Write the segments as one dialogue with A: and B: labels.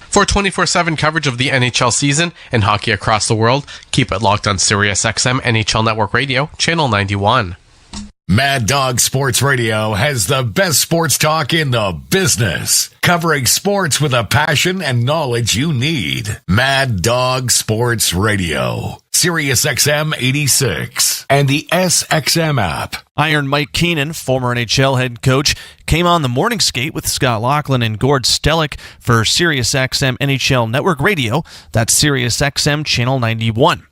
A: For 24/7 coverage of the NHL season and hockey across the world, keep it locked on SiriusXM NHL Network Radio, Channel 91.
B: Mad Dog Sports Radio has the best sports talk in the business, covering sports with a passion and knowledge you need. Mad Dog Sports Radio, SiriusXM 86, and the SXM app.
C: Iron Mike Keenan, former NHL head coach, came on the morning skate with Scott Laughlin and Gord Stellick for SiriusXM NHL Network Radio. That's SiriusXM Channel 91.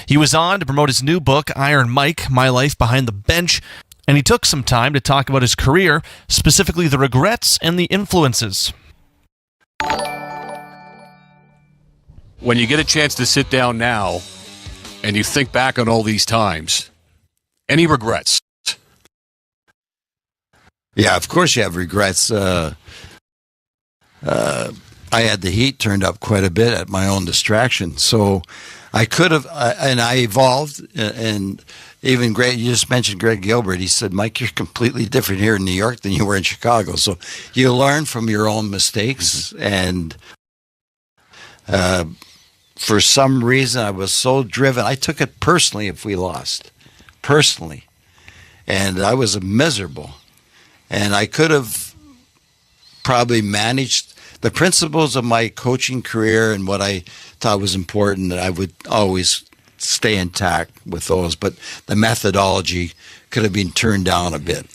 C: He was on to promote his new book, Iron Mike, My Life Behind the Bench, and he took some time to talk about his career, specifically the regrets and the influences.
D: When you get a chance to sit down now and you think back on all these times, any regrets?
E: Yeah, of course you have regrets. I had the heat turned up quite a bit at my own distraction, so I could have, and I evolved, and even Greg, you just mentioned Greg Gilbert. He said, Mike, you're completely different here in New York than you were in Chicago. So you learn from your own mistakes, and for some reason I was so driven. I took it personally if we lost, personally, and I was miserable. And I could have probably managed the principles of my coaching career and what I thought was important, that I would always stay intact with those. But the methodology could have been turned down a bit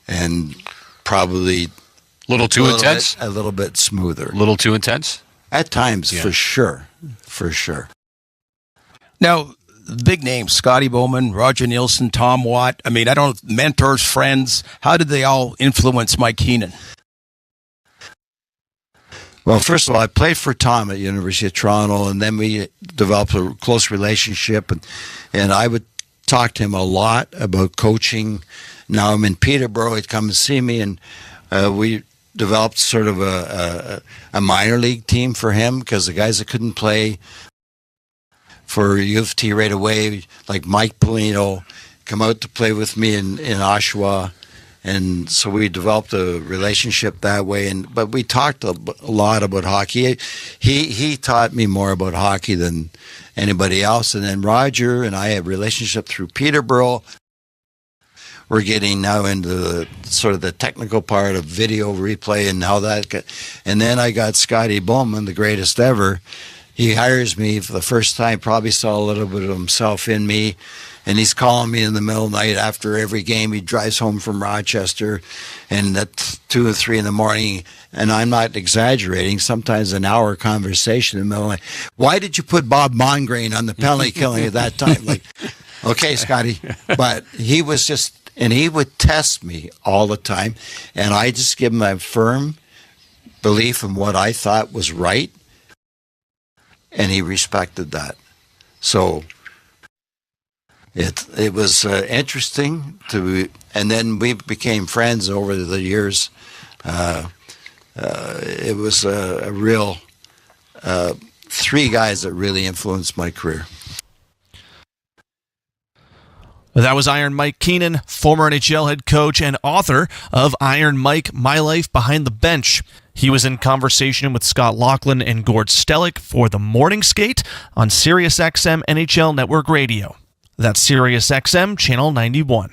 E: and probably
D: A little too intense?
E: A little bit smoother.
D: A little too intense?
E: At times,
D: Yeah.
E: for sure. For sure.
F: Now, big names, Scotty Bowman, Roger Nielsen, Tom Watt. I mean, I don't know, mentors, friends. How did they all influence Mike Keenan?
E: Well, first of all, I played for Tom at University of Toronto, and then we developed a close relationship, and I would talk to him a lot about coaching. Now I'm in Peterborough. He'd come and see me, and we developed sort of a minor league team for him, because the guys that couldn't play for U of T right away, like Mike Polino, come out to play with me in Oshawa. And so we developed a relationship that way. But we talked a lot about hockey. He taught me more about hockey than anybody else. And then Roger and I have a relationship through Peterborough. We're getting now into sort of the technical part of video replay and how that. And then I got Scotty Bowman, the greatest ever. He hires me for the first time, probably saw a little bit of himself in me. And he's calling me in the middle of the night after every game. He drives home from Rochester, and at 2 or 3 in the morning, and I'm not exaggerating, sometimes an hour conversation in the middle of the night. Why did you put Bob Mongrain on the penalty killing at that time? Like, okay, Scotty. But he was just, and he would test me all the time, and I just give him a firm belief in what I thought was right, and he respected that. So it was interesting and then we became friends over the years. It was a real 3 guys that really influenced my career.
C: That was Iron Mike Keenan, former NHL head coach and author of Iron Mike, My Life Behind the Bench. He was in conversation with Scott Laughlin and Gord Stellick for the Morning Skate on SiriusXM NHL Network Radio. That's SiriusXM Channel 91.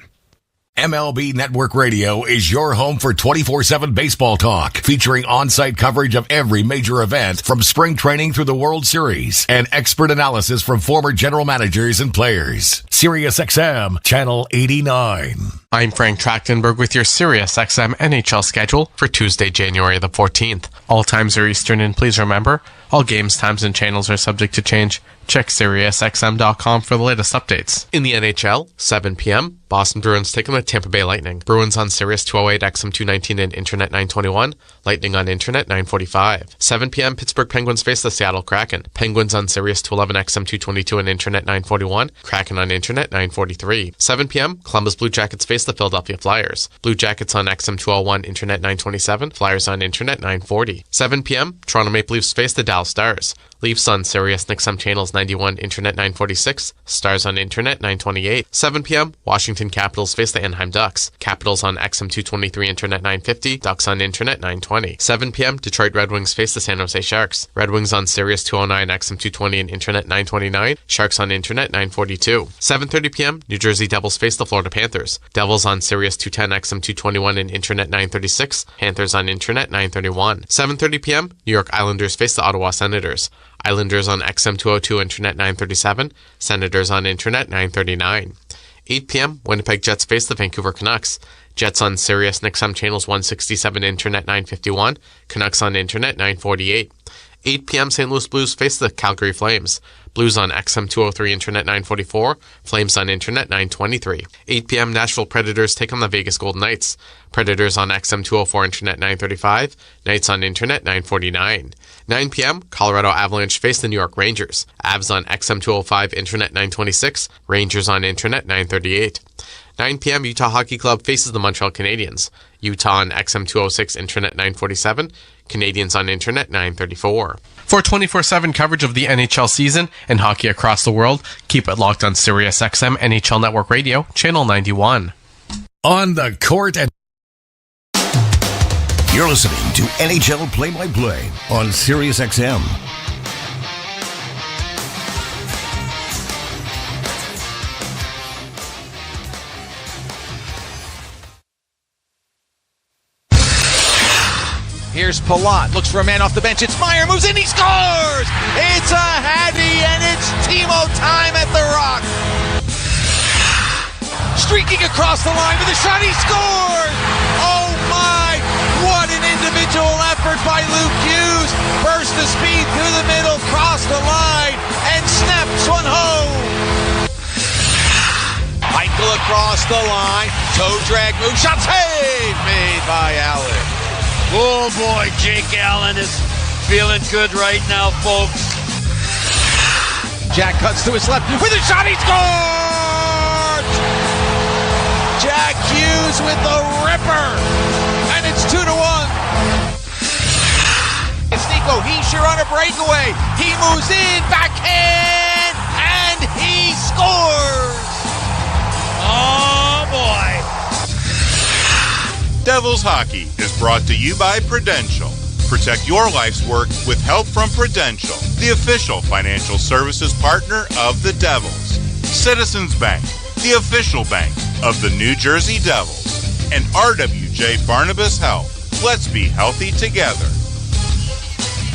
B: MLB Network Radio is your home for 24/7 baseball talk, featuring on-site coverage of every major event from spring training through the World Series and expert analysis from former general managers and players. SiriusXM Channel 89.
A: I'm Frank Trachtenberg with your SiriusXM NHL schedule for Tuesday, January the 14th. All times are Eastern, and please remember, all games, times, and channels are subject to change. Check SiriusXM.com for the latest updates. In the NHL, 7 p.m., Boston Bruins take on the Tampa Bay Lightning. Bruins on Sirius 208, XM 219, and Internet 921. Lightning on Internet 945. 7 p.m., Pittsburgh Penguins face the Seattle Kraken. Penguins on Sirius 211, XM 222, and Internet 941. Kraken on Internet 943. 7 p.m., Columbus Blue Jackets face the Philadelphia Flyers. Blue Jackets on XM 201, Internet 927. Flyers on Internet 940. 7 p.m., Toronto Maple Leafs face the Dallas Stars. Leafs on Sirius XM channels 91, Internet 946, Stars on Internet 928. 7 p.m., Washington Capitals face the Anaheim Ducks. Capitals on XM 223, Internet 950, Ducks on Internet 920. 7 p.m., Detroit Red Wings face the San Jose Sharks. Red Wings on Sirius 209, XM 220 and Internet 929, Sharks on Internet 942. 7:30 p.m., New Jersey Devils face the Florida Panthers. Devils on Sirius 210, XM 221 and Internet 936, Panthers on Internet 931. 7:30 p.m., New York Islanders face the Ottawa Senators. Islanders on XM 202, Internet 937, Senators on Internet 939. 8 p.m., Winnipeg Jets face the Vancouver Canucks. Jets on Sirius XM channels 167, Internet 951, Canucks on Internet 948. 8 p.m., St. Louis Blues face the Calgary Flames. Blues on XM 203, Internet 944, Flames on Internet 923. 8 p.m., Nashville Predators take on the Vegas Golden Knights. Predators on XM 204, Internet 935, Knights on Internet 949. 9 p.m., Colorado Avalanche face the New York Rangers. Avs on XM 205, Internet 926, Rangers on Internet 938. 9 p.m., Utah Hockey Club faces the Montreal Canadiens. Utah on XM 206, Internet 947, Canadiens on Internet 934. For 24/7 coverage of the NHL season and hockey across the world, keep it locked on Sirius XM NHL Network Radio, Channel 91.
B: On the court and you're listening to NHL Play-by-Play on Sirius XM.
G: Here's Palat, looks for a man off the bench. It's Meyer, moves in, he scores! It's a Hattie, and it's Timo time at the Rock. Streaking across the line with a shot, he scores! Oh my, what an individual effort by Luke Hughes. Burst the speed through the middle, crossed the line, and snaps one home. Michael across the line, toe drag move, shot save made by Allen.
H: Oh boy, Jake Allen is feeling good right now, folks.
G: Jack cuts to his left with a shot, he scored! Jack Hughes with the ripper, and it's 2-1. It's Nico Hischier on a breakaway. He moves in, backhand, and he scores!
H: Oh boy.
I: Devils Hockey is brought to you by Prudential. Protect your life's work with help from Prudential, the official financial services partner of the Devils. Citizens Bank, the official bank of the New Jersey Devils. And RWJ Barnabas Health. Let's be healthy together.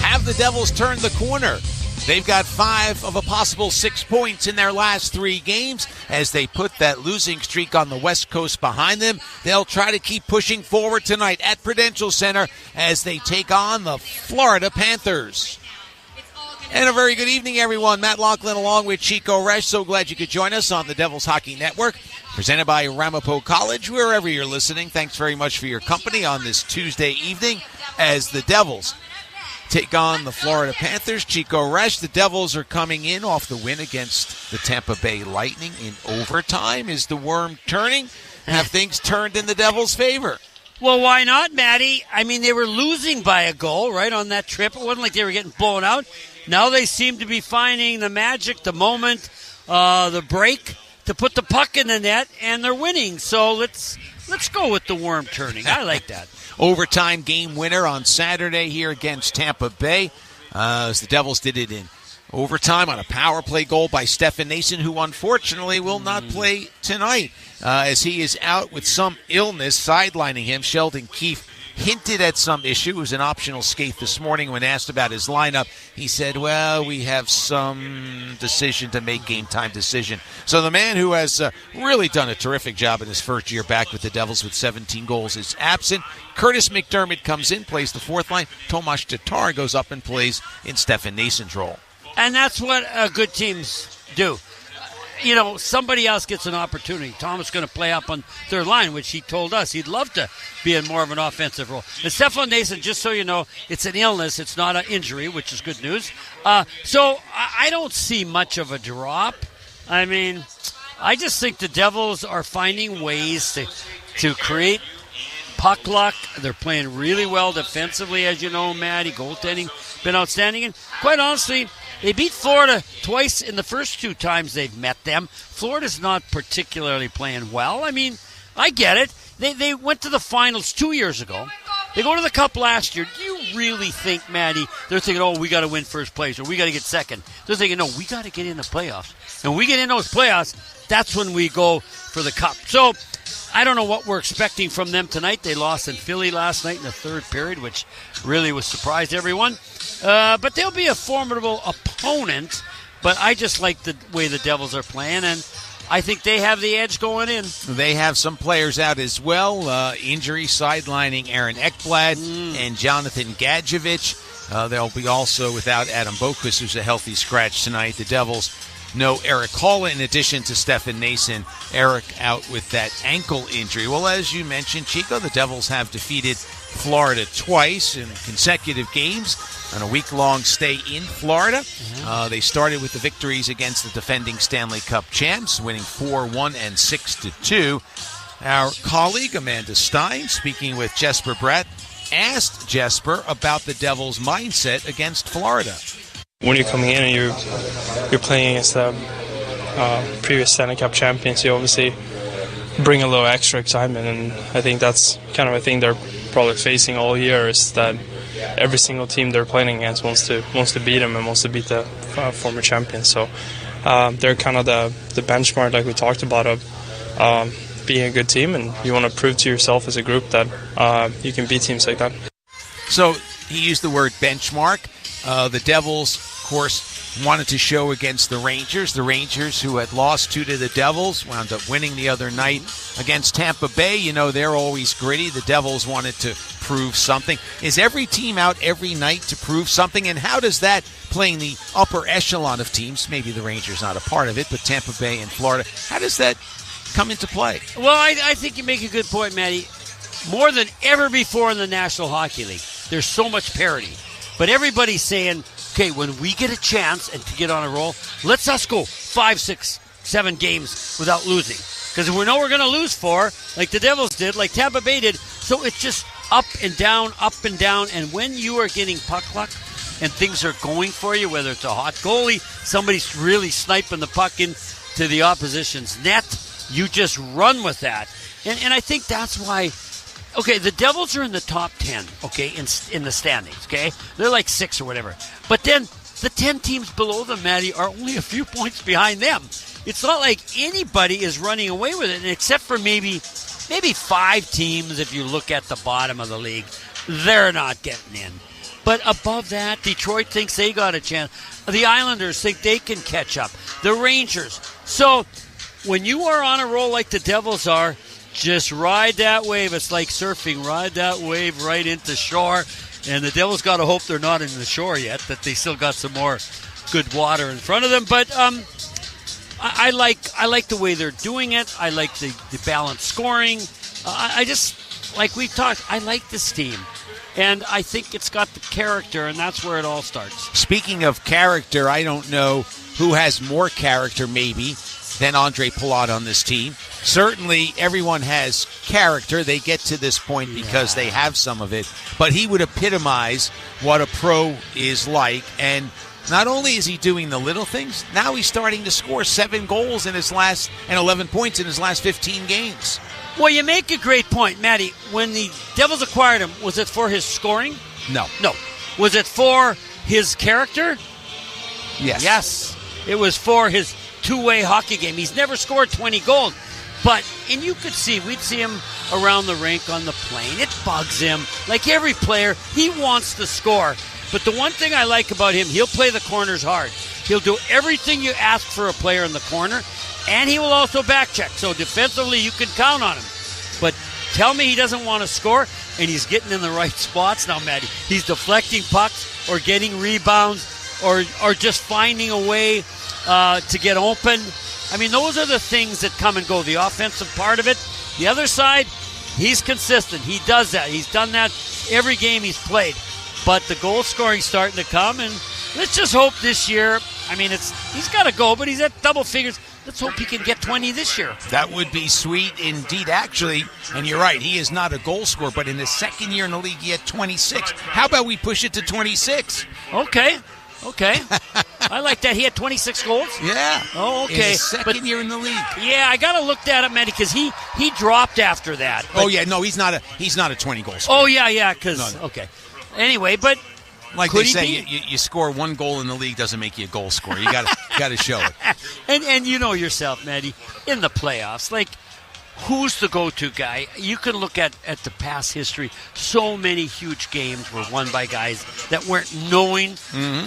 G: Have the Devils turned the corner? They've got 5 of a possible 6 points in their last 3 games. As they put that losing streak on the West Coast behind them, they'll try to keep pushing forward tonight at Prudential Center as they take on the Florida Panthers. And a very good evening, everyone. Matt Laughlin along with Chico Resch. So glad you could join us on the Devils Hockey Network, presented by Ramapo College. Wherever you're listening, thanks very much for your company on this Tuesday evening as the Devils take on the Florida Panthers. Chico Resch, the Devils are coming in off the win against the Tampa Bay Lightning in overtime. Is the worm turning? Have things turned in the Devils' favor?
H: Well, why not, Matty? I mean, they were losing by a goal, right, on that trip. It wasn't like they were getting blown out. Now they seem to be finding the magic, the moment, the break to put the puck in the net, and they're winning. So let's go with the worm turning. I like that.
G: Overtime game winner on Saturday here against Tampa Bay. As the Devils did it in overtime on a power play goal by Stefan Nason, who unfortunately will not play tonight as he is out with some illness sidelining him. Sheldon Keefe hinted at some issue. It was an optional skate this morning. When asked about his lineup, he said, well, we have some decision to make, game time decision. So the man who has really done a terrific job in his first year back with the Devils with 17 goals is absent. Curtis McDermott comes in, plays the fourth line. Tomas Tatar goes up and plays in Stefan Nason's role.
H: And that's what good teams do. You know, somebody else gets an opportunity. Thomas is going to play up on third line, which he told us he'd love to be in more of an offensive role. And Stefan Nason, just so you know, it's an illness. It's not an injury, which is good news. So I don't see much of a drop. I mean, I just think the Devils are finding ways to create puck luck. They're playing really well defensively, as you know, Matty. Goaltending been outstanding. And quite honestly, they beat Florida twice in the first 2 times they've met them. Florida's not particularly playing well. I mean, I get it. They went to the finals 2 years ago. They go to the Cup last year. Do you really think, Maddie, they're thinking, oh, we got to win first place or we got to get second? They're thinking, no, we got to get in the playoffs. And when we get in those playoffs, that's when we go for the Cup. So I don't know what we're expecting from them tonight. They lost in Philly last night in the third period, which really was surprised everyone. But they'll be a formidable opponent. But I just like the way the Devils are playing, and I think they have the edge going in.
G: They have some players out as well. Injury sidelining Aaron Ekblad and Jonathan Gadjevich. They'll be also without Adam Boquist, who's a healthy scratch tonight. The Devils no Eric Holla in addition to Stefan Nason. Eric out with that ankle injury. Well, as you mentioned, Chico, the Devils have defeated Florida twice in consecutive games on a week-long stay in Florida. They started with the victories against the defending Stanley Cup champs, winning 4-1 and 6-2. Our colleague Amanda Stein, speaking with Jesper Brett, asked Jesper about the Devils' mindset against Florida.
J: When you're coming in and you're playing against the previous Stanley Cup champions, you obviously bring a little extra excitement, and I think that's kind of a thing they're probably facing all year, is that every single team they're playing against wants to beat them and wants to beat the former champions. So they're kind of the benchmark, like we talked about, of being a good team, and you want to prove to yourself as a group that you can beat teams like that.
G: So he used the word benchmark. The Devils, of course, wanted to show against the Rangers. The Rangers, who had lost 2 to the Devils, wound up winning the other night against Tampa Bay. You know, they're always gritty. The Devils wanted to prove something. Is every team out every night to prove something? And how does that, playing the upper echelon of teams, maybe the Rangers not a part of it, but Tampa Bay and Florida, how does that come into play?
H: Well, I think you make a good point, Matty. More than ever before in the National Hockey League, there's so much parity. But everybody's saying, okay, when we get a chance and to get on a roll, let's us go 5, 6, 7 games without losing. Because we know we're going to lose 4, like the Devils did, like Tampa Bay did. So it's just up and down, and when you are getting puck luck and things are going for you, whether it's a hot goalie, somebody's really sniping the puck into the opposition's net, you just run with that. And I think that's why, okay, the Devils are in the top 10, okay, in the standings, okay? They're like 6 or whatever. But then the 10 teams below them, Maddie, are only a few points behind them. It's not like anybody is running away with it, except for maybe 5 teams if you look at the bottom of the league. They're not getting in. But above that, Detroit thinks they got a chance. The Islanders think they can catch up. The Rangers. So when you are on a roll like the Devils are, just ride that wave. It's like surfing. Ride that wave right into shore. And the Devils got to hope they're not in the shore yet, that they still got some more good water in front of them. But I like the way they're doing it. I like the balanced scoring. I just, like we've talked, I like this team. And I think it's got the character, and that's where it all starts.
G: Speaking of character, I don't know who has more character, maybe, than Andre Palat on this team. Certainly, everyone has character. They get to this point because they have some of it. But he would epitomize what a pro is like. And not only is he doing the little things, now he's starting to score 7 goals in his last and 11 points in his last 15 games.
H: Well, you make a great point, Matty. When the Devils acquired him, was it for his scoring?
G: No.
H: Was it for his character?
G: Yes.
H: Yes. It was for his two-way hockey game. He's never scored 20 goals. And you could see, we'd see him around the rink on the plane. It bugs him. Like every player, he wants to score. But the one thing I like about him, he'll play the corners hard. He'll do everything you ask for a player in the corner, and he will also back check. So defensively, you can count on him. But tell me he doesn't want to score, and he's getting in the right spots now, Matty. He's deflecting pucks or getting rebounds or just finding a way to get open. I mean, those are the things that come and go, the offensive part of it. The other side, he's consistent. He does that. He's done that every game he's played. But the goal scoring's starting to come, and let's just hope this year, I mean, he's got to go, but he's at double figures. let's hope he can get 20 this year.
G: That would be sweet indeed, actually. And you're right, he is not a goal scorer, but in his second year in the league, he had 26. How about we push it to 26?
H: Okay. I like that. He had 26 goals?
G: Yeah.
H: Oh, okay.
G: In his second year in the league.
H: Yeah, I got to look that up, Matty, because he dropped after that.
G: Oh, yeah, no, he's not a 20 goal scorer.
H: Oh, yeah, because, okay. Anyway, but
G: like they say, you score one goal in the league doesn't make you a goal scorer. You got to show it.
H: And you know yourself, Matty, in the playoffs, like, who's the go-to guy? You can look at the past history. So many huge games were won by guys that weren't known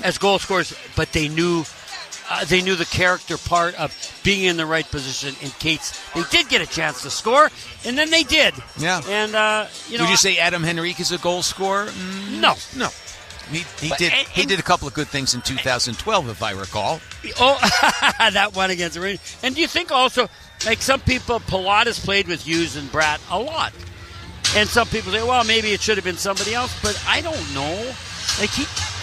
H: as goal scorers, but they knew the character part of being in the right position in case they did get a chance to score, and then they did.
G: Yeah.
H: And
G: would you say Adam Henrique is a goal scorer?
H: No.
G: He did a couple of good things in 2012, if I recall.
H: Oh, that one against the Rangers. And do you think also, like some people, Palat has played with Hughes and Bratt a lot. And some people say, well, maybe it should have been somebody else, but I don't know. Like,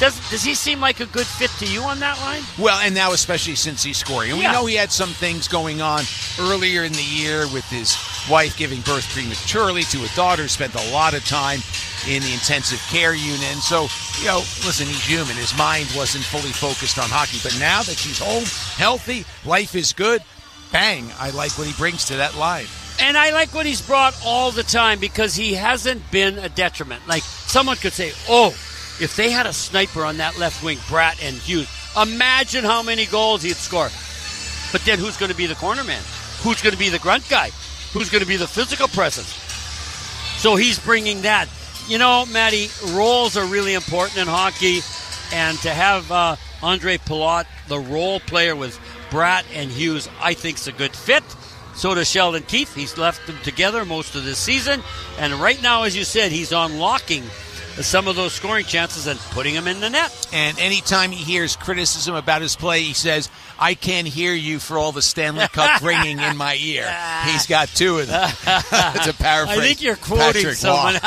H: does he seem like a good fit to you on that line?
G: Well, and now especially since he's scoring. And we know he had some things going on earlier in the year with his wife giving birth prematurely to a daughter, spent a lot of time in the intensive care unit. And so, listen, he's human. His mind wasn't fully focused on hockey. But now that she's home, healthy, life is good, bang, I like what he brings to that line.
H: And I like what he's brought all the time because he hasn't been a detriment. Like, someone could say, if they had a sniper on that left wing, Bratt and Hughes, imagine how many goals he'd score. But then who's going to be the corner man? Who's going to be the grunt guy? Who's going to be the physical presence? So he's bringing that. Matty, roles are really important in hockey. And to have Andre Palat, the role player with Bratt and Hughes, I think is a good fit. So does Sheldon Keefe. He's left them together most of this season. And right now, as you said, he's unlocking some of those scoring chances and putting them in the net.
G: And anytime he hears criticism about his play, he says, I can't hear you for all the Stanley Cup ringing in my ear. He's got two of them. To paraphrase,
H: I think you're quoting
G: Patrick
H: someone.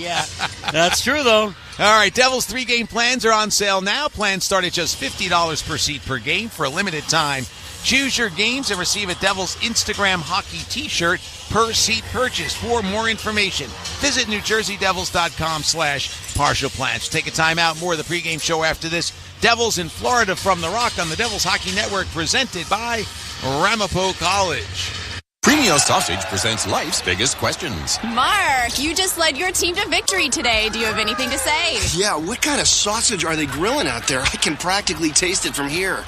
H: Yeah, that's true, though.
G: All right, Devils 3-game plans are on sale now. Plans start at just $50 per seat per game for a limited time. Choose your games and receive a Devils Instagram hockey t-shirt per seat purchase. For more information, visit NewJerseyDevils.com/partial plans. Take a time out. More of the pregame show after this. Devils in Florida from the Rock on the Devils Hockey Network, presented by Ramapo College.
K: Premio Sausage presents life's biggest questions.
L: Mark, you just led your team to victory today. Do you have anything to say?
M: Yeah, what kind of sausage are they grilling out there? I can practically taste it from here.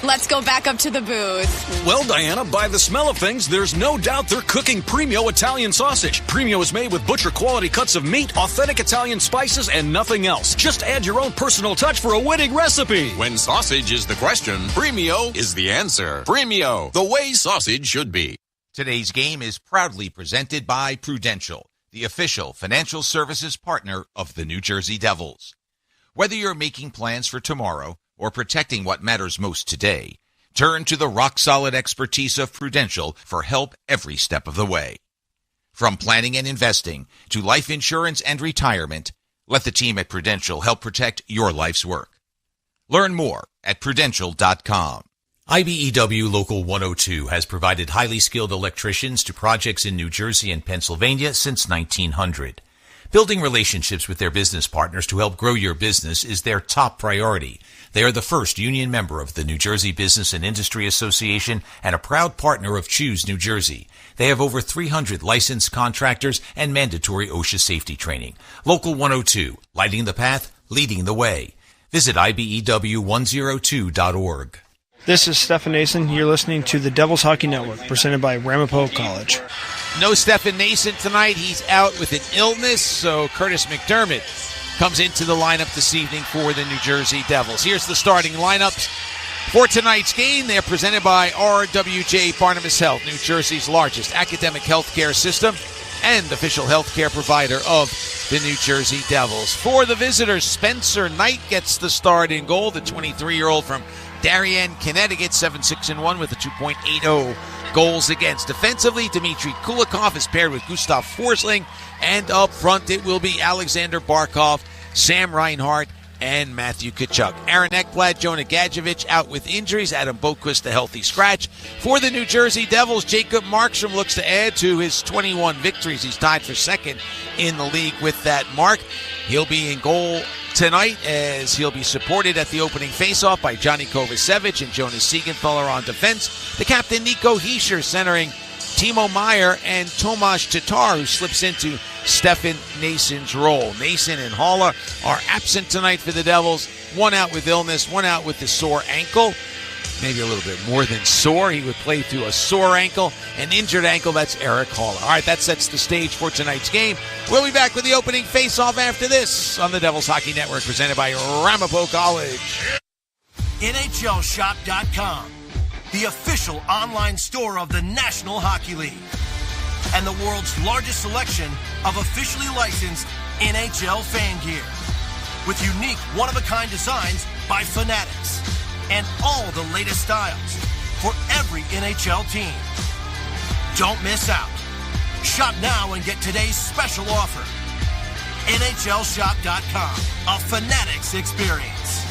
L: Let's go back up to the booth.
N: Well, Diana, by the smell of things, there's no doubt they're cooking Premio Italian sausage. Premio is made with butcher-quality cuts of meat, authentic Italian spices, and nothing else. Just add your own personal touch for a winning recipe.
K: When sausage is the question, Premio is the answer. Premio, the way sausage should be.
G: Today's game is proudly presented by Prudential, the official financial services partner of the New Jersey Devils. Whether you're making plans for tomorrow or protecting what matters most today, turn to the rock-solid expertise of Prudential for help every step of the way. From planning and investing to life insurance and retirement, let the team at Prudential help protect your life's work. Learn more at Prudential.com.
O: IBEW Local 102 has provided highly skilled electricians to projects in New Jersey and Pennsylvania since 1900. Building relationships with their business partners to help grow your business is their top priority. They are the first union member of the New Jersey Business and Industry Association and a proud partner of Choose New Jersey. They have over 300 licensed contractors and mandatory OSHA safety training. Local 102, lighting the path, leading the way. Visit IBEW102.org.
P: This is Stefan Nason. You're listening to the Devils Hockey Network, presented by Ramapo College.
G: No Stefan Nason tonight. He's out with an illness, so Curtis McDermott comes into the lineup this evening for the New Jersey Devils. Here's the starting lineups for tonight's game. They're presented by RWJ Barnabas Health, New Jersey's largest academic healthcare system and official healthcare provider of the New Jersey Devils. For the visitors, Spencer Knight gets the start in goal, the 23-year-old from Darien, Connecticut, 7-6-1 with a 2.80 goals against. Defensively, Dmitry Kulikov is paired with Gustav Forsling, and up front it will be Alexander Barkov, Sam Reinhart, and Matthew Tkachuk. Aaron Ekblad, Jonah Gadjevich out with injuries. Adam Boqvist a healthy scratch. For the New Jersey Devils, Jacob Markstrom looks to add to his 21 victories. He's tied for second in the league with that mark. He'll be in goal tonight as he'll be supported at the opening faceoff by Johnny Kovacevic and Jonas Siegenthaler on defense. The captain, Nico Hischier, centering Timo Meier and Tomas Tatar, who slips into Stefan Nason's role. Nason and Haula are absent tonight for the Devils. One out with illness, one out with the sore ankle. Maybe a little bit more than sore. He would play through a sore ankle. An injured ankle, that's Eric Haula. All right, that sets the stage for tonight's game. We'll be back with the opening face-off after this on the Devils Hockey Network, presented by Ramapo College.
Q: NHLShop.com, the official online store of the National Hockey League, and the world's largest selection of officially licensed NHL fan gear, with unique one-of-a-kind designs by Fanatics, and all the latest styles for every NHL team. Don't miss out. Shop now and get today's special offer. NHLShop.com, a Fanatics experience.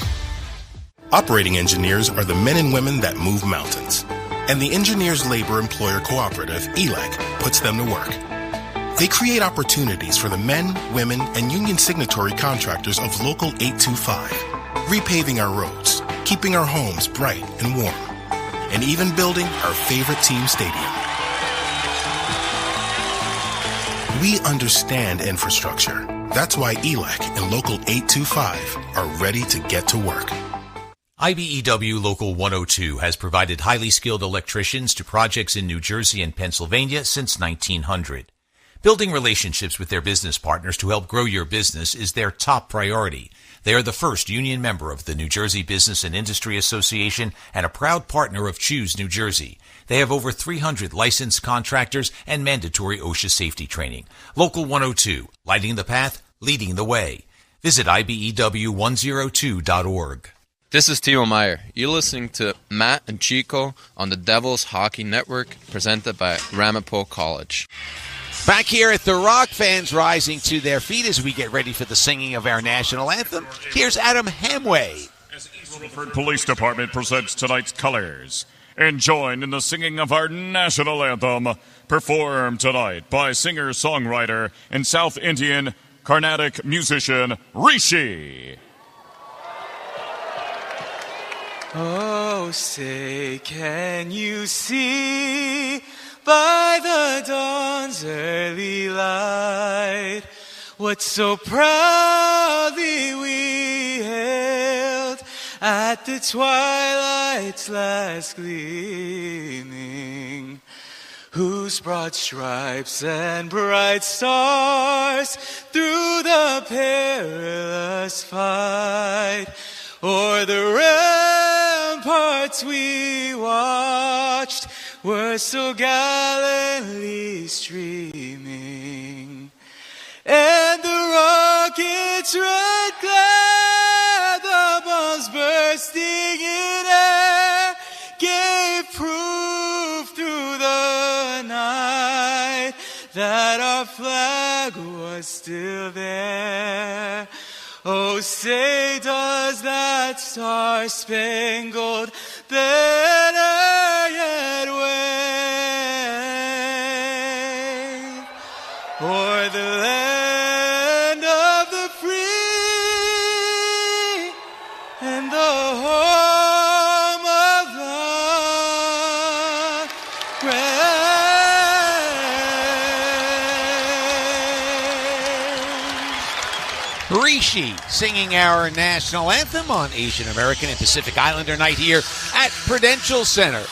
R: Operating engineers are the men and women that move mountains. And the Engineers Labor Employer Cooperative, ELEC, puts them to work. They create opportunities for the men, women, and union signatory contractors of Local 825, repaving our roads, keeping our homes bright and warm, and even building our favorite team stadium. We understand infrastructure. That's why ELEC and Local 825 are ready to get to work.
O: IBEW Local 102 has provided highly skilled electricians to projects in New Jersey and Pennsylvania since 1900. Building relationships with their business partners to help grow your business is their top priority. They are the first union member of the New Jersey Business and Industry Association and a proud partner of Choose New Jersey. They have over 300 licensed contractors and mandatory OSHA safety training. Local 102, lighting the path, leading the way. Visit IBEW102.org.
S: This is Timo Meier. You're listening to Matt and Chico on the Devils Hockey Network, presented by Ramapo College.
G: Back here at The Rock, fans rising to their feet as we get ready for the singing of our national anthem. Here's Adam Hamway.
T: As East Rutherford Police Department presents tonight's colors, and join in the singing of our national anthem, performed tonight by singer-songwriter and South Indian Carnatic musician Rishi.
U: Oh, say, can you see by the dawn's early light what so proudly we hailed at the twilight's last gleaming, whose broad stripes and bright stars through the perilous fight o'er the ramparts we watched were so gallantly streaming, and the rocket's red glare, the bombs bursting in air, gave proof through the night that our flag was still there. Oh, say, does that star-spangled banner yet wave o'er the land of the free and the home of the brave?
G: Rishi singing our national anthem on Asian American and Pacific Islander night here at Prudential Center.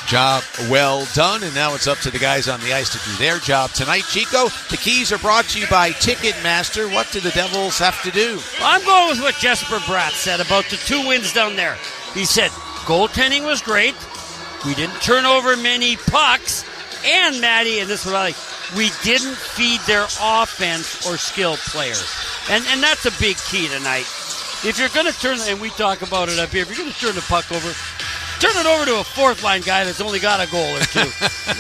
G: Job well done, and now it's up to the guys on the ice to do their job tonight. Chico, the keys are brought to you by Ticketmaster. What do the Devils have to do?
H: Well, I'm going with what Jesper Bratt said about the 2 wins down there. He said goaltending was great. We didn't turn over many pucks. And, Matty, and this is what I like, we didn't feed their offense or skill players. And that's a big key tonight. If you're going to turn, and we talk about it up here, if you're going to turn the puck over, turn it over to a fourth-line guy that's only got a goal or two.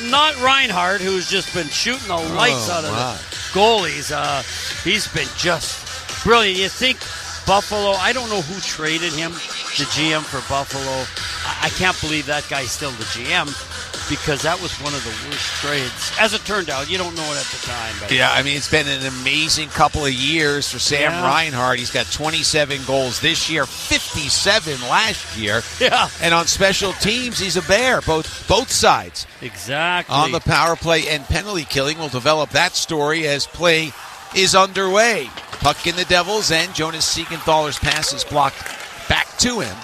H: Not Reinhardt, who's just been shooting the lights out of the goalies. He's been just brilliant. You think Buffalo, I don't know who traded him, the GM for Buffalo. I can't believe that guy's still the GM because that was one of the worst trades. As it turned out, you don't know it at the time. But
G: yeah, I mean, it's been an amazing couple of years for Sam Reinhart. He's got 27 goals this year, 57 last year.
H: Yeah.
G: And on special teams, he's a bear, both sides.
H: Exactly.
G: On the power play and penalty killing. We'll develop that story as play is underway. Puck in the Devils' end. Jonas Siegenthaler's pass is blocked back to him.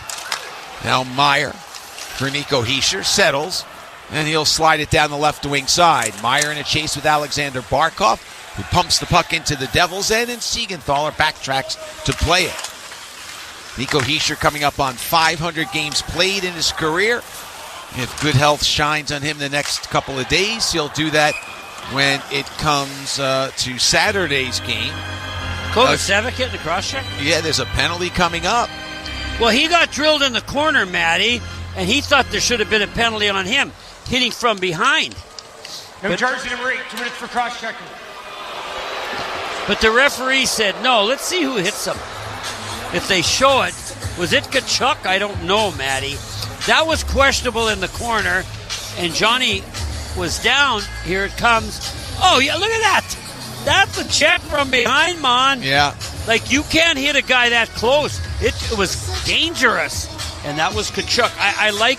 G: Now Meyer for Nico Hischier settles, and he'll slide it down the left wing side. Meyer in a chase with Alexander Barkov, who pumps the puck into the Devils' end, and Siegenthaler backtracks to play it. Nico Hischier coming up on 500 games played in his career. If good health shines on him the next couple of days, he'll do that when it comes to Saturday's game.
H: Kovacevic getting the cross-check?
G: Yeah, there's a penalty coming up.
H: Well, he got drilled in the corner, Matty, and he thought there should have been a penalty on him, hitting from behind.
P: No jersey number 8, 2 minutes for cross-checking.
H: But the referee said, no, let's see who hits him. If they show it, was it Kachuk? I don't know, Matty. That was questionable in the corner, and Johnny was down. Here it comes. Oh, yeah, look at that. That's a check from behind, man.
G: Yeah.
H: Like, you can't hit a guy that close. It was dangerous. And that was Kachuk. I like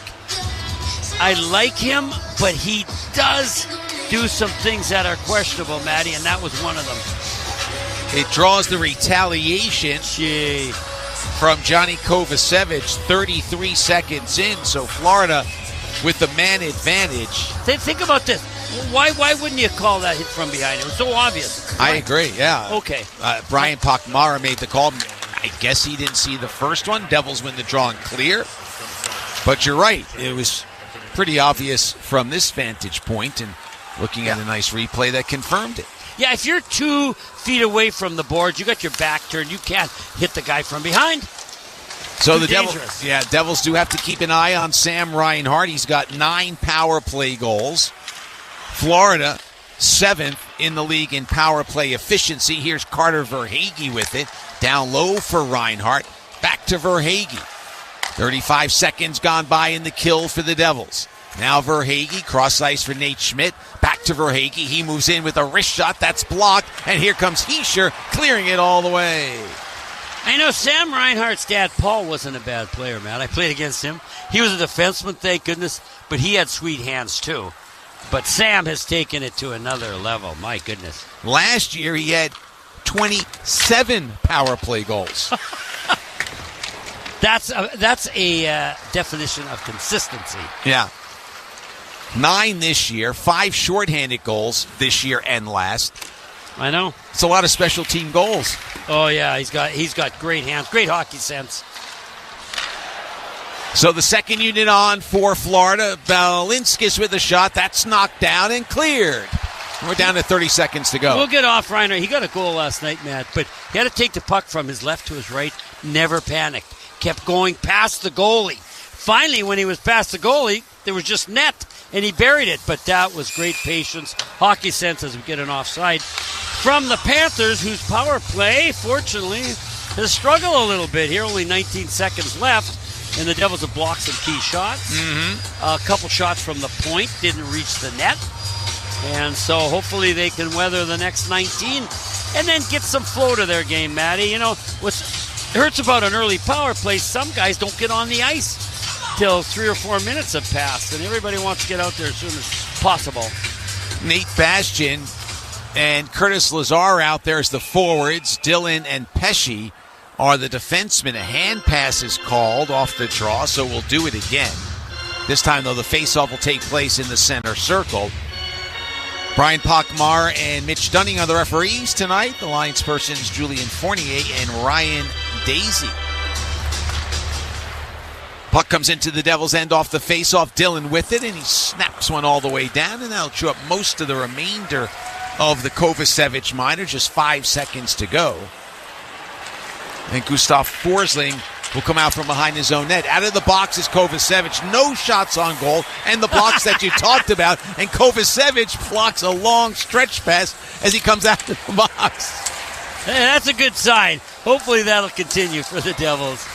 H: him, but he does do some things that are questionable, Matty, and that was one of them.
G: It draws the retaliation from Johnny Kovacevic 33 seconds in. So Florida with the man advantage.
H: Think about this. Why wouldn't you call that hit from behind? It was so obvious.
G: I agree, yeah.
H: Okay.
G: Brian Pakmara made the call. I guess he didn't see the first one. Devils win the draw and clear. But you're right. It was pretty obvious from this vantage point, and looking at a nice replay that confirmed it.
H: Yeah, if you're 2 feet away from the board, you got your back turned, you can't hit the guy from behind.
G: So the Devils do have to keep an eye on Sam Reinhart. He's got 9 power play goals. Florida, 7th in the league in power play efficiency. Here's Carter Verhaeghe with it. Down low for Reinhart. Back to Verhaeghe. 35 seconds gone by in the kill for the Devils. Now Verhaeghe, cross ice for Nate Schmidt. Back to Verhaeghe. He moves in with a wrist shot. That's blocked. And here comes Hischier, clearing it all the way.
H: I know Sam Reinhart's dad, Paul, wasn't a bad player, man. I played against him. He was a defenseman, thank goodness, but he had sweet hands, too. But Sam has taken it to another level. My goodness.
G: Last year, he had 27 power play goals.
H: That's a definition of consistency.
G: Yeah. 9 this year, 5 shorthanded goals this year and last.
H: I know.
G: It's a lot of special team goals.
H: Oh yeah, he's got great hands, great hockey sense.
G: So the second unit on for Florida. Balinskis with a shot. That's knocked down and cleared. We're down to 30 seconds to go.
H: We'll get off Reinhart. He got a goal last night, Matt, but he had to take the puck from his left to his right. Never panicked. Kept going past the goalie. Finally, when he was past the goalie, there was just net, and he buried it. But that was great patience. Hockey sense as we get an offside from the Panthers, whose power play, fortunately, has struggled a little bit here. Only 19 seconds left. And the Devils have blocked some key shots. A couple shots from the point didn't reach the net. And so hopefully they can weather the next 19 and then get some flow to their game, Matty. You know, what hurts about an early power play, some guys don't get on the ice till 3 or 4 minutes have passed, and everybody wants to get out there as soon as possible.
G: Nate Bastian and Curtis Lazar out there as the forwards. Dillon and Pesce are the defensemen. A hand pass is called off the draw, so we'll do it again. This time, though, the faceoff will take place in the center circle. Brian Pakmar and Mitch Dunning are the referees tonight. The linespersons Julian Fournier and Ryan Daisy. Puck comes into the Devils' end off the faceoff. Dillon with it, and he snaps one all the way down, and that'll chew up most of the remainder of the Kovacevic minor. Just 5 seconds to go. And Gustav Forsling will come out from behind his own net. Out of the box is Kovacevic. No shots on goal. And the blocks that you talked about. And Kovacevic blocks a long stretch pass as he comes out of the box.
H: Hey, that's a good sign. Hopefully that'll continue for the Devils.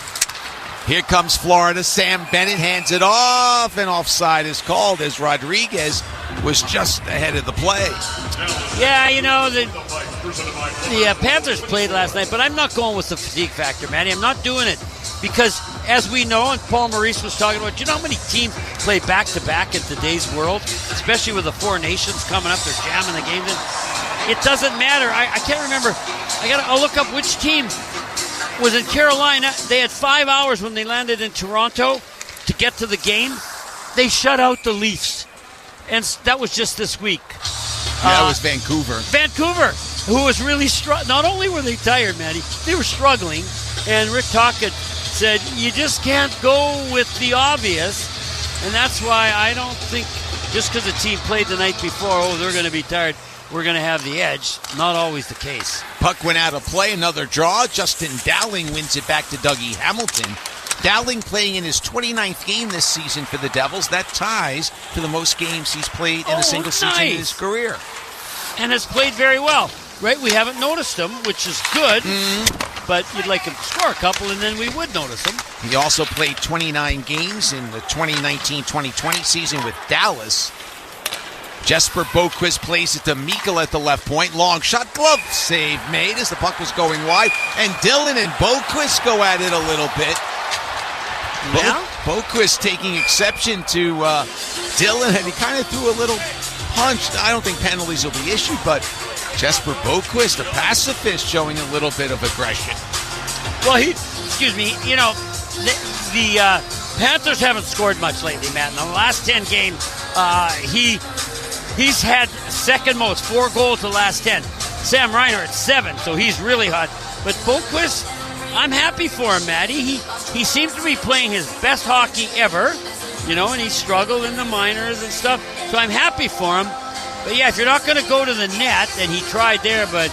G: Here comes Florida. Sam Bennett hands it off, and offside is called as Rodriguez was just ahead of the play.
H: Yeah, the Panthers played last night, but I'm not going with the fatigue factor, Matty. I'm not doing it because, as we know, and Paul Maurice was talking about, you know how many teams play back-to-back in today's world, especially with the Four Nations coming up, they're jamming the games in. It doesn't matter. I can't remember. I'll look up which team was in Carolina. They had 5 hours when they landed in Toronto to get to the game. They shut out the Leafs. And that was just this week.
G: That was Vancouver.
H: Vancouver, who was really struggling. Not only were they tired, Matty, they were struggling. And Rick Tocchet said, you just can't go with the obvious. And that's why I don't think just because the team played the night before, they're going to be tired, we're going to have the edge. Not always the case.
G: Puck went out of play. Another draw. Justin Dowling wins it back to Dougie Hamilton. Dowling playing in his 29th game this season for the Devils. That ties to the most games he's played in a single season in his career.
H: And has played very well. Right? We haven't noticed him, which is good. But you'd like him to score a couple, and then we would notice him.
G: He also played 29 games in the 2019-2020 season with Dallas. Jesper Boquist plays it to Mikkel at the left point. Long shot, glove save made as the puck was going wide. And Dillon and Boquist go at it a little bit.
H: Yeah.
G: Boquist taking exception to Dillon, and he kind of threw a little punch. I don't think penalties will be issued, but Jesper Boquist, a pacifist, showing a little bit of aggression.
H: Well, the Panthers haven't scored much lately, Matt. In the last 10 games, he's had second most, 4 goals the last 10. Sam Reinhart, 7, so he's really hot. But Boquist, I'm happy for him, Matty. He seems to be playing his best hockey ever, and he struggled in the minors and stuff. So I'm happy for him. But yeah, if you're not going to go to the net, and he tried there, but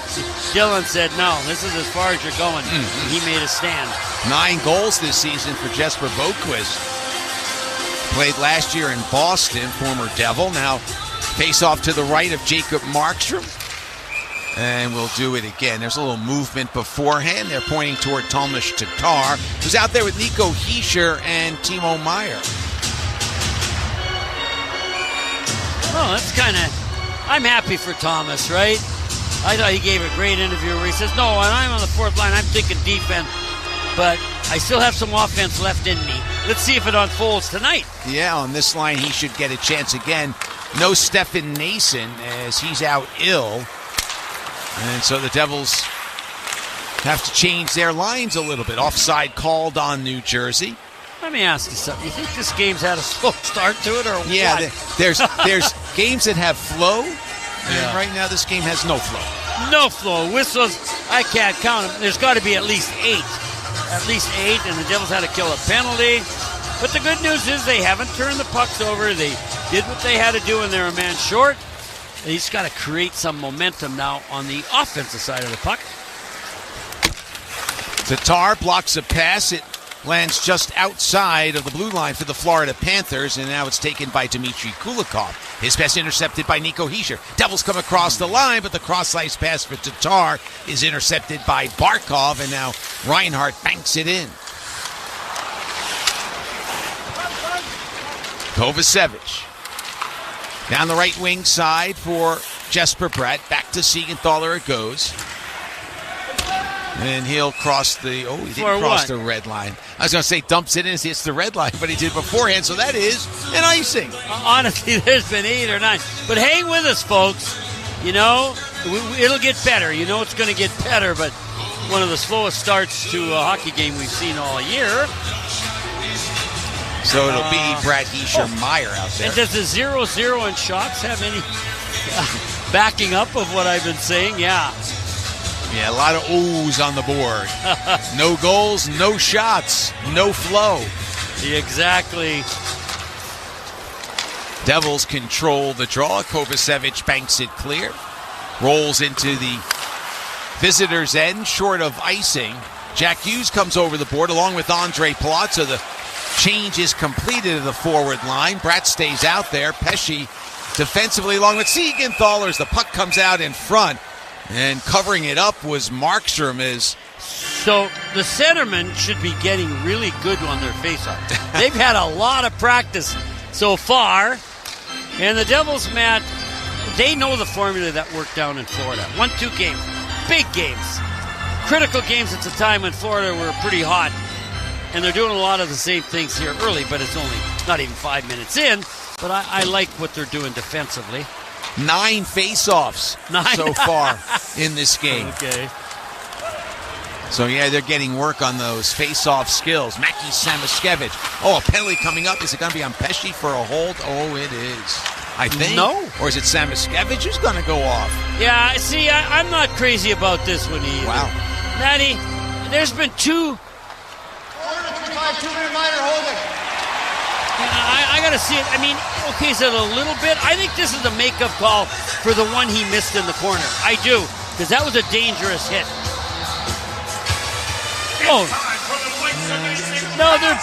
H: Dillon said, no, this is as far as you're going. He made a stand. 9 goals this season for Jesper Boquist. Played last year in Boston, former Devil. Now face off to the right of Jacob Markstrom. And we'll do it again. There's a little movement beforehand. They're pointing toward Tomas Tatar, who's out there with Nico Hischier and Timo Meier. Oh, that's kind of... I'm happy for Thomas, right? I thought he gave a great interview where he says, no, when I'm on the fourth line, I'm thinking defense, but I still have some offense left in me. Let's see if it unfolds tonight. Yeah, on this line, he should get a chance again. No Stefan Nason, as he's out ill. And so the Devils have to change their lines a little bit. Offside called on New Jersey. Let me ask you something. You think this game's had a slow start to it, or
G: yeah,
H: what?
G: there's games that have flow, and right now this game has no flow.
H: No flow. Whistles, I can't count them. There's got to be at least 8. At least 8, and the Devils had to kill a penalty. But the good news is they haven't turned the pucks over. They did what they had to do when they were a man short. He's got to create some momentum now on the offensive side of the puck.
G: Tatar blocks a pass. It lands just outside of the blue line for the Florida Panthers, and now it's taken by Dmitry Kulikov. His pass intercepted by Nico Hischier. Devils come across the line, but the cross-ice pass for Tatar is intercepted by Barkov, and now Reinhart banks it in. Kovacevic. Down the right wing side for Jesper Bratt. Back to Siegenthaler it goes. And he'll cross the... Oh, he didn't cross the red line. I was going to say dumps it in as he hits the red line, but he did beforehand, so that is an icing.
H: Honestly, there's been 8 or 9. But hang with us, folks. It'll get better. It's going to get better, but one of the slowest starts to a hockey game we've seen all year.
G: So it'll be Brad Hischier Meyer out there.
H: And does the 0-0 in shots have any backing up of what I've been saying? Yeah.
G: Yeah, a lot of O's on the board. No goals, no shots, no flow.
H: Exactly.
G: Devils control the draw. Kovacevic banks it clear. Rolls into the visitors' end, short of icing. Jack Hughes comes over the board along with Andre Palat. So the change is completed at the forward line. Bratt stays out there. Pesce defensively along with Siegenthaler as the puck comes out in front. And covering it up was Markstrom.
H: So the centermen should be getting really good on their faceoff. They've had a lot of practice so far. And the Devils, Matt, they know the formula that worked down in Florida. 1-2 games, big games, critical games at the time when Florida were pretty hot. And they're doing a lot of the same things here early, but it's only not even 5 minutes in. But I like what they're doing defensively.
G: 9 face-offs so far in this game.
H: Okay.
G: So, yeah, they're getting work on those face-off skills. Mackie Samoskevich. Oh, a penalty coming up. Is it going to be on Pesce for a hold? Oh, it is. I think.
H: No.
G: Or is it Samoskevich who's going to go off?
H: Yeah, see, I'm not crazy about this one either.
G: Wow.
H: Matty, there's been 2...
U: 2-minute minor holding.
H: I got to see it. I mean, okay, is it a little bit? I think this is a make-up call for the one he missed in the corner. I do, because that was a dangerous hit. Oh. No, they're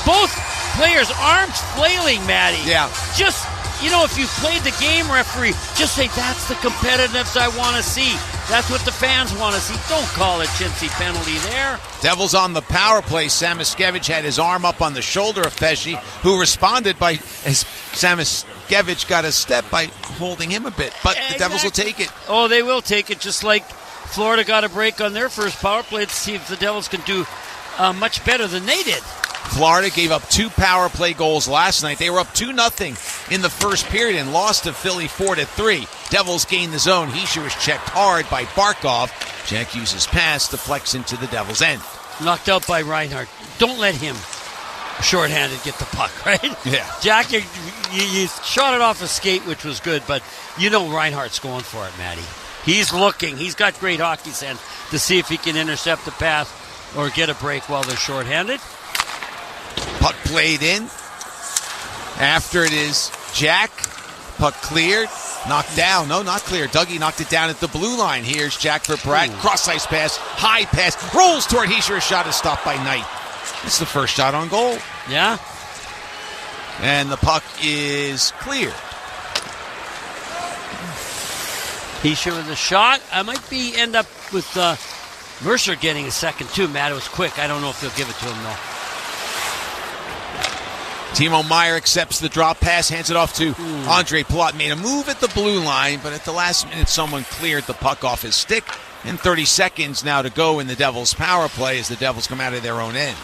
H: both players' arms flailing, Matty.
G: Yeah.
H: Just, if you played the game, referee, just say, that's the competitiveness I want to see. That's what the fans want to see. Don't call a chintzy penalty there.
G: Devils on the power play. Samoskevich had his arm up on the shoulder of Pesce, who responded as Samoskevich got a step by holding him a bit. But the Devils will take it.
H: Oh, they will take it, just like Florida got a break on their first power play to see if the Devils can do much better than they did.
G: Florida gave up 2 power play goals last night. They were up 2-0 in the first period and lost to Philly 4-3. Devils gained the zone. Hischier was checked hard by Barkov. Jack uses pass, deflects into the Devils' end.
H: Knocked out by Reinhart. Don't let him shorthanded get the puck, right?
G: Yeah.
H: Jack, you shot it off his skate, which was good, but Reinhart's going for it, Matty. He's looking. He's got great hockey sense to see if he can intercept the pass or get a break while they're shorthanded.
G: Puck played in. After it is Jack. Puck cleared. Knocked down. No, not clear. Dougie knocked it down at the blue line. Here's Jack for Palat. Cross-ice pass. High pass. Rolls toward Hischier. A shot is stopped by Knight. It's the first shot on goal.
H: Yeah.
G: And the puck is cleared.
H: Hischier with a shot. I might end up with Mercer getting a second, too. Matt, it was quick. I don't know if they'll give it to him, though.
G: Timo Meier accepts the drop pass, hands it off to Andre Palat. Made a move at the blue line, but at the last minute, someone cleared the puck off his stick. And 30 seconds now to go in the Devils' power play as the Devils come out of their own end.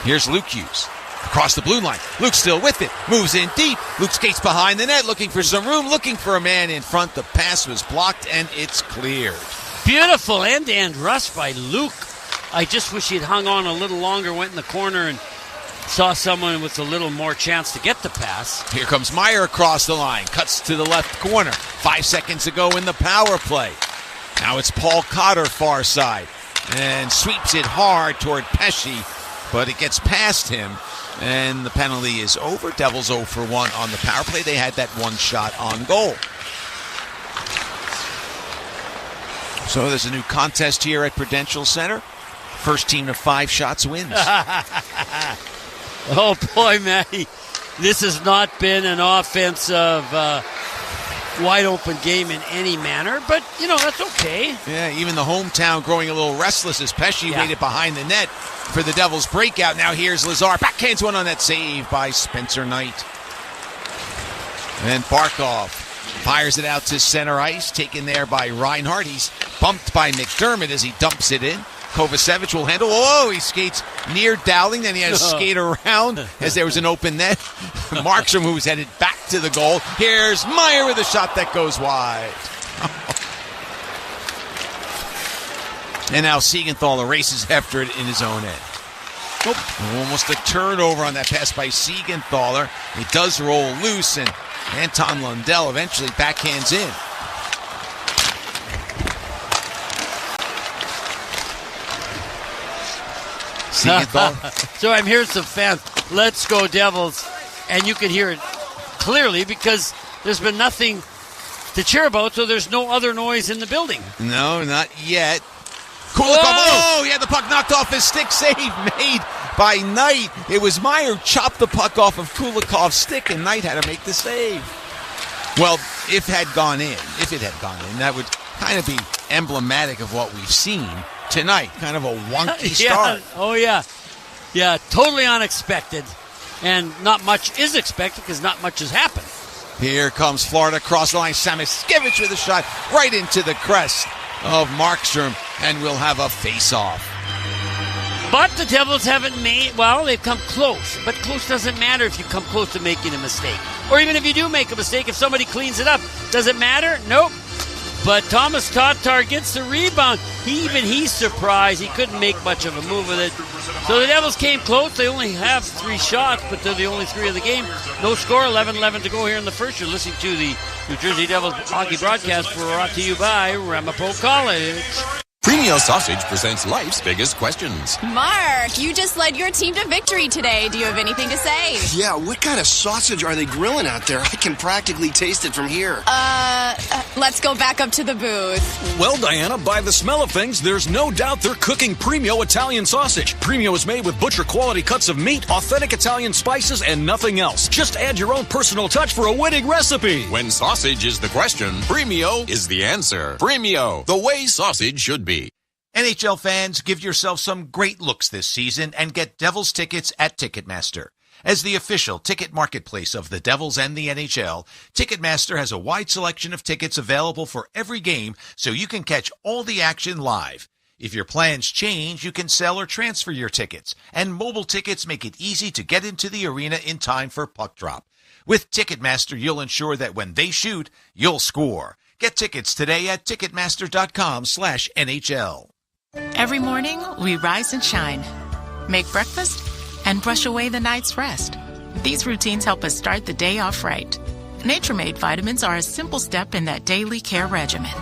G: Here's Luke Hughes. Across the blue line. Luke's still with it. Moves in deep. Luke skates behind the net, looking for some room, looking for a man in front. The pass was blocked, and it's cleared.
H: Beautiful end-to-end rush by Luke. I just wish he'd hung on a little longer, went in the corner, and saw someone with a little more chance to get the pass.
G: Here comes Meier across the line. Cuts to the left corner. 5 seconds to go in the power play. Now it's Paul Cotter far side. And sweeps it hard toward Pesce, but it gets past him. And the penalty is over. Devils 0 for 1 on the power play. They had that one shot on goal. So there's a new contest here at Prudential Center. First team to 5 shots wins.
H: Oh, boy, Matty. This has not been an offensive, wide-open game in any manner, but, that's okay.
G: Yeah, even the hometown growing a little restless as Pesce waited behind the net for the Devils' breakout. Now here's Lazar. Backhands one on that save by Spencer Knight. And Barkov fires it out to center ice, taken there by Reinhart. He's bumped by McDermott as he dumps it in. Kovacevic will handle. Oh, he skates near Dowling. Then he has to skate around as there was an open net. Markstrom, who was headed back to the goal. Here's Meier with a shot that goes wide. And now Siegenthaler races after it in his own end. Nope. Almost a turnover on that pass by Siegenthaler. It does roll loose, and Anton Lundell eventually backhands in.
H: So I'm hearing some fans, let's go Devils, and you can hear it clearly because there's been nothing to cheer about, so there's no other noise in the building.
G: No, not yet. Kulikov, oh, he had the puck knocked off his stick, save made by Knight. It was Meier who chopped the puck off of Kulikov's stick, and Knight had to make the save. Well, if it had gone in, that would kind of be emblematic of what we've seen tonight. Kind of a wonky start.
H: Oh, yeah. Yeah, totally unexpected. And not much is expected because not much has happened.
G: Here comes Florida across the line. Samoskevich with a shot right into the crest of Markstrom, and we'll have a face-off.
H: But the Devils haven't made, well, they've come close. But close doesn't matter if you come close to making a mistake. Or even if you do make a mistake, if somebody cleans it up. Does it matter? Nope. But Thomas Tatar gets the rebound. He's surprised. He couldn't make much of a move with it. So the Devils came close. They only have 3 shots, but they're the only 3 of the game. No score, 11-11 to go here in the first. You're listening to the New Jersey Devils hockey broadcast brought to you by Ramapo College.
K: Premio Sausage presents life's biggest questions.
L: Mark, you just led your team to victory today. Do you have anything to say?
M: Yeah, what kind of sausage are they grilling out there? I can practically taste it from here.
L: Let's go back up to the booth.
N: Well, Diana, by the smell of things, there's no doubt they're cooking Premio Italian sausage. Premio is made with butcher-quality cuts of meat, authentic Italian spices, and nothing else. Just add your own personal touch for a winning recipe.
K: When sausage is the question, Premio is the answer. Premio, the way sausage should be.
O: NHL fans, give yourself some great looks this season and get Devils tickets at Ticketmaster. As the official ticket marketplace of the Devils and the NHL, Ticketmaster has a wide selection of tickets available for every game so you can catch all the action live. If your plans change, you can sell or transfer your tickets, and mobile tickets make it easy to get into the arena in time for puck drop. With Ticketmaster, you'll ensure that when they shoot, you'll score. Get tickets today at Ticketmaster.com/NHL.
D: Every morning, we rise and shine, make breakfast, and brush away the night's rest. These routines help us start the day off right. Nature-Made vitamins are a simple step in that daily care regimen.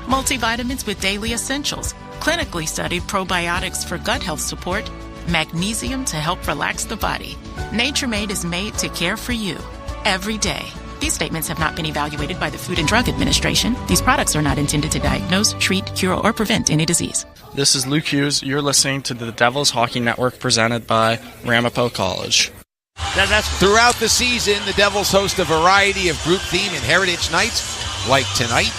D: Multivitamins with daily essentials, clinically studied probiotics for gut health support, magnesium to help relax the body. Nature-Made is made to care for you every day. These statements have not been evaluated by the Food and Drug Administration. These products are not intended to diagnose, treat, cure, or prevent any disease.
V: This is Luke Hughes. You're listening to the Devils Hockey Network presented by Ramapo College.
G: Throughout the season, the Devils host a variety of group theme and heritage nights, like tonight.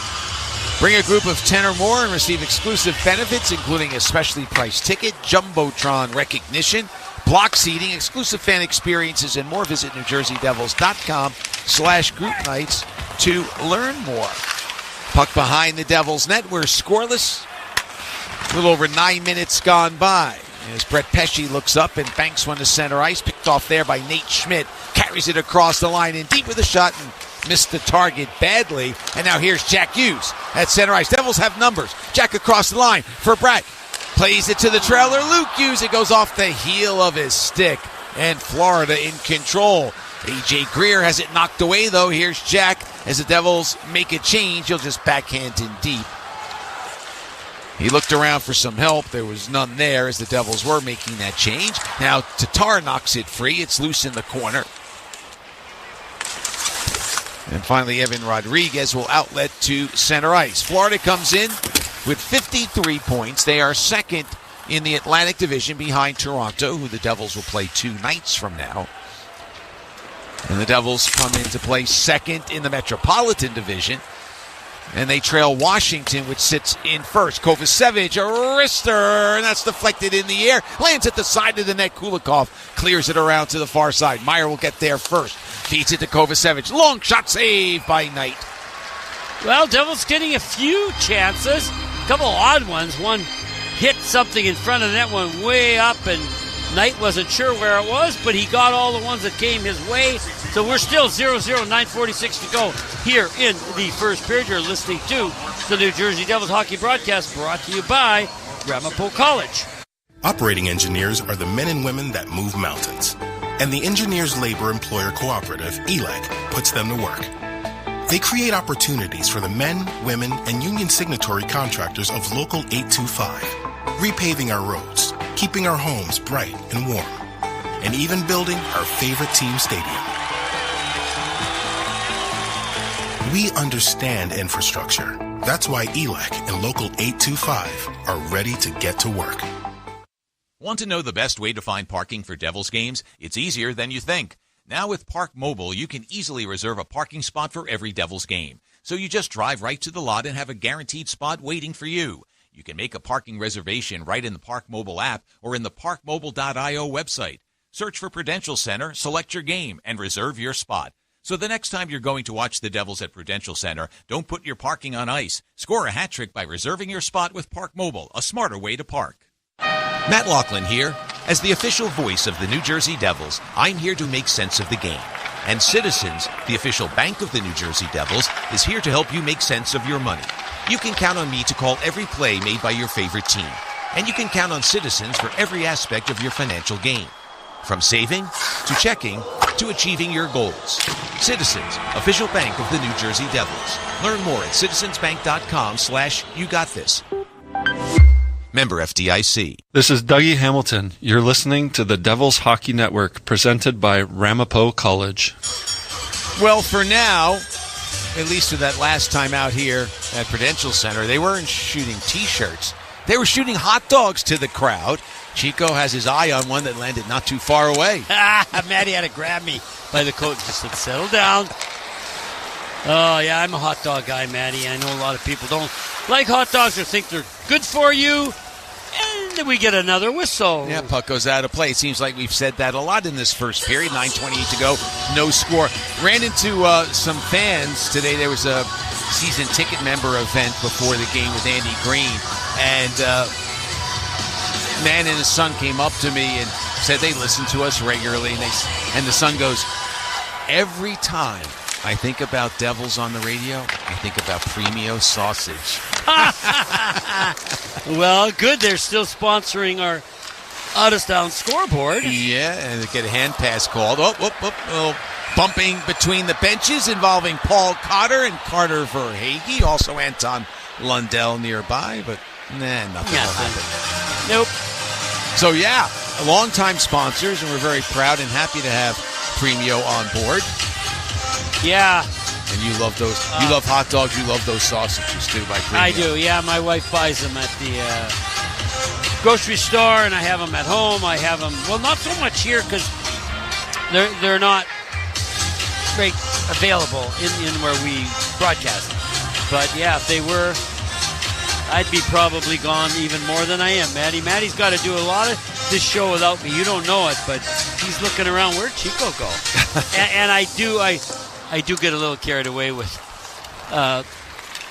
G: Bring a group of 10 or more and receive exclusive benefits, including a specially priced ticket, Jumbotron recognition, block seating, exclusive fan experiences, and more. Visit NewJerseyDevils.com/group nights to learn more. Puck behind the Devils net. We're scoreless. A little over 9 minutes gone by. As Brett Pesce looks up and banks one to center ice. Picked off there by Nate Schmidt. Carries it across the line and deep with a shot and missed the target badly. And now here's Jack Hughes at center ice. Devils have numbers. Jack across the line for Brett. Plays it to the trailer, Luke Hughes. It goes off the heel of his stick. And Florida in control. A.J. Greer has it knocked away, though. Here's Jack as the Devils make a change. He'll just backhand in deep. He looked around for some help. There was none there as the Devils were making that change. Now Tatar knocks it free. It's loose in the corner. And finally, Evan Rodriguez will outlet to center ice. Florida comes in with 53 points. They are second in the Atlantic Division behind Toronto, who the Devils will play 2 nights from now. And the Devils come into play second in the Metropolitan Division. And they trail Washington, which sits in first. Kovacevic, a wrister, and that's deflected in the air. Lands at the side of the net. Kulikov clears it around to the far side. Meyer will get there first. Feeds it to Kovacevic. Long shot save by Knight.
H: Well, Devils getting a few chances. A couple odd ones. One hit something in front of the net, one way up, and Knight wasn't sure where it was, but he got all the ones that came his way. So we're still 0-0, 9:46 to go here in the first period. You're listening to the New Jersey Devils hockey broadcast brought to you by Ramapo College.
R: Operating engineers are the men and women that move mountains. And the Engineers Labor Employer Cooperative, ELEC, puts them to work. They create opportunities for the men, women, and union signatory contractors of Local 825, repaving our roads, keeping our homes bright and warm, and even building our favorite team stadium. We understand infrastructure. That's why ELEC and Local 825 are ready to get to work.
O: Want to know the best way to find parking for Devils games? It's easier than you think. Now with Park Mobile, you can easily reserve a parking spot for every Devils game. So you just drive right to the lot and have a guaranteed spot waiting for you. You can make a parking reservation right in the Park Mobile app or in the parkmobile.io website. Search for Prudential Center, select your game, and reserve your spot. So the next time you're going to watch the Devils at Prudential Center, don't put your parking on ice. Score a hat trick by reserving your spot with Park Mobile, a smarter way to park. Matt Laughlin here. As the official voice of the New Jersey Devils, I'm here to make sense of the game. And Citizens, the official bank of the New Jersey Devils, is here to help you make sense of your money. You can count on me to call every play made by your favorite team. And you can count on Citizens for every aspect of your financial gain. From saving, to checking, to achieving your goals. Citizens, official bank of the New Jersey Devils. Learn more at citizensbank.com/YouGotThis. Member FDIC.
E: This is Dougie Hamilton. You're listening to the Devils Hockey Network, presented by Ramapo College.
G: Well, for now, at least for that last time out here at Prudential Center, they weren't shooting T-shirts. They were shooting hot dogs to the crowd. Chico has his eye on one that landed not too far away.
H: Matty had to grab me by the coat and just said, settle down. Oh, yeah, I'm a hot dog guy, Matty. I know a lot of people don't like hot dogs or think they're good for you. And then we get another whistle.
G: Yeah, puck goes out of play. It seems like we've said that a lot in this first period. 9:28 to go, no score. Ran into some fans today. There was a season ticket member event before the game with Andy Green. And man and his son came up to me and said they listen to us regularly. And the son goes, every time I think about Devils on the radio, I think about Premio sausage.
H: Well, good. They're still sponsoring our out-of-town scoreboard.
G: Yeah, and they get a hand pass called. Bumping between the benches involving Paul Cotter and Carter Verhage. Also Anton Lundell nearby, but nothing will happen.
H: Nope.
G: So, yeah, longtime sponsors, and we're very proud and happy to have Premio on board.
H: Yeah.
G: And you love those. You love hot dogs. You love those sausages, too, by Premio.
H: I do, yeah. My wife buys them at the grocery store, and I have them at home. I have them, well, not so much here because they're not very available in where we broadcast. But, yeah, if they were, I'd be probably gone even more than I am, Matty. Matty's got to do a lot of this show without me. You don't know it, but he's looking around. Where'd Chico go? and I do get a little carried away with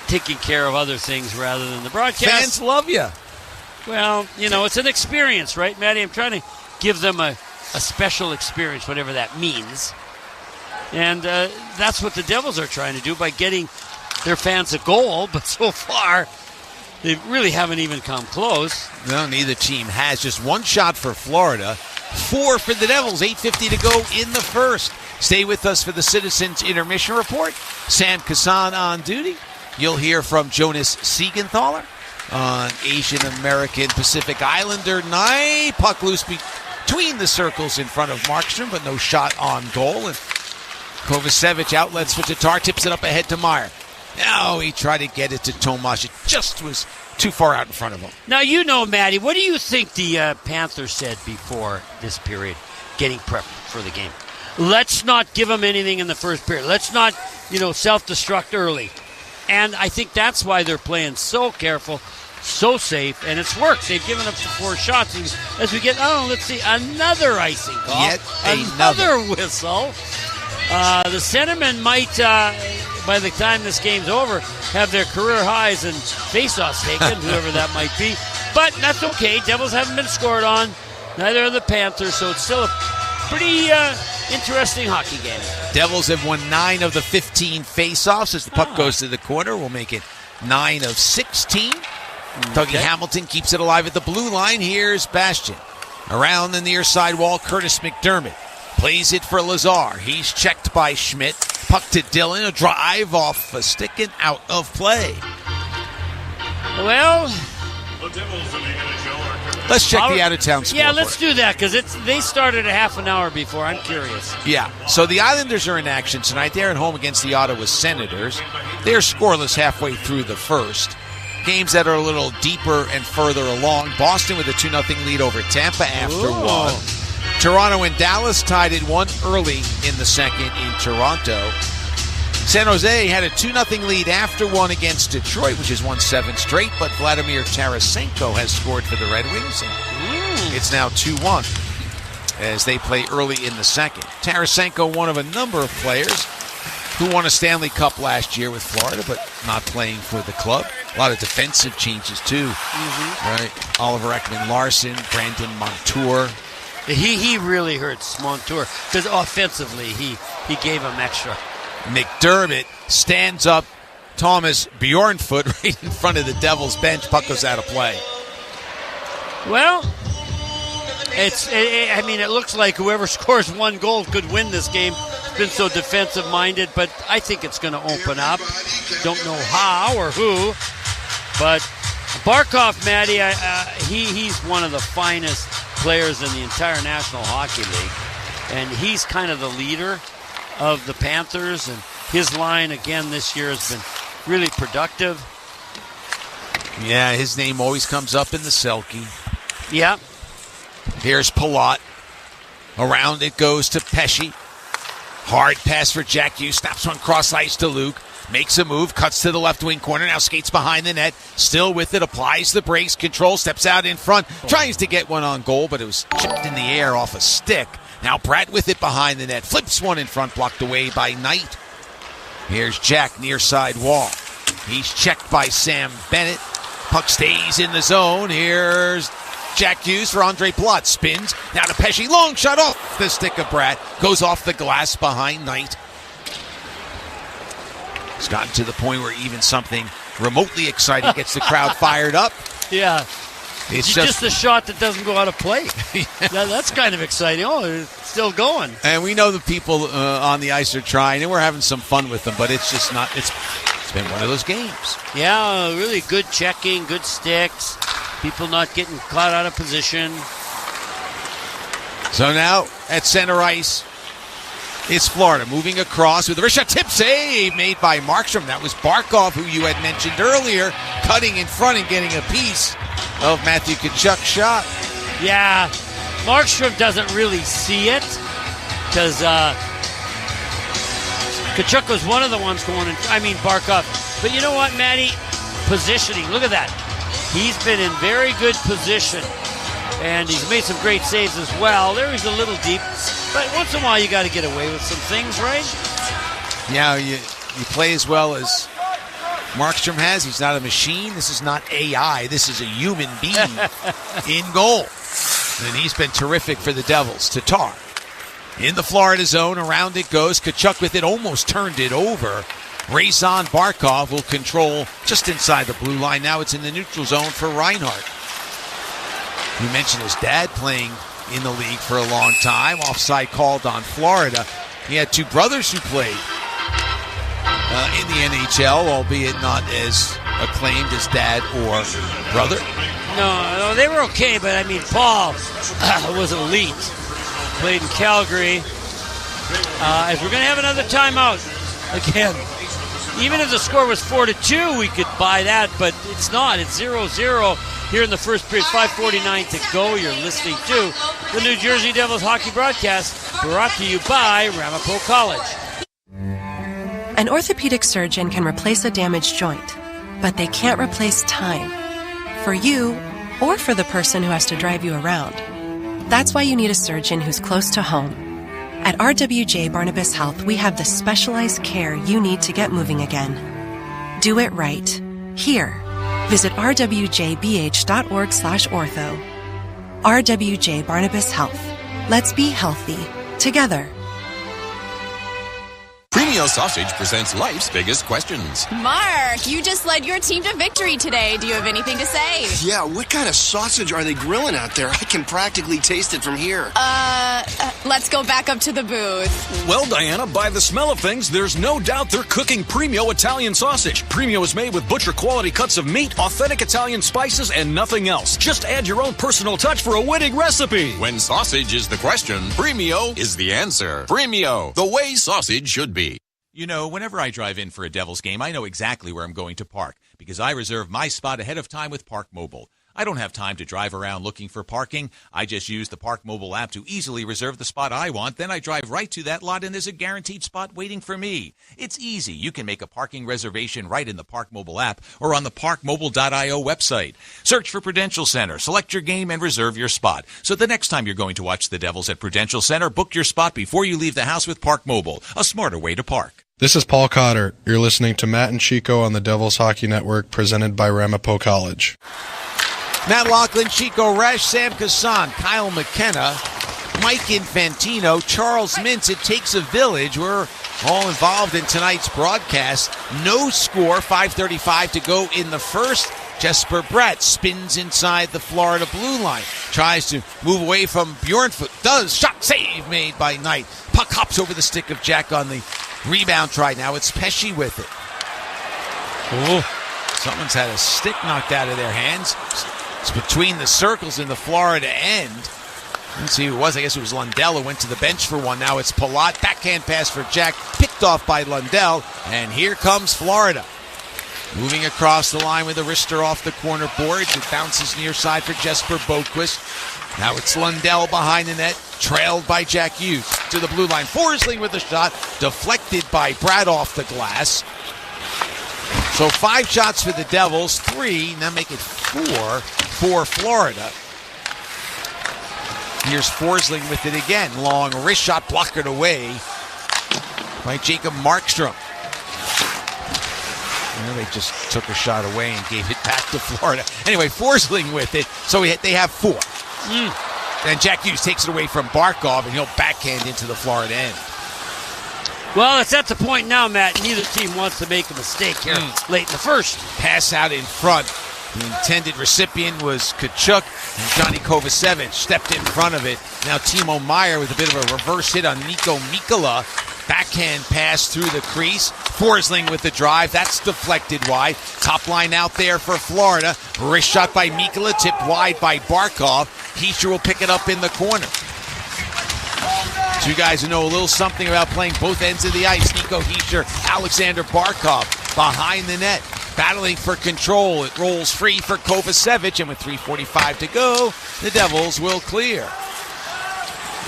H: taking care of other things rather than the broadcast.
G: Fans love you.
H: Well, it's an experience, right, Matty? I'm trying to give them a special experience, whatever that means. And that's what the Devils are trying to do by getting their fans a goal, but so far they really haven't even come close.
G: No, neither team has. Just one shot for Florida, 4 for the Devils, 8:50 to go in the first. Stay with us for the Citizens Intermission Report. Sam Kassan on duty. You'll hear from Jonas Siegenthaler on Asian American Pacific Islander night. Puck loose between the circles in front of Markstrom, but no shot on goal. And Kovacevic outlets for Tatar, tips it up ahead to Meyer. Now he tried to get it to Tomas. It just was too far out in front of him.
H: Now, Matty, what do you think the Panthers said before this period, getting prepped for the game? Let's not give them anything in the first period. Let's not, self-destruct early. And I think that's why they're playing so careful, so safe, and it's worked. They've given up the 4 shots. As we get, let's see, another icing call.
G: Yet
H: another whistle. The centermen might, by the time this game's over, have their career highs and face-offs taken, whoever that might be. But that's okay. Devils haven't been scored on. Neither are the Panthers, so it's still a pretty interesting hockey game.
G: Devils have won 9 of the 15 face-offs as the puck goes to the corner. We'll make it 9 of 16. Dougie Hamilton keeps it alive at the blue line. Here's Bastian. Around the near side wall, Curtis McDermott plays it for Lazar. He's checked by Schmidt. Puck to Dillon. A drive off a stick and out of play.
H: Well,
G: let's check the out-of-town scoreboard.
H: Yeah, let's do that because they started a half an hour before. I'm curious.
G: Yeah, so the Islanders are in action tonight. They're at home against the Ottawa Senators. They're scoreless halfway through the first. Games that are a little deeper and further along. Boston with a 2-0 lead over Tampa after 1. Toronto and Dallas tied at 1 early in the second in Toronto. San Jose had a 2-0 lead after one against Detroit, which has won 7 straight, but Vladimir Tarasenko has scored for the Red Wings, and it's now 2-1 as they play early in the second. Tarasenko, one of a number of players who won a Stanley Cup last year with Florida, but not playing for the club. A lot of defensive changes, too. Right. Oliver Ekman-Larsson, Brandon Montour.
H: He really hurts Montour because offensively he gave him extra.
G: McDermott stands up Thomas Bjornfoot right in front of the Devils bench. Puck goes out of play.
H: Well, it looks like whoever scores 1 goal could win this game. It's been so defensive-minded, but I think it's going to open up. Don't know how or who, but Barkov, Matty, he's one of the finest players in the entire National Hockey League, and he's kind of the leader of the Panthers, and his line again this year has been really productive.
G: Yeah, his name always comes up in the Selke.
H: Yeah.
G: Here's Palat. Around it goes to Pesce. Hard pass for Jack Hughes. Snaps one cross ice to Luke. Makes a move, cuts to the left wing corner, now skates behind the net, still with it, applies the brakes, control, steps out in front, tries to get one on goal, but it was chipped in the air off a stick. Now Pratt with it behind the net, flips one in front, blocked away by Knight. Here's Jack near side wall. He's checked by Sam Bennett. Puck stays in the zone. Here's Jack Hughes for Andre Palat. Spins, now to Pesce, long shot off the stick of Pratt, goes off the glass behind Knight. It's gotten to the point where even something remotely exciting gets the crowd fired up.
H: Yeah.
G: It's
H: just a shot that doesn't go out of play. That's kind of exciting. Oh, it's still going.
G: And we know the people on the ice are trying, and we're having some fun with them, but it's just not, it's been one of those games.
H: Yeah, really good checking, good sticks, people not getting caught out of position.
G: So now at center ice, it's Florida moving across with a wrist shot, tip save made by Markstrom. That was Barkov, who you had mentioned earlier, cutting in front and getting a piece of Matthew Tkachuk's shot.
H: Yeah, Markstrom doesn't really see it because Tkachuk was one of the ones going in. Barkov. But you know what, Matty? Positioning. Look at that. He's been in very good position, and he's made some great saves as well. There he's a little deep. But once in a while, you got to get away with some things, right?
G: Yeah, you play as well as Markstrom has. He's not a machine. This is not AI. This is a human being in goal. And he's been terrific for the Devils. Tatar in the Florida zone. Around it goes. Tkachuk with it. Almost turned it over. Razan Barkov will control just inside the blue line. Now it's in the neutral zone for Reinhart. You mentioned his dad playing in the league for a long time. Offside called on Florida. He had 2 brothers who played in the NHL, albeit not as acclaimed as dad or brother.
H: No, they were okay, but Paul was elite. Played in Calgary. If we're going to have another timeout, again, even if the score was 4-2, we could buy that, but it's not. It's 0-0. Here in the first period, 5:49 to go. You're listening to the New Jersey Devils hockey broadcast, brought to you by Ramapo College.
C: An orthopedic surgeon can replace a damaged joint, but they can't replace time. For you, or for the person who has to drive you around. That's why you need a surgeon who's close to home. At RWJ Barnabas Health, we have the specialized care you need to get moving again. Do it right. Here. Visit rwjbh.org/ortho. RWJ Barnabas Health. Let's be healthy. Together.
K: Premio Sausage presents life's biggest questions.
L: Mark, you just led your team to victory today. Do you have anything to say?
M: Yeah, what kind of sausage are they grilling out there? I can practically taste it from here.
L: Let's go back up to the booth.
N: Well, Diana, by the smell of things, there's no doubt they're cooking Premio Italian sausage. Premio is made with butcher-quality cuts of meat, authentic Italian spices, and nothing else. Just add your own personal touch for a winning recipe.
K: When sausage is the question, Premio is the answer. Premio, the way sausage should be.
O: You know, whenever I drive in for a Devils game, I know exactly where I'm going to park because I reserve my spot ahead of time with Park Mobile. I don't have time to drive around looking for parking. I just use the Park Mobile app to easily reserve the spot I want. Then I drive right to that lot and there's a guaranteed spot waiting for me. It's easy. You can make a parking reservation right in the Park Mobile app or on the parkmobile.io website. Search for Prudential Center, select your game, and reserve your spot. So the next time you're going to watch the Devils at Prudential Center, book your spot before you leave the house with Park Mobile, a smarter way to park.
E: This is Paul Cotter. You're listening to Matt and Chico on the Devils Hockey Network, presented by Ramapo College.
G: Matt Loughlin, Chico Resch, Sam Kassan, Kyle McKenna, Mike Infantino, Charles Mintz. It takes a village. We're all involved in tonight's broadcast. No score, 5:35 to go in the first. Jesper Bratt spins inside the Florida blue line. Tries to move away from Bjornfoot. Does. Shot save made by Knight. Puck hops over the stick of Jack on the rebound try. Now it's Pesce with it. Oh, someone's had a stick knocked out of their hands. It's between the circles in the Florida end. Let's see who it was. I guess it was Lundell who went to the bench for one. Now it's Palat. Backhand pass for Jack. Picked off by Lundell. And here comes Florida. Moving across the line with a wrister off the corner boards. It bounces near side for Jesper Boquist. Now it's Lundell behind the net, trailed by Jack Hughes. To the blue line. Forsling with a shot. Deflected by Brad off the glass. So 5 shots for the Devils. 3. Now make it 4 for Florida. Here's Forsling with it again. Long wrist shot blocked away by Jacob Markstrom. Well, they just took a shot away and gave it back to Florida. Anyway, Forsling with it. So they have 4. And Jack Hughes takes it away from Barkov, and he'll backhand into the Florida end.
H: Well, it's at the point now, Matt, neither team wants to make a mistake here late in the first.
G: Pass out in front. The intended recipient was Kachuk, and Johnny Kovacevic stepped in front of it. Now Timo Meier with a bit of a reverse hit on Nico Mikkola. Backhand pass through the crease. Forsling with the drive. That's deflected wide. Top line out there for Florida. Wrist shot by Mikkola, tipped wide by Barkov. Heischer will pick it up in the corner. 2 guys who know a little something about playing both ends of the ice. Nico Heischer, Alexander Barkov behind the net. Battling for control. It rolls free for Kovacevic, and with 3:45 to go, the Devils will clear.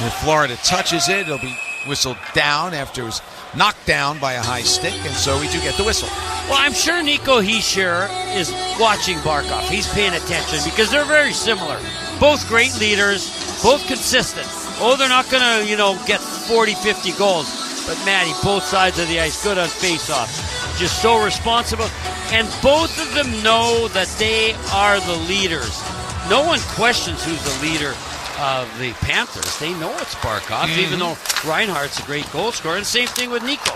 G: If Florida touches it, it'll be whistled down after it was knocked down by a high stick, and so we do get the whistle.
H: Well, I'm sure Nico Heischer is watching Barkov. He's paying attention because they're very similar. Both great leaders, both consistent. Oh, they're not going to, get 40, 50 goals. But, Matty, both sides of the ice, good on face-off. Just so responsible. And both of them know that they are the leaders. No one questions who's the leader of the Panthers. They know it's Barkov, even though Reinhardt's a great goal scorer. And same thing with Nico.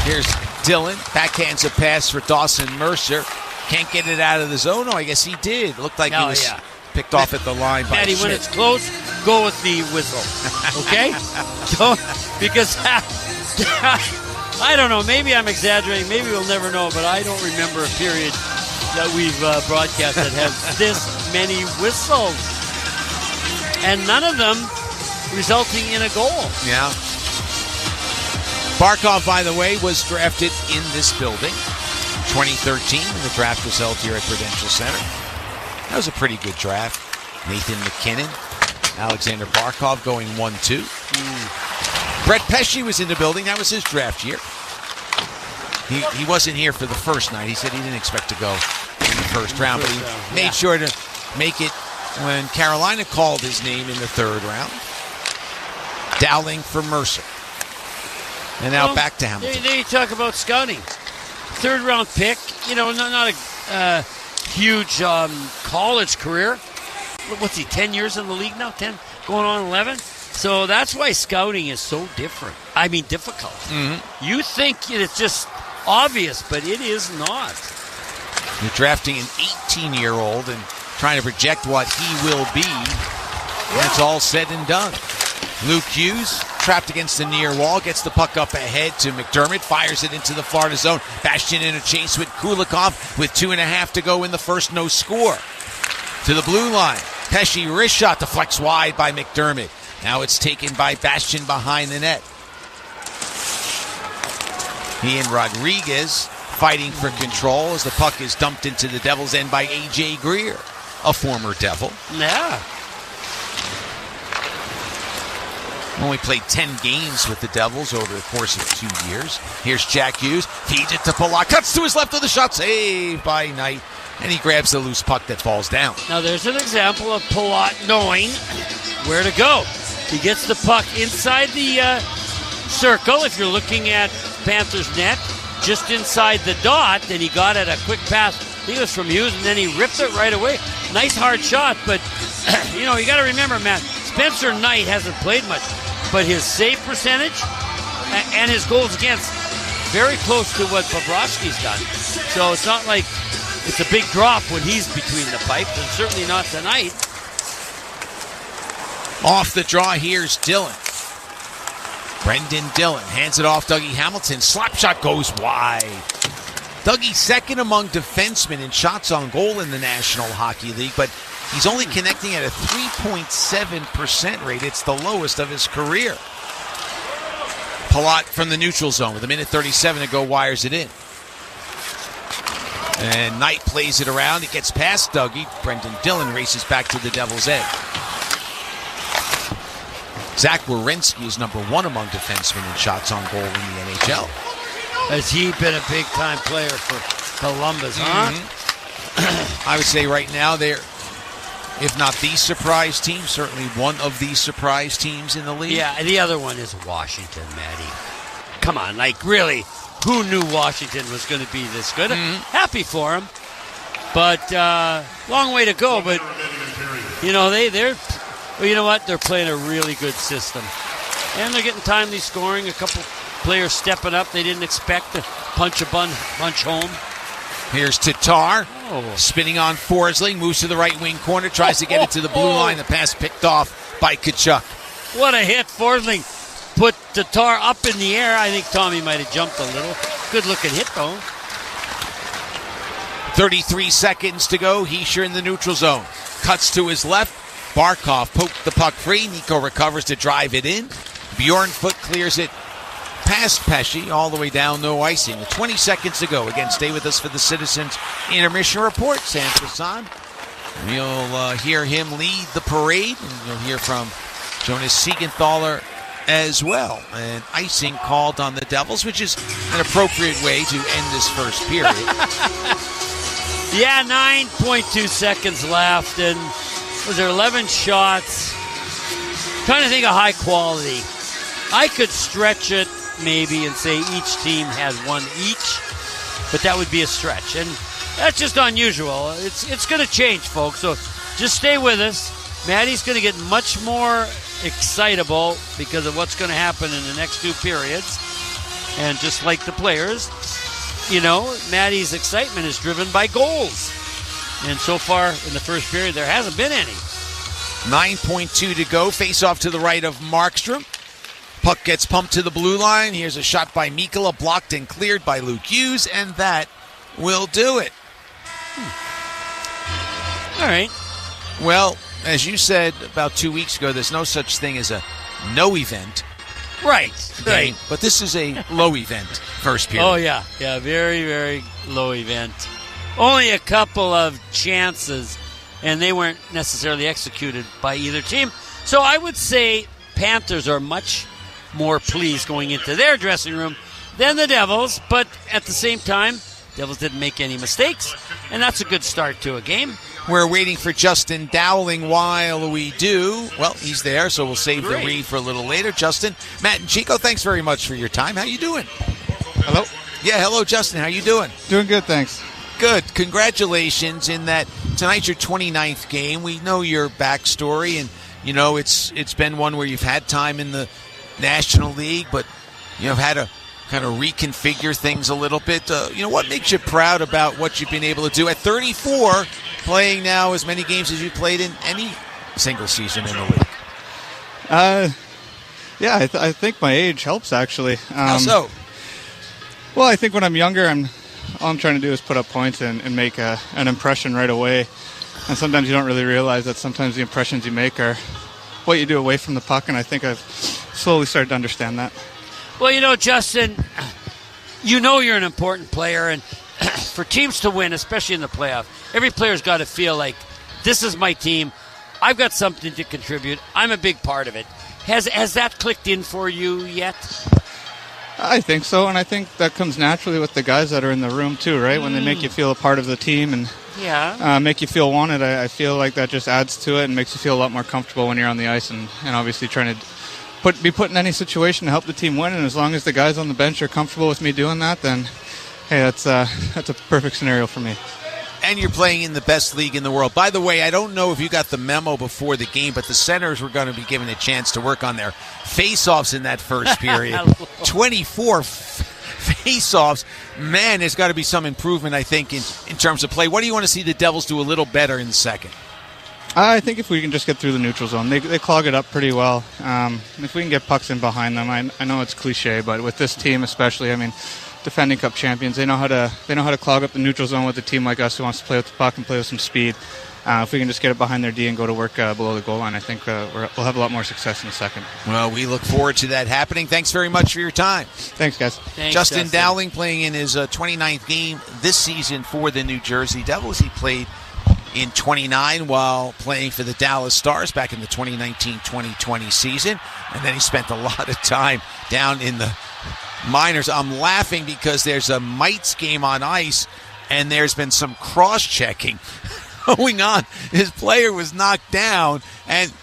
G: Here's Dillon. Backhands a pass for Dawson Mercer. Can't get it out of the zone. Oh, I guess he did. Looked like he was picked off at the line by
H: Matty,
G: Schmidt.
H: when it's close, go with the whistle. Okay? Because I don't know. Maybe I'm exaggerating. Maybe we'll never know. But I don't remember a period that we've broadcast that has this many whistles. And none of them resulting in a goal.
G: Yeah. Barkov, by the way, was drafted in this building. 2013, when the draft was held here at Prudential Center. That was a pretty good draft. Nathan McKinnon, Alexander Barkov going 1-2. Brett Pesce was in the building. That was his draft year. He wasn't here for the first night. He said he didn't expect to go in the first round, but he made sure to make it when Carolina called his name in the 3rd round. Dowling for Mercer. And now back to Hamilton.
H: There you talk about scouting. 3rd round pick, not a huge college career. What's he, 10 years in the league now? 10, going on 11? So that's why scouting is so different. I mean, difficult. You think it's just obvious, but it is not.
G: You're drafting an 18-year-old and trying to project what he will be when it's all said and done. Luke Hughes, trapped against the near wall, gets the puck up ahead to McDermott, fires it into the Florida zone. Bastian in a chase with Kulikov with 2.5 to go in the first, no score. To the blue line, Pesce wrist shot deflects wide by McDermott. Now it's taken by Bastian behind the net. He and Rodriguez fighting for control as the puck is dumped into the Devils' end by A.J. Greer, a former Devil.
H: Yeah.
G: Only played 10 games with the Devils over the course of 2 years. Here's Jack Hughes. Feeds it to Palat. Cuts to his left of the shot. Saved by Knight. And he grabs the loose puck that falls down.
H: Now there's an example of Palat knowing where to go. He gets the puck inside the circle. If you're looking at Panthers net, just inside the dot, and he got it a quick pass. I think it was from Hughes, and then he ripped it right away. Nice hard shot, but you got to remember, Matt, Spencer Knight hasn't played much, but his save percentage and his goals against very close to what Bobrovsky's done. So it's not like it's a big drop when he's between the pipes, and certainly not tonight.
G: Off the draw, here's Dillon. Brendan Dillon hands it off Dougie Hamilton. Slap shot goes wide. Dougie second among defensemen in shots on goal in the National Hockey League, but he's only connecting at a 3.7% rate. It's the lowest of his career. Palat from the neutral zone with 1:37 to go, wires it in. And Knight plays it around. It gets past Dougie. Brendan Dillon races back to the Devils' end. Zach Werenski is number 1 among defensemen in shots on goal in the NHL.
H: Has he been a big-time player for Columbus, huh?
G: Mm-hmm. I would say right now they're, if not the surprise team, certainly one of the surprise teams in the league.
H: Yeah, and the other one is Washington, Matty. Come on, really, who knew Washington was going to be this good? Happy for him, but long way to go. But they're they're playing a really good system, and they're getting timely scoring. A couple players stepping up they didn't expect to punch a bunch home.
G: Here's Tatar, spinning on Forsling, moves to the right wing corner, tries to get it to the blue line. The pass picked off by Tkachuk.
H: What a hit! Forsling put Tatar up in the air. I think Tommy might have jumped a little. Good looking hit though.
G: 33 seconds to go. Hischier in the neutral zone. Cuts to his left. Barkov poked the puck free. Nico recovers to drive it in. Bjornfoot clears it past Pesce all the way down, no icing. 20 seconds to go. Again, stay with us for the Citizens Intermission Report. Sam Passan. You'll hear him lead the parade, and you'll hear from Jonas Siegenthaler as well. And icing called on the Devils, which is an appropriate way to end this first period.
H: Yeah, 9.2 seconds left, and was there 11 shots? Trying to think of high quality. I could stretch it maybe and say each team has one each, but that would be a stretch, and that's just unusual. It's going to change, folks, so just stay with us. Maddie's going to get much more excitable because of what's going to happen in the next 2 periods, and just like the players, Maddie's excitement is driven by goals, and so far in the first period there hasn't been any.
G: 9.2 to go. Face off to the right of Markstrom. Puck gets pumped to the blue line. Here's a shot by Mikkola, blocked and cleared by Luke Hughes, and that will do it.
H: All right.
G: Well, as you said about 2 weeks ago, there's no such thing as a no event.
H: Right.
G: But this is a low event first period.
H: Oh, yeah. Yeah, very, very low event. Only a couple of chances, and they weren't necessarily executed by either team. So I would say Panthers are much more pleased going into their dressing room than the Devils, but at the same time, Devils didn't make any mistakes, and that's a good start to a game.
G: We're waiting for Justin Dowling while we do. Well, he's there, so we'll save the read for a little later. Justin, Matt, and Chico, thanks very much for your time. How you doing?
A: Hello?
G: Yeah, hello, Justin. How you doing?
A: Doing good, thanks.
G: Good. Congratulations in that tonight's your 29th game. We know your backstory, and, it's been one where you've had time in the National League, but, have had to kind of reconfigure things a little bit. What makes you proud about what you've been able to do at 34, playing now as many games as you played in any single season in the league?
A: I think my age helps, actually.
G: How so?
A: Well, I think when I'm younger, all I'm trying to do is put up points and make an impression right away. And sometimes you don't really realize that sometimes the impressions you make are what you do away from the puck, and I think I've slowly started to understand that.
H: Well, Justin, you know you're an important player, and for teams to win, especially in the playoff, every player's got to feel like, this is my team. I've got something to contribute. I'm a big part of it. Has that clicked in for you yet?
A: I think so, and I think that comes naturally with the guys that are in the room too, right? When they make you feel a part of the team and make you feel wanted, I feel like that just adds to it and makes you feel a lot more comfortable when you're on the ice and obviously trying to be put in any situation to help the team win. And as long as the guys on the bench are comfortable with me doing that, then hey, that's a perfect scenario for me.
G: And you're playing in the best league in the world. By the way, I don't know if you got the memo before the game, but the centers were going to be given a chance to work on their face-offs in that first period. 24 face-offs. Man, there's got to be some improvement, I think, in terms of play. What do you want to see the Devils do a little better in the second?
A: I think if we can just get through the neutral zone, they clog it up pretty well. If we can get pucks in behind them, I know it's cliche, but with this team especially, I mean, defending Cup champions, they know how to clog up the neutral zone with a team like us who wants to play with the puck and play with some speed. If we can just get it behind their D and go to work below the goal line, I think we'll have a lot more success in the second.
G: Well, we look forward to that happening. Thanks very much for your time.
A: Thanks, guys.
G: Thanks, Justin Dowling playing in his 29th game this season for the New Jersey Devils. He played in 29 while playing for the Dallas Stars back in the 2019-2020 season. And then he spent a lot of time down in the minors. I'm laughing because there's a Mites game on ice, and there's been some cross-checking going on. His player was knocked down, and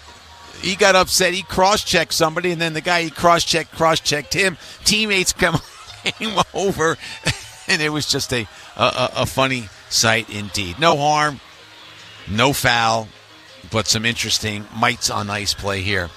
G: he got upset. He cross-checked somebody, and then the guy he cross-checked him. Teammates came over, and it was just a funny sight indeed. No harm, no foul, but some interesting Mites on ice play here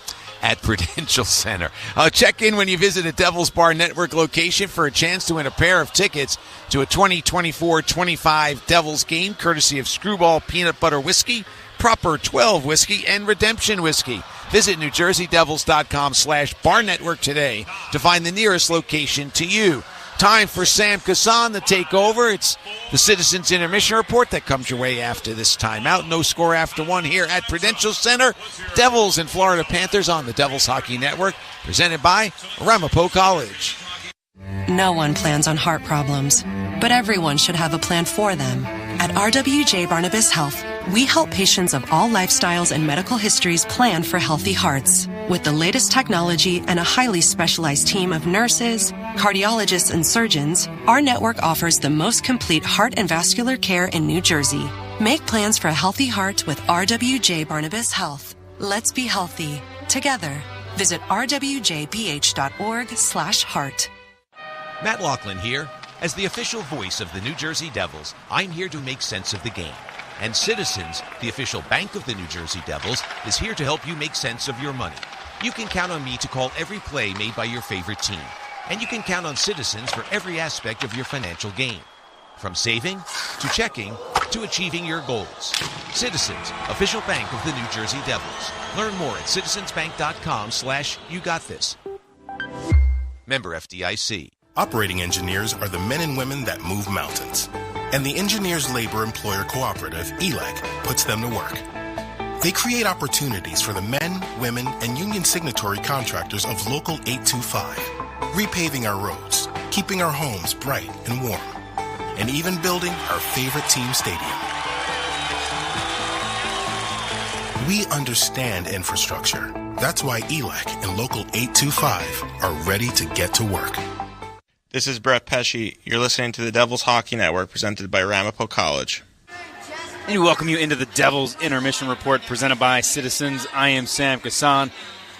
G: at Prudential Center. Check in when you visit a Devils Bar Network location for a chance to win a pair of tickets to a 2024-25 Devils game, courtesy of Screwball Peanut Butter Whiskey, Proper 12 Whiskey, and Redemption Whiskey. Visit NewJerseyDevils.com/Bar Network today to find the nearest location to you. Time for Sam Kassan to take over. It's the Citizens Intermission Report that comes your way after this timeout. No score after one here at Prudential Center. Devils and Florida Panthers on the Devils Hockey Network, presented by Ramapo College.
C: No one plans on heart problems, but everyone should have a plan for them. At RWJ Barnabas Health, we help patients of all lifestyles and medical histories plan for healthy hearts. With the latest technology and a highly specialized team of nurses, cardiologists, and surgeons, our network offers the most complete heart and vascular care in New Jersey. Make plans for a healthy heart with RWJ Barnabas Health. Let's be healthy together. Visit rwjbh.org/heart.
O: Matt Laughlin here. As the official voice of the New Jersey Devils, I'm here to make sense of the game. And Citizens, the official bank of the New Jersey Devils, is here to help you make sense of your money. You can count on me to call every play made by your favorite team. And you can count on Citizens for every aspect of your financial game. From saving, to checking, to achieving your goals. Citizens, official bank of the New Jersey Devils. Learn more at citizensbank.com/YouGotThis. Member FDIC.
R: Operating engineers are the men and women that move mountains. And the Engineers Labor Employer Cooperative, ELEC, puts them to work. They create opportunities for the men, women, and union signatory contractors of Local 825, repaving our roads, keeping our homes bright and warm, and even building our favorite team stadium. We understand infrastructure. That's why ELEC and Local 825 are ready to get to work.
B: This is Brett Pesci. You're listening to the Devils Hockey Network, presented by Ramapo College.
F: And we welcome you into the Devils Intermission Report, presented by Citizens. I am Sam Kassan.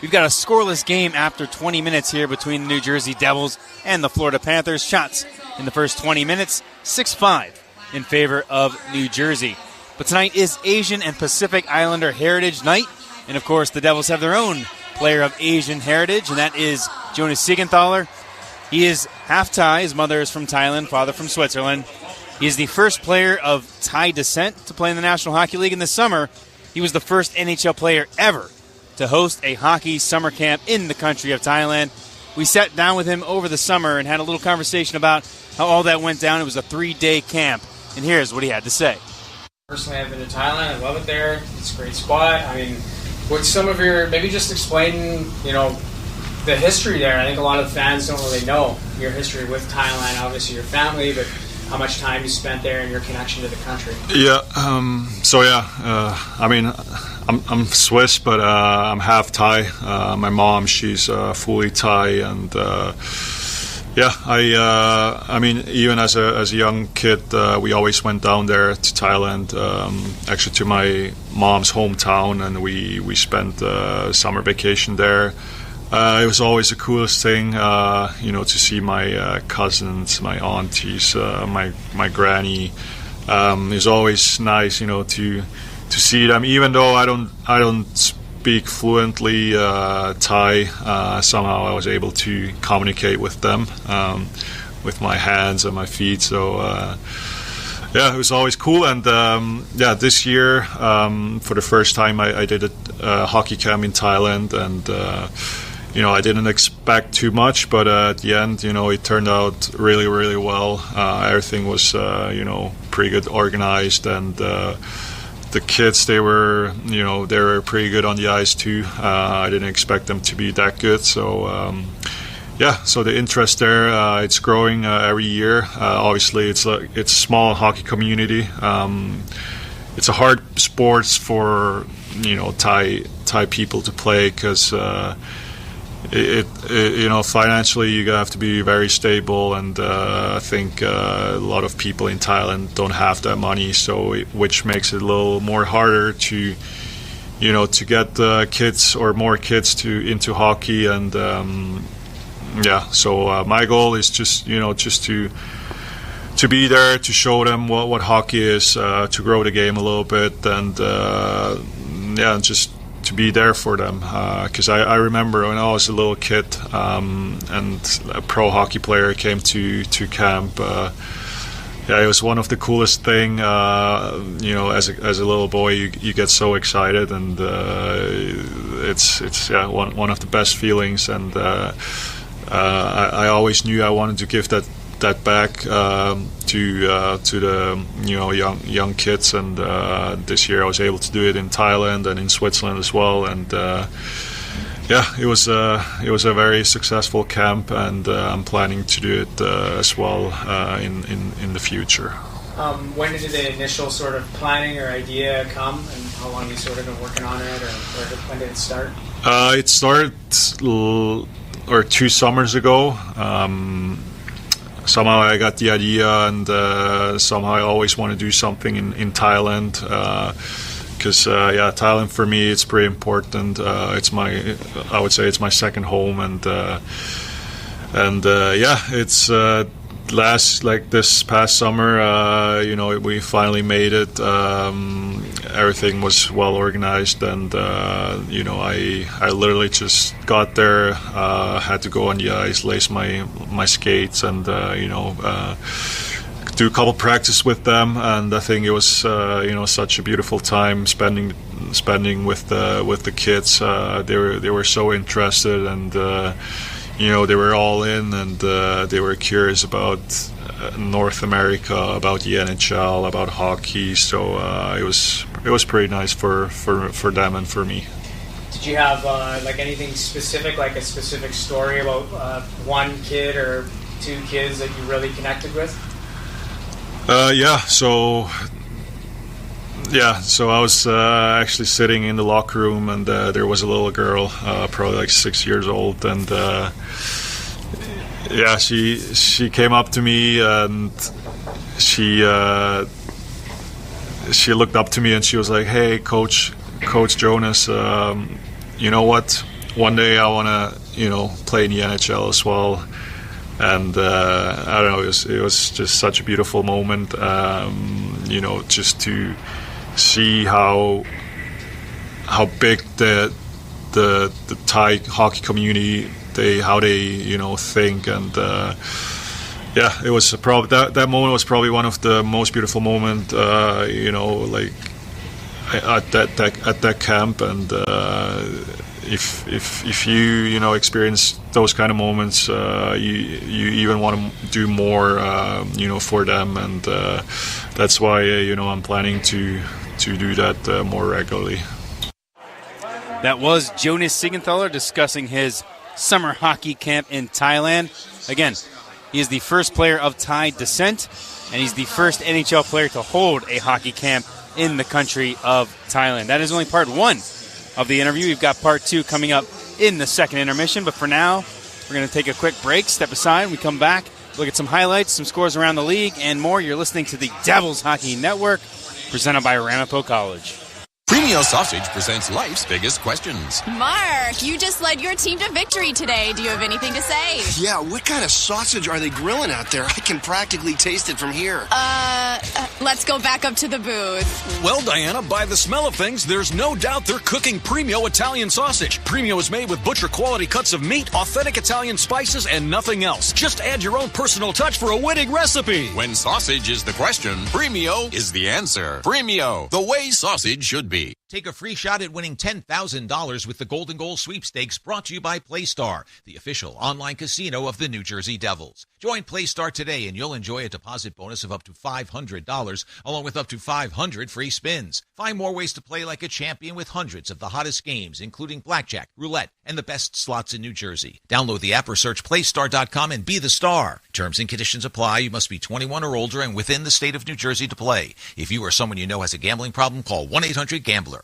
F: We've got a scoreless game after 20 minutes here between the New Jersey Devils and the Florida Panthers. Shots in the first 20 minutes, 6-5 in favor of New Jersey. But tonight is Asian and Pacific Islander Heritage Night. And, of course, the Devils have their own player of Asian heritage, and that is Jonas Siegenthaler. He is half Thai. His mother is from Thailand, father from Switzerland. He is the first player of Thai descent to play in the National Hockey League in the summer. He was the first NHL player ever to host a hockey summer camp in the country of Thailand. We sat down with him over the summer and had a little conversation about how all that went down. It was a 3-day camp, and here's what he had to say.
W: Personally, I've been to Thailand. I love it there. It's a great spot. I mean, what's some of your, maybe just explain, the history there. I think a lot of fans don't really know your history with Thailand, obviously your family, but how much time you spent there and your connection to the country.
I: Yeah, I mean, I'm Swiss, but I'm half Thai. My mom, she's fully Thai, and I mean, even as a young kid, we always went down there to Thailand, actually to my mom's hometown, and we spent summer vacation there. It was always the coolest thing, to see my cousins, my aunties, my granny. It was always nice, to see them, even though I don't speak fluently Thai. Somehow I was able to communicate with them with my hands and my feet. So it was always cool. And this year for the first time I did a hockey camp in Thailand, and I didn't expect too much, but at the end, it turned out really, really well. Everything was pretty good organized, and the kids, they were pretty good on the ice too. I didn't expect them to be that good. So so the interest there, it's growing every year. Obviously, it's a small hockey community. It's a hard sport for Thai people to play, because financially you have to be very stable, and I think a lot of people in Thailand don't have that money, which makes it a little more harder to get kids or more kids into hockey. And so my goal is just to be there to show them what hockey is, to grow the game a little bit, and just to be there for them, because I remember when I was a little kid, and a pro hockey player came to camp. It was one of the coolest thing. As a little boy, you get so excited, and it's one of the best feelings. And I always knew I wanted to give that back to the young kids, and this year I was able to do it in Thailand and in Switzerland as well. And it was a very successful camp, and I'm planning to do it as well in the future.
W: When did the initial sort of planning or idea come, and how long have you sort of been working on it, or when did it start?
I: It started 2 summers ago. Somehow I got the idea, and somehow I always want to do something in Thailand, because Thailand for me, it's pretty important. I would say it's my second home, and it's this past summer, we finally made it. Everything was well organized, and I literally just got there, had to go on the ice, lace my skates, and do a couple practice with them. And I think it was such a beautiful time spending with the kids. They were so interested, and they were all in, and they were curious about North America, about the NHL, about hockey. So it was pretty nice for them and for me.
W: Did you have anything specific, like a specific story about one kid or two kids that you really connected with?
I: So I was actually sitting in the locker room, and there was a little girl, probably like 6 years old, and she came up to me, and she looked up to me, and she was like, "Hey, Coach Jonas, you know what? One day I want to play in the NHL as well." And I don't know, it was just such a beautiful moment, just to see how big the Thai hockey community, how they think, and it was probably that moment was probably one of the most beautiful moments, at that camp. And if you experience those kind of moments, you even want to do more for them, and that's why I'm planning to do that more regularly.
F: That was Jonas Siegenthaler discussing his summer hockey camp in Thailand. Again, he is the first player of Thai descent, and he's the first NHL player to hold a hockey camp in the country of Thailand. That is only part one of the interview. We've got part two coming up in the second intermission, but for now, we're going to take a quick break, step aside. When we come back, look at some highlights, some scores around the league, and more. You're listening to the Devils Hockey Network, presented by Ramapo College.
K: Premio Sausage presents life's biggest questions.
L: Mark, you just led your team to victory today. Do you have anything to say?
M: Yeah, what kind of sausage are they grilling out there? I can practically taste it from here.
L: Let's go back up to the booth.
N: Well, Diana, by the smell of things, there's no doubt they're cooking Premio Italian sausage. Premio is made with butcher-quality cuts of meat, authentic Italian spices, and nothing else. Just add your own personal touch for a winning recipe.
K: When sausage is the question, Premio is the answer. Premio, the way sausage should be.
O: Take a free shot at winning $10,000 with the Golden Goal Sweepstakes, brought to you by PlayStar, the official online casino of the New Jersey Devils. Join PlayStar today and you'll enjoy a deposit bonus of up to $500, along with up to 500 free spins. Find more ways to play like a champion with hundreds of the hottest games, including blackjack, roulette, and the best slots in New Jersey. Download the app or search PlayStar.com and be the star. Terms and conditions apply. You must be 21 or older and within the state of New Jersey to play. If you or someone you know has a gambling problem, call 1-800-GAMBLER.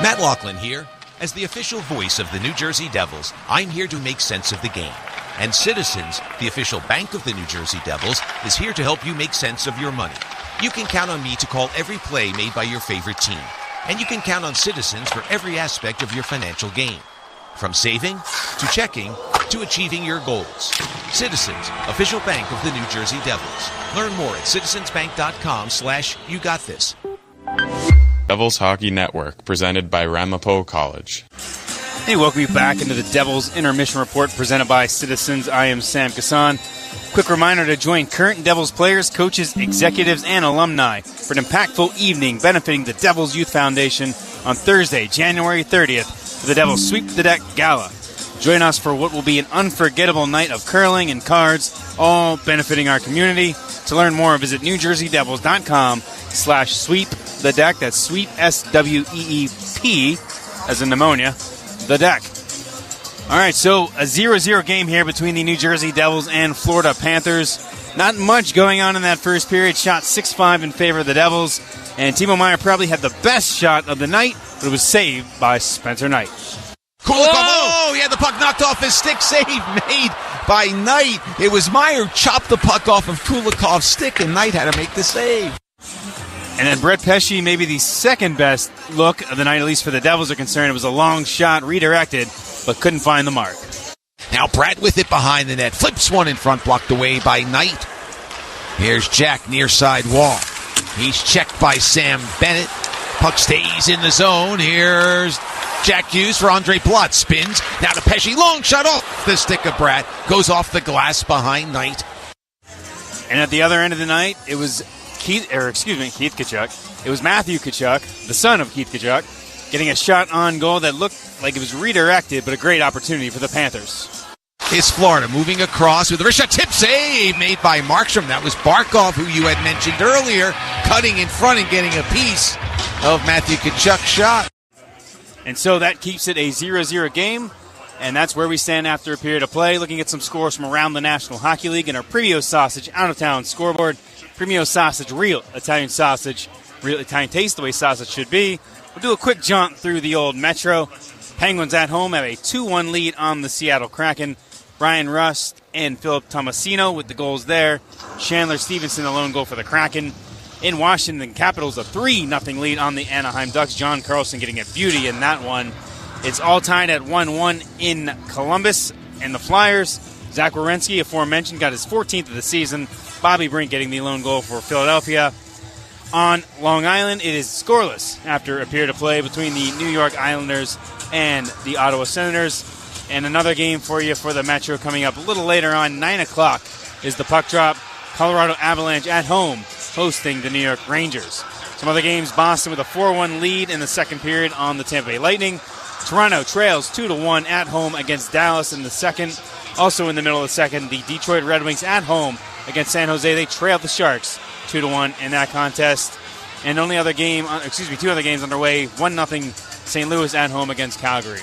O: Matt Laughlin here. As the official voice of the New Jersey Devils, I'm here to make sense of the game. And Citizens, the official bank of the New Jersey Devils, is here to help you make sense of your money. You can count on me to call every play made by your favorite team. And you can count on Citizens for every aspect of your financial gain. From saving, to checking, to achieving your goals. Citizens, official bank of the New Jersey Devils. Learn more at citizensbank.com/YouGotThis.
B: Devils Hockey Network, presented by Ramapo College.
F: Hey, welcome you back into the Devils Intermission Report, presented by Citizens. I am Sam Kassan. Quick reminder to join current Devils players, coaches, executives, and alumni for an impactful evening benefiting the Devils Youth Foundation on Thursday, January 30th, for the Devils Sweep the Deck Gala. Join us for what will be an unforgettable night of curling and cards, all benefiting our community. To learn more, visit NewJerseyDevils.com/sweep-the-deck. That's sweep, SWEEP, as in pneumonia, the deck. All right, so a 0-0 game here between the New Jersey Devils and Florida Panthers. Not much going on in that first period. Shot 6-5 in favor of the Devils. And Timo Meier probably had the best shot of the night, but it was saved by Spencer Knight.
G: Kulikov, oh, he had the puck knocked off his stick. Save made by Knight. It was Meier chopped the puck off of Kulikov's stick, and Knight had to make the save.
F: And then Brett Pesce, maybe the second best look of the night, at least for the Devils are concerned. It was a long shot, redirected, but couldn't find the mark.
G: Now Pratt with it behind the net. Flips one in front, blocked away by Knight. Here's Jack near side wall. He's checked by Sam Bennett. Puck stays in the zone. Here's Jack Hughes for Andre Palat. Spins. Now to Pesce. Long shot off the stick of Pratt. Goes off the glass behind Knight.
F: And at the other end of the night, it was Keith Tkachuk. It was Matthew Tkachuk, the son of Keith Tkachuk, getting a shot on goal that looked like it was redirected, but a great opportunity for the Panthers.
G: It's Florida moving across with a wrist shot. Tip save made by Markstrom. That was Barkov, who you had mentioned earlier, cutting in front and getting a piece of Matthew Tkachuk's shot.
F: And so that keeps it a 0-0 game, and that's where we stand after a period of play. Looking at some scores from around the National Hockey League and our Premio Sausage out-of-town scoreboard. Premio Sausage, real Italian sausage, real Italian taste, the way sausage should be. We'll do a quick jaunt through the old Metro. Penguins at home have a 2-1 lead on the Seattle Kraken. Brian Rust and Philip Tomasino with the goals there. Chandler Stevenson, the lone goal for the Kraken. In Washington, Capitals, a 3-0 lead on the Anaheim Ducks. John Carlson getting a beauty in that one. It's all tied at 1-1 in Columbus. And the Flyers, Zach Werenski, aforementioned, got his 14th of the season. Bobby Brink getting the lone goal for Philadelphia. On Long Island, it is scoreless after a period of play between the New York Islanders and the Ottawa Senators. And another game for you for the Metro coming up a little later on. 9 o'clock is the puck drop. Colorado Avalanche at home hosting the New York Rangers. Some other games, Boston with a 4-1 lead in the second period on the Tampa Bay Lightning. Toronto trails 2-1 at home against Dallas in the second. Also in the middle of the second, the Detroit Red Wings at home against San Jose. They trailed the Sharks 2-1 in that contest. And two other games underway. 1-0 St. Louis at home against Calgary.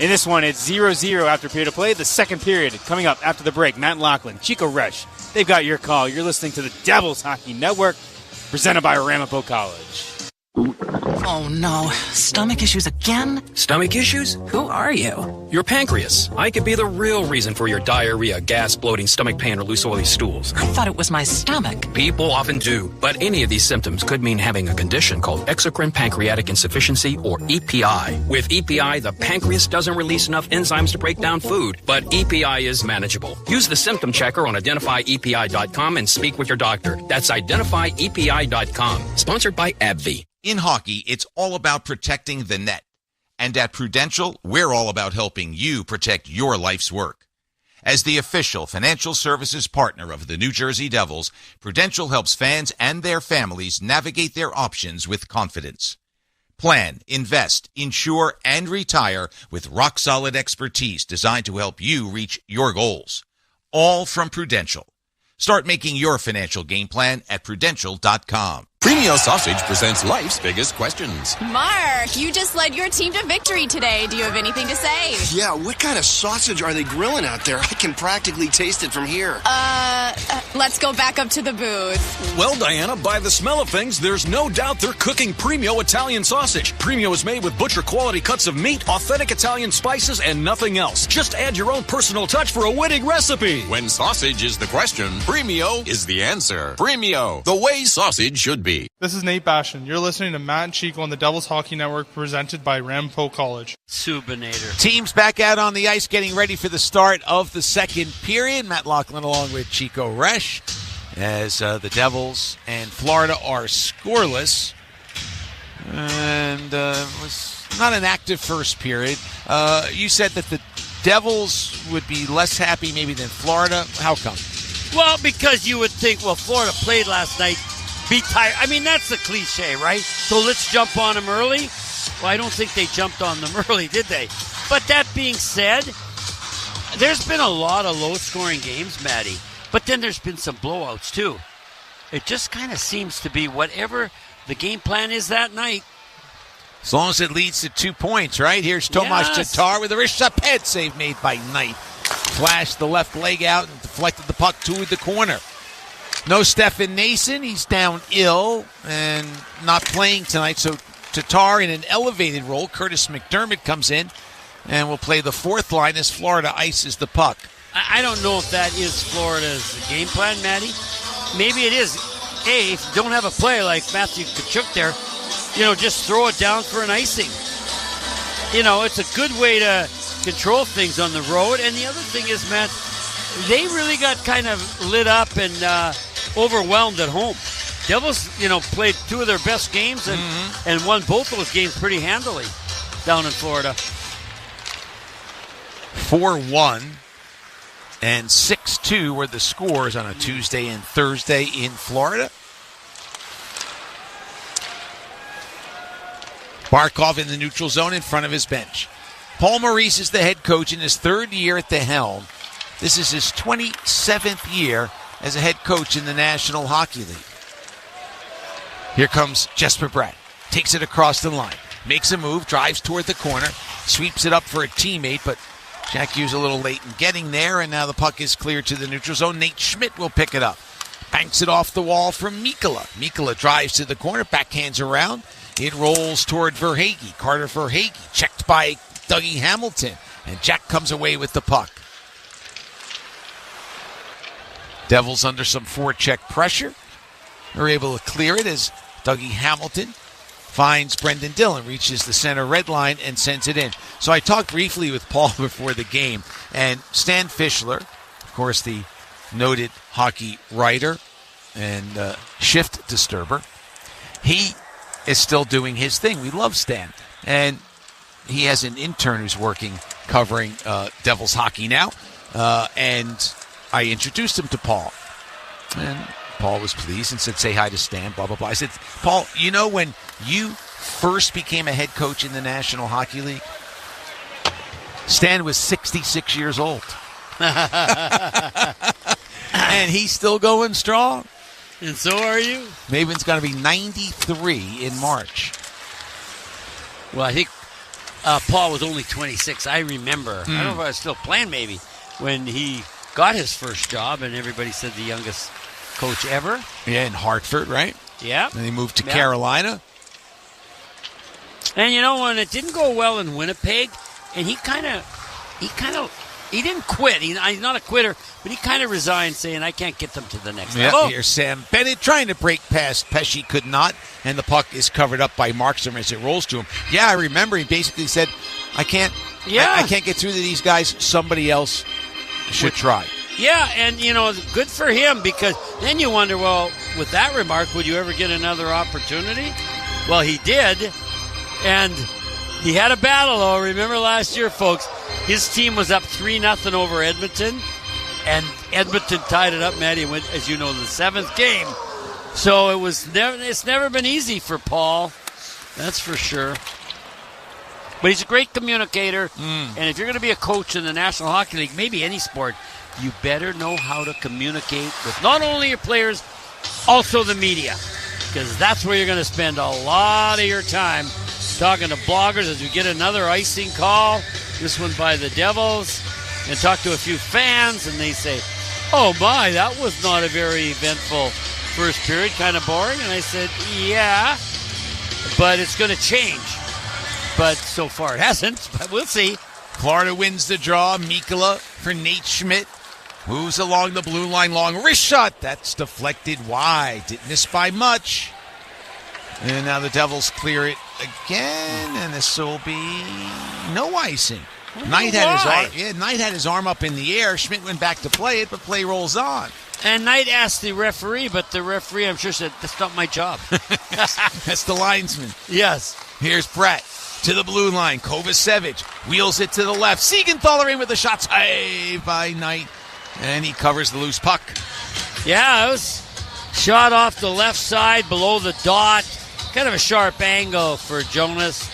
F: In this one, it's 0-0 after period of play. The second period coming up after the break. Matt Lachlan, Chico Resch, they've got your call. You're listening to the Devils Hockey Network, presented by Ramapo College.
J: Oh no, stomach issues again?
Q: Stomach issues? Who are you? Your pancreas. I could be the real reason for your diarrhea, gas, bloating, stomach pain, or loose oily stools.
J: I thought it was my stomach.
Q: People often do, but any of these symptoms could mean having a condition called exocrine pancreatic insufficiency, or EPI. With EPI, the pancreas doesn't release enough enzymes to break down food, but EPI is manageable. Use the symptom checker on identifyepi.com and speak with your doctor. That's identifyepi.com. Sponsored by AbbVie.
O: In hockey, it's all about protecting the net. And at Prudential, we're all about helping you protect your life's work. As the official financial services partner of the New Jersey Devils, Prudential helps fans and their families navigate their options with confidence. Plan, invest, insure, and retire with rock-solid expertise designed to help you reach your goals. All from Prudential. Start making your financial game plan at Prudential.com.
K: Premio Sausage presents life's biggest questions.
L: Mark, you just led your team to victory today. Do you have anything to say?
M: Yeah, what kind of sausage are they grilling out there? I can practically taste it from here.
L: Let's go back up to the booth.
N: Well, Diana, by the smell of things, there's no doubt they're cooking Premio Italian sausage. Premio is made with butcher-quality cuts of meat, authentic Italian spices, and nothing else. Just add your own personal touch for a winning recipe.
K: When sausage is the question, Premio is the answer. Premio, the way sausage should be.
S: This is Nate Bastion. You're listening to Matt and Chico on the Devils Hockey Network, presented by Ramapo College.
G: Subinator. Teams back out on the ice getting ready for the start of the second period. Matt Lachlan along with Chico Resch as the Devils and Florida are scoreless. And it was not an active first period. You said that the Devils would be less happy maybe than Florida. How come?
H: Well, because you would think, well, Florida played last night. Be tired. I mean, that's the cliche, right? So let's jump on them early. Well, I don't think they jumped on them early, did they? But that being said, there's been a lot of low-scoring games, Matty. But then there's been some blowouts, too. It just kind of seems to be whatever the game plan is that night.
G: As long as it leads to 2 points, right? Here's Tomas Tatar with a Rishabed head save made by Knight. Flashed the left leg out and deflected the puck to the corner. No Stefan Nason. He's down ill and not playing tonight. So Tatar in an elevated role. Curtis McDermott comes in and will play the fourth line as Florida ices the puck.
H: I don't know if that is Florida's game plan, Matty. Maybe it is. Hey, if you don't have a player like Matthew Tkachuk there, just throw it down for an icing. It's a good way to control things on the road. And the other thing is, Matt, they really got kind of lit up and overwhelmed at home. Devils, played two of their best games and won both those games pretty handily down in Florida.
G: 4-1 and 6-2 were the scores on a Tuesday and Thursday in Florida. Barkov in the neutral zone in front of his bench. Paul Maurice is the head coach in his third year at the helm. This is his 27th year as a head coach in the National Hockey League. Here comes Jesper Bratt. Takes it across the line. Makes a move, drives toward the corner, sweeps it up for a teammate, but Jack Hughes a little late in getting there, and now the puck is cleared to the neutral zone. Nate Schmidt will pick it up. Banks it off the wall from Mikkola. Mikkola drives to the corner, backhands around. It rolls toward Verhaeghe. Carter Verhaeghe checked by Dougie Hamilton, and Jack comes away with the puck. Devils under some forecheck pressure are able to clear it as Dougie Hamilton finds Brendan Dillon, reaches the center red line and sends it in. So I talked briefly with Paul before the game, and Stan Fischler, of course the noted hockey writer and shift disturber, he is still doing his thing. We love Stan. And he has an intern who's working covering Devils hockey now. And I introduced him to Paul. And Paul was pleased and said, say hi to Stan, blah, blah, blah. I said, Paul, when you first became a head coach in the National Hockey League, Stan was 66 years old. And he's still going strong.
H: And so are you.
G: Maven's going to be 93 in March.
H: Well, I think Paul was only 26. I remember. I don't know if I was still playing maybe when he got his first job, and everybody said the youngest coach ever.
G: Yeah, in Hartford, right?
H: Yeah.
G: And he moved to Carolina.
H: And when it didn't go well in Winnipeg, and he didn't quit. He's not a quitter, but he kind of resigned, saying, I can't get them to the next level.
G: Here's Sam Bennett trying to break past Pesce, could not, and the puck is covered up by Markstrom as it rolls to him. Yeah, I remember he basically said, I can't get through to these guys. Somebody else should try.
H: Yeah, and, good for him, because then you wonder, well, with that remark, would you ever get another opportunity? Well, he did, and he had a battle, though. Remember last year, folks, his team was up 3-0 over Edmonton, and Edmonton tied it up, Maddie, and went, as you know, the 7th game. So it's never been easy for Paul, that's for sure. But he's a great communicator, and if you're going to be a coach in the National Hockey League, maybe any sport, you better know how to communicate with not only your players, also the media, because that's where you're going to spend a lot of your time talking to bloggers as we get another icing call, this one by the Devils, and talk to a few fans, and they say, oh my, that was not a very eventful first period, kind of boring. And I said, yeah, but it's going to change. But so far it hasn't, but we'll see.
G: Florida wins the draw. Mikkola for Nate Schmidt. Moves along the blue line, long wrist shot. That's deflected wide. Didn't miss by much. And now the Devils clear it again, and this will be no icing. Knight had his arm up in the air. Schmidt went back to play it, but play rolls on.
H: And Knight asked the referee, but the referee, I'm sure, said, that's not my job.
G: That's the linesman.
H: Yes.
G: Here's Brett to the blue line. Kovacevic wheels it to the left. Siegenthaler in with the shot. Saved by Knight. And he covers the loose puck.
H: Yeah, it was shot off the left side below the dot. Kind of a sharp angle for Jonas.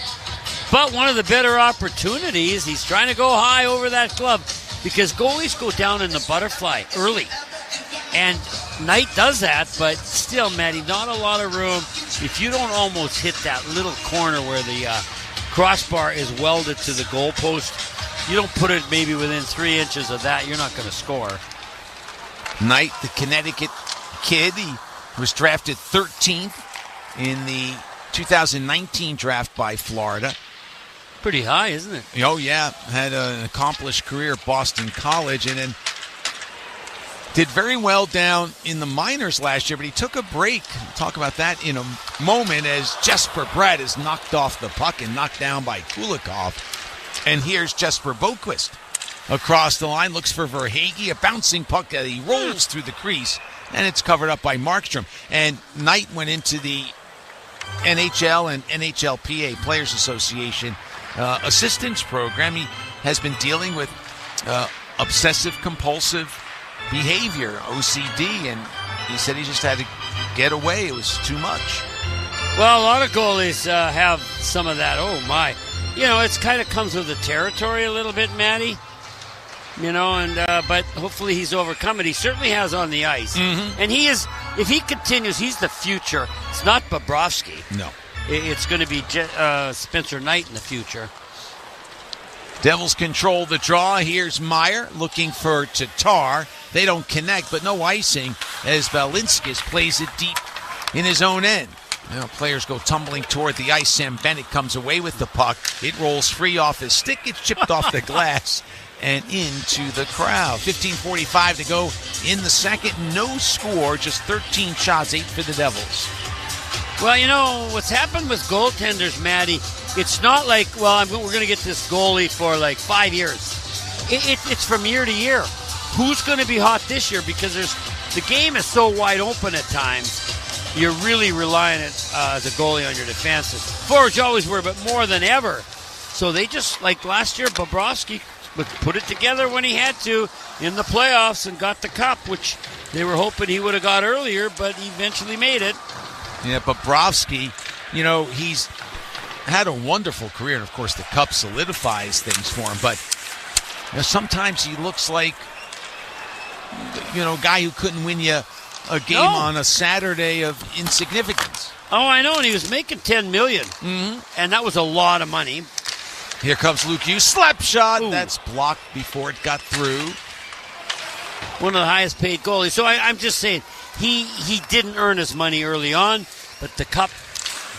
H: But one of the better opportunities, he's trying to go high over that glove because goalies go down in the butterfly early. And Knight does that, but still, Matty, not a lot of room. If you don't almost hit that little corner where the crossbar is welded to the goalpost, you don't put it maybe within 3 inches of that, you're not going to score.
G: Knight, the Connecticut kid, he was drafted 13th in the 2019 draft by Florida.
H: Pretty high, isn't it?
G: Oh, yeah. Had an accomplished career at Boston College and then did very well down in the minors last year, but he took a break. We'll talk about that in a moment as Jesper Bratt is knocked off the puck and knocked down by Kulikov. And here's Jesper Boquist across the line, looks for Verhaeghe, a bouncing puck that he rolls through the crease, and it's covered up by Markstrom. And Knight went into the NHL and NHLPA Players Association assistance program. He has been dealing with obsessive-compulsive behavior, OCD, and he said he just had to get away. It was too much.
H: Well, a lot of goalies have some of that. Oh, my. It's kind of comes with the territory a little bit, Matty. But hopefully he's overcome it. He certainly has on the ice. Mm-hmm. And he is, if he continues, he's the future. It's not Bobrovsky.
G: No.
H: It's going to be Spencer Knight in the future.
G: Devils control the draw. Here's Meyer looking for Tatar. They don't connect, but no icing as Balinskis plays it deep in his own end. Now players go tumbling toward the ice. Sam Bennett comes away with the puck. It rolls free off his stick. It's chipped off the glass and into the crowd. 15:45 to go in the second. No score, just 13 shots, 8 for the Devils.
H: Well, what's happened with goaltenders, Matty, it's not like, we're going to get this goalie for like 5 years. It's from year to year. Who's going to be hot this year? Because the game is so wide open at times. You're really relying as a goalie on your defenses. Forwards always were, but more than ever. So they just, like last year, Bobrovsky put it together when he had to in the playoffs and got the cup, which they were hoping he would have got earlier, but he eventually made it.
G: Yeah, Bobrovsky, he's had a wonderful career, and of course the cup solidifies things for him, but sometimes he looks like, a guy who couldn't win you a game on a Saturday of insignificance.
H: Oh, I know, and he was making $10 million, and that was a lot of money.
G: Here comes Luke Hughes. Slap shot. Ooh. That's blocked before it got through.
H: One of the highest paid goalies. So I'm just saying, he didn't earn his money early on, but the cup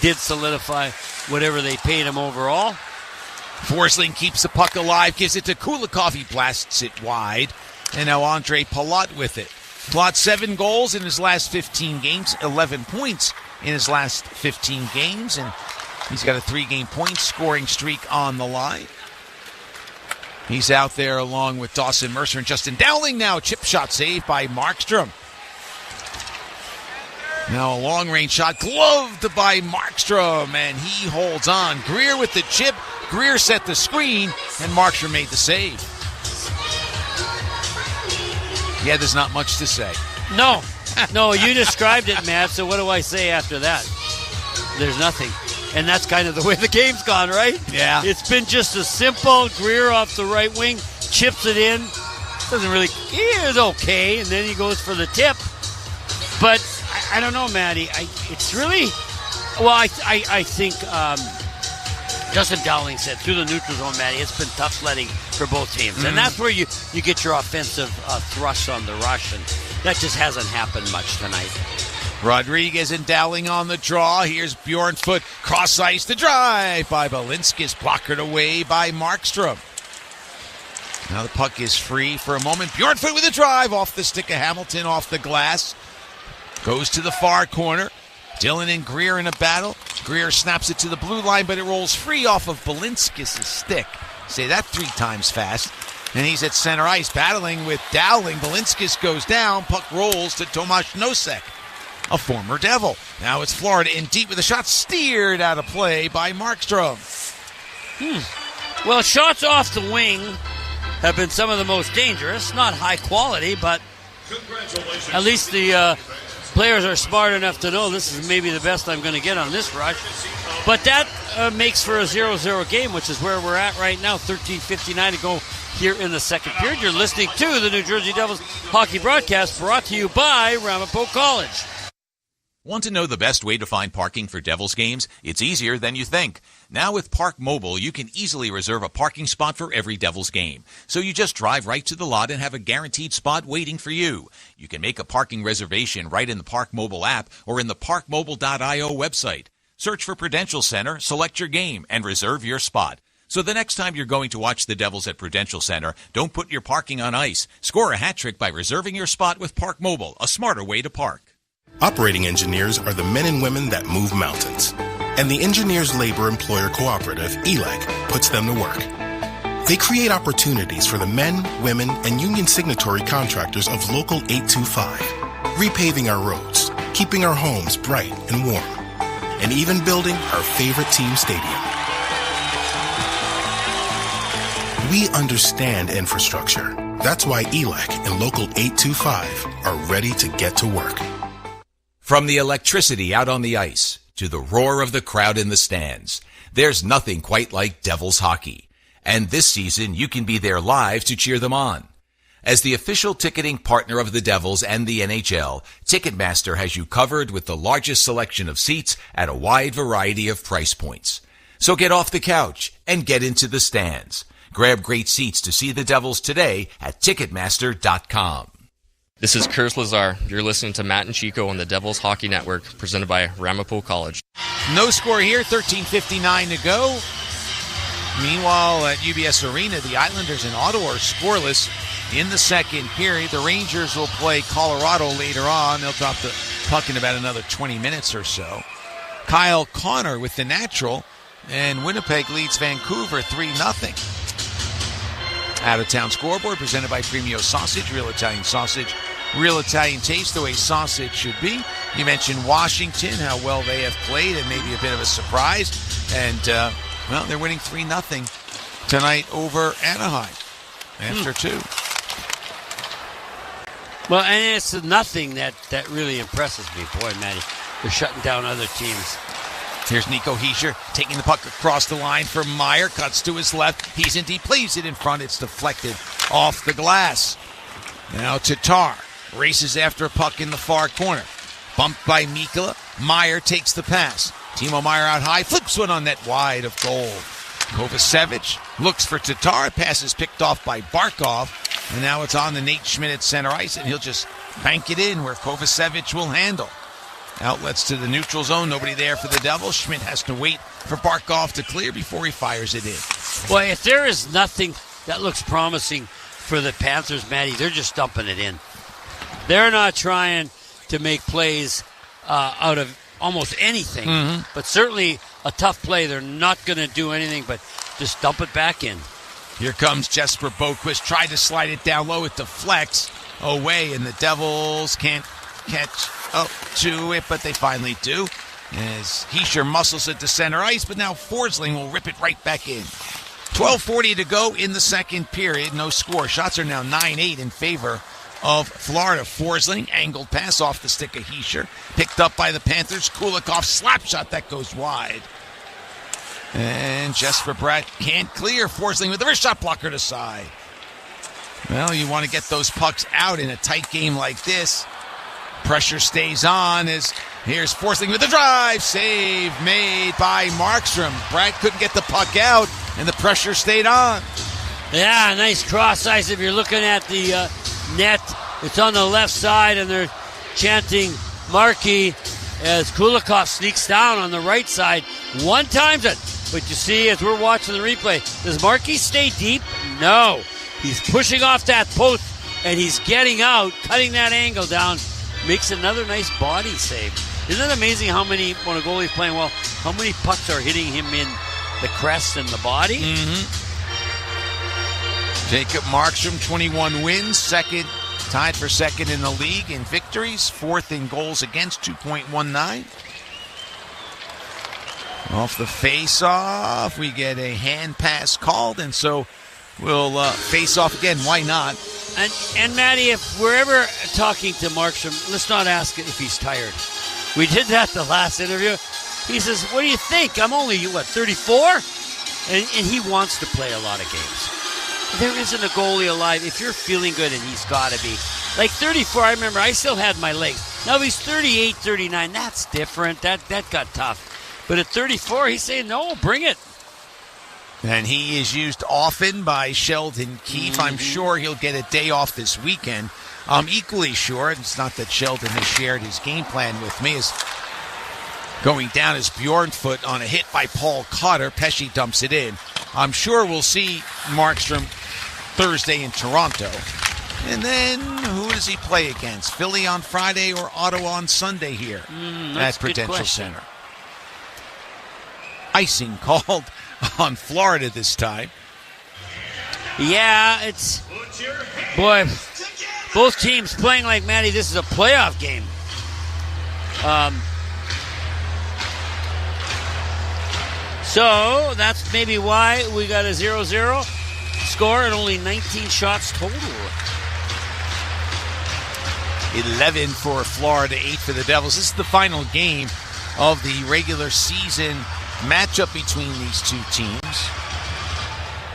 H: did solidify whatever they paid him overall.
G: Forsling keeps the puck alive, gives it to Kulikov. He blasts it wide. And now Andre Palat with it. Palat 7 goals in his last 15 games, 11 points in his last 15 games, and he's got a 3-game point scoring streak on the line. He's out there along with Dawson Mercer and Justin Dowling now. Chip shot saved by Markstrom. Now a long-range shot gloved by Markstrom, and he holds on. Greer with the chip. Greer set the screen, and Markstrom made the save. Yeah, there's not much to say.
H: No, you described it, Matt, so what do I say after that? There's nothing. And that's kind of the way the game's gone, right?
G: Yeah.
H: It's been just a simple Greer off the right wing, chips it in. Doesn't really, it's okay, and then he goes for the tip. But I don't know, Matty. It's really, well, I think Justin Dowling said through the neutral zone, Matty, it's been tough sledding for both teams. And that's where you get your offensive thrust on the rush, and that just hasn't happened much tonight.
G: Rodriguez and Dowling on the draw. Here's Bjornfoot. Cross ice to drive by Balinskis. Blockered away by Markstrom. Now the puck is free for a moment. Bjornfoot with a drive off the stick of Hamilton, off the glass. Goes to the far corner. Dillon and Greer in a battle. Greer snaps it to the blue line, but it rolls free off of Balinskis' stick. Say that 3 times fast. And he's at center ice battling with Dowling. Balinskis goes down. Puck rolls to Tomasz Nosek, a former Devil. Now it's Florida in deep with a shot steered out of play by Markstrom.
H: Well, shots off the wing have been some of the most dangerous. Not high quality, but at least the players are smart enough to know this is maybe the best I'm going to get on this rush. But that makes for a 0-0 game, which is where we're at right now. 13:59 to go here in the second period. You're listening to the New Jersey Devils hockey broadcast brought to you by Ramapo College.
O: Want to know the best way to find parking for Devils games? It's easier than you think. Now with Park Mobile, you can easily reserve a parking spot for every Devils game. So you just drive right to the lot and have a guaranteed spot waiting for you. You can make a parking reservation right in the Park Mobile app or in the parkmobile.io website. Search for Prudential Center, select your game, and reserve your spot. So the next time you're going to watch the Devils at Prudential Center, don't put your parking on ice. Score a hat trick by reserving your spot with Park Mobile, a smarter way to park.
R: Operating engineers are the men and women that move mountains. And the Engineers Labor Employer Cooperative, ELEC, puts them to work. They create opportunities for the men, women, and union signatory contractors of Local 825, repaving our roads, keeping our homes bright and warm, and even building our favorite team stadium. We understand infrastructure. That's why ELEC and Local 825 are ready to get to work.
O: From the electricity out on the ice to the roar of the crowd in the stands, there's nothing quite like Devils hockey. And this season, you can be there live to cheer them on. As the official ticketing partner of the Devils and the NHL, Ticketmaster has you covered with the largest selection of seats at a wide variety of price points. So get off the couch and get into the stands. Grab great seats to see the Devils today at Ticketmaster.com.
P: This is Kurs Lazar. You're listening to Matt and Chico on the Devils Hockey Network, presented by Ramapo College.
G: No score here, 13:59 to go. Meanwhile, at UBS Arena, the Islanders and Ottawa are scoreless in the second period. The Rangers will play Colorado later on. They'll drop the puck in about another 20 minutes or so. Kyle Connor with the natural, and Winnipeg leads Vancouver 3-0. Out-of-town scoreboard presented by Premio Sausage, real Italian sausage, real Italian taste, the way sausage should be. You mentioned Washington, how well they have played, and maybe a bit of a surprise. And, they're winning 3-0 tonight over Anaheim after 2.
H: Well, and it's nothing that really impresses me. Boy, Matty, they're shutting down other teams.
G: Here's Nico Hischier taking the puck across the line for Meyer. Cuts to his left. He's in deep. Leaves it in front. It's deflected off the glass. Now Tatar races after a puck in the far corner. Bumped by Mikkola. Meyer takes the pass. Timo Meyer out high. Flips one on net wide of goal. Kovacevic looks for Tatar. Pass is picked off by Barkov. And now it's on to Nate Schmidt at center ice, and he'll just bank it in where Kovacevic will handle. Outlets to the neutral zone. Nobody there for the Devils. Schmidt has to wait for Barkov to clear before he fires it in.
H: Boy, if there is nothing that looks promising for the Panthers, Matty, they're just dumping it in. They're not trying to make plays out of almost anything, but certainly a tough play. They're not going to do anything but just dump it back in.
G: Here comes Jesper Boquist. Tried to slide it down low. It deflects away, and the Devils can't catch up to it, but they finally do. As Hischier muscles it to center ice, but now Forsling will rip it right back in. 12:40 to go in the second period. No score. Shots are now 9-8 in favor of Florida. Forsling, angled pass off the stick of Hischier. Picked up by the Panthers. Kulikov slap shot that goes wide. And Jesper Bratt can't clear. Forsling with the wrist shot blocker to side. Well, you want to get those pucks out in a tight game like this. Pressure stays on as here's Forsling with the drive. Save made by Markstrom. Bratt couldn't get the puck out, and the pressure stayed on.
H: Yeah, nice cross ice. If you're looking at the net, it's on the left side, and they're chanting Markey as Kulikov sneaks down on the right side. One times it. But you see, as we're watching the replay, does Markey stay deep? No. He's pushing off that post, and he's getting out, cutting that angle down. Makes another nice body save. Isn't it amazing how many, when a goalie's playing well, how many pucks are hitting him in the crest and the body?
G: Jacob Markstrom, 21 wins, tied for second in the league in victories, fourth in goals against, 2.19. Off the face-off, we get a hand pass called, and so we'll face off again. Why not?
H: And Matty, if we're ever talking to Markstrom, let's not ask if he's tired. We did that the last interview. He says, what do you think? I'm only, 34? And he wants to play a lot of games. There isn't a goalie alive. If you're feeling good, and he's got to be. Like 34, I remember, I still had my legs. Now he's 38, 39. That's different. That got tough. But at 34, he's saying, no, bring it.
G: And he is used often by Sheldon Keefe. I'm sure he'll get a day off this weekend. I'm equally sure, it's not that Sheldon has shared his game plan with me, is going down as Bjornfoot on a hit by Paul Cotter. Pesce dumps it in. I'm sure we'll see Markstrom Thursday in Toronto. And then who does he play against? Philly on Friday or Ottawa on Sunday here at Prudential Center? Icing called on Florida this time.
H: Yeah, it's... Boy, both teams playing like, Matty, this is a playoff game. So that's maybe why we got a 0-0 score and only 19 shots total.
G: 11 for Florida, 8 for the Devils. This is the final game of the regular season matchup between these two teams.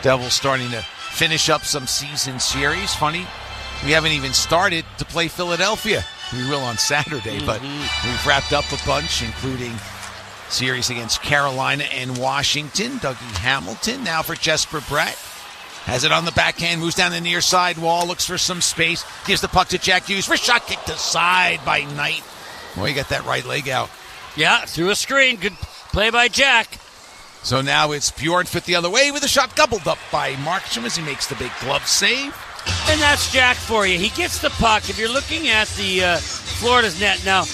G: Devils starting to finish up some season series. Funny, we haven't even started to play Philadelphia. We will on Saturday, but we've wrapped up a bunch, including series against Carolina and Washington. Dougie Hamilton now for Jesper Bratt. Has it on the backhand, moves down the near side wall, looks for some space, gives the puck to Jack Hughes. First shot kicked aside by Knight. Boy, you got that right leg out.
H: Yeah, through a screen. Good play by Jack.
G: So now it's Bjornfoot the other way with a shot gobbled up by Markstrom as he makes the big glove save.
H: And that's Jack for you. He gets the puck. If you're looking at the Florida's net now,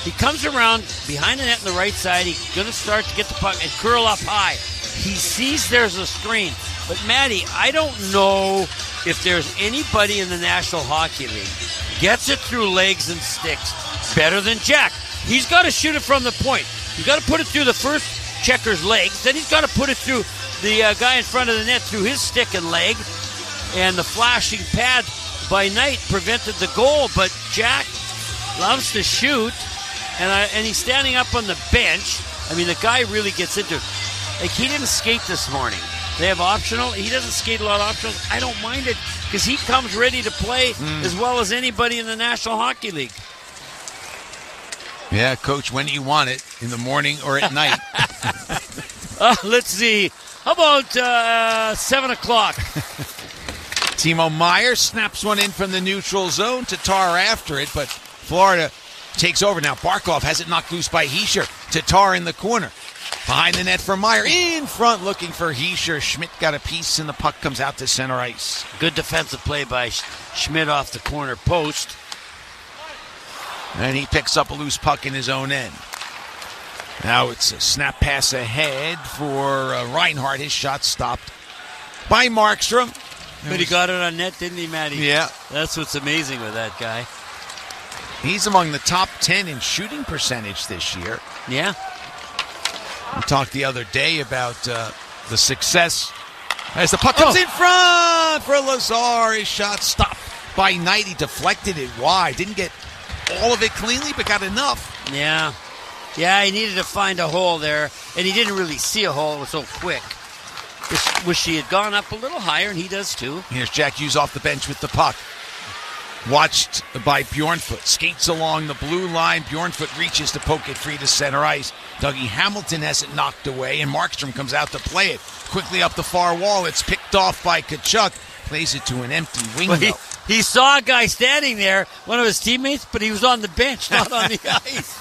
H: he comes around behind the net on the right side. He's going to start to get the puck and curl up high. He sees there's a screen. But, Matty, I don't know if there's anybody in the National Hockey League gets it through legs and sticks better than Jack. He's got to shoot it from the point. He's got to put it through the first checker's legs. Then he's got to put it through the guy in front of the net through his stick and leg. And the flashing pad by Knight prevented the goal. But Jack loves to shoot. And he's standing up on the bench. I mean, the guy really gets into it. Like, he didn't skate this morning. They have optional. He doesn't skate a lot of optionals. I don't mind it because he comes ready to play as well as anybody in the National Hockey League.
G: Yeah, Coach, when do you want it? In the morning or at night?
H: Let's see. How about 7 o'clock?
G: Timo Meyer snaps one in from the neutral zone. Tatar after it, but Florida takes over. Now Barkov has it knocked loose by Hischier. Tatar in the corner. Behind the net for Meyer. In front looking for Hischier. Schmidt got a piece and the puck comes out to center ice.
H: Good defensive play by Schmidt off the corner post.
G: And he picks up a loose puck in his own end. Now it's a snap pass ahead for Reinhardt. His shot stopped by Markstrom.
H: But he got it on net, didn't he, Matty?
G: Yeah.
H: That's what's amazing with that guy.
G: He's among the top 10 in shooting percentage this year.
H: Yeah.
G: We talked the other day about the success as the puck comes in front for Lazar. His shot stopped by Knight. He deflected it wide. Didn't get all of it cleanly, but got enough.
H: Yeah. Yeah, he needed to find a hole there, and he didn't really see a hole. It was so quick. Wish he had gone up a little higher, and he does too.
G: Here's Jack Hughes off the bench with the puck. Watched by Bjornfoot. Skates along the blue line. Bjornfoot reaches to poke it free to center ice. Dougie Hamilton has it knocked away, and Markstrom comes out to play it. Quickly up the far wall. It's picked off by Tkachuk. Plays it to an empty window.
H: He saw a guy standing there, one of his teammates, but he was on the bench, not on the ice.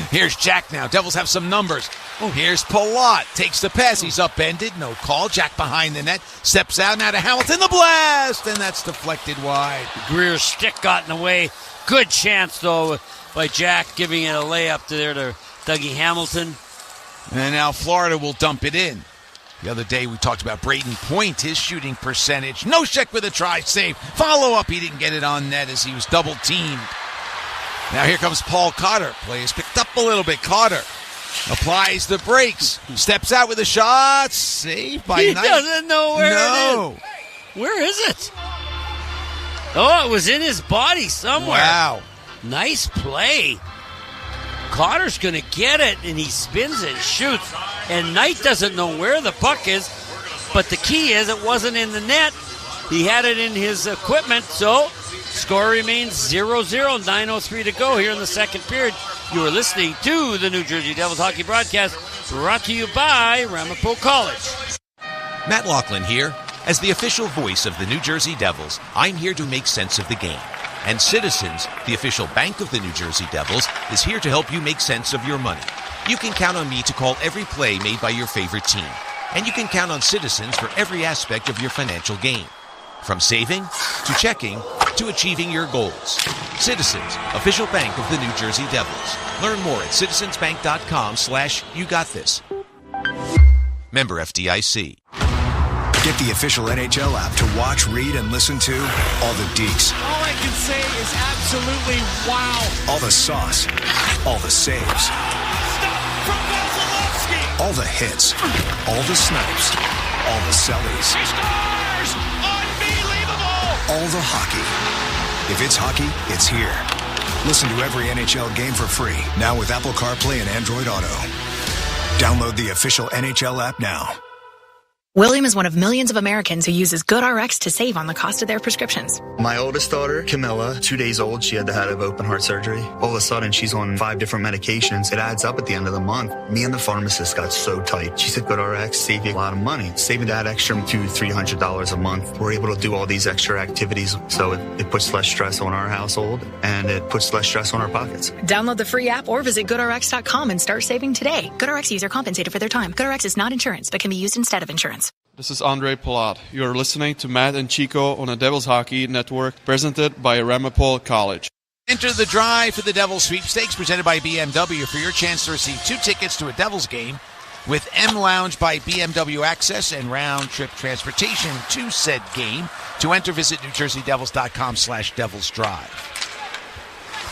G: Here's Jack now. Devils have some numbers. Here's Palat. Takes the pass. He's upended. No call. Jack behind the net. Steps out now to Hamilton. The blast! And that's deflected wide.
H: Greer's stick got in the way. Good chance, though, by Jack giving it a layup to Dougie Hamilton.
G: And now Florida will dump it in. The other day we talked about Braden Point, his shooting percentage. Nosek with a try save. Follow up. He didn't get it on net as he was double teamed. Now here comes Paul Cotter. Play is picked up a little bit. Cotter applies the brakes. Steps out with a shot. Saved by Knight.
H: He doesn't know where it is. Where is it? Oh, it was in his body somewhere.
G: Wow.
H: Nice play. Cotter's going to get it, and he spins it, shoots. And Knight doesn't know where the puck is, but the key is it wasn't in the net. He had it in his equipment, so score remains 0-0, 9:03 to go here in the second period. You are listening to the New Jersey Devils hockey broadcast, brought to you by Ramapo College.
O: Matt Laughlin here. As the official voice of the New Jersey Devils, I'm here to make sense of the game. And Citizens, the official bank of the New Jersey Devils, is here to help you make sense of your money. You can count on me to call every play made by your favorite team. And you can count on Citizens for every aspect of your financial gain. From saving, to checking, to achieving your goals. Citizens, official bank of the New Jersey Devils. Learn more at citizensbank.com/YouGotThis. Member FDIC.
D: Get the official NHL app to watch, read, and listen to all the deeks.
T: All I can say is absolutely wow.
D: All the sauce. All the saves.
T: Stop from Vasilevsky.
D: All the hits. All the snipes. All the sellies.
T: He scores! Unbelievable!
D: All the hockey. If it's hockey, it's here. Listen to every NHL game for free, now with Apple CarPlay and Android Auto. Download the official NHL app now.
U: William is one of millions of Americans who uses GoodRx to save on the cost of their prescriptions.
X: My oldest daughter, Camilla, 2 days old, she had to have open heart surgery. All of a sudden, she's on 5 different medications. It adds up at the end of the month. Me and the pharmacist got so tight. She said, GoodRx, save you a lot of money. Saving that extra $200-300 a month. We're able to do all these extra activities, so it puts less stress on our household, and it puts less stress on our pockets.
U: Download the free app or visit GoodRx.com and start saving today. GoodRx user compensated for their time. GoodRx is not insurance, but can be used instead of insurance.
E: This is Andre Palat. You are listening to Matt and Chico on the Devils Hockey Network, presented by Ramapo College.
G: Enter the drive for the Devils sweepstakes presented by BMW for your chance to receive 2 tickets to a Devils game with M Lounge by BMW Access and round-trip transportation to said game. To enter, visit NewJerseyDevils.com/Devils Drive.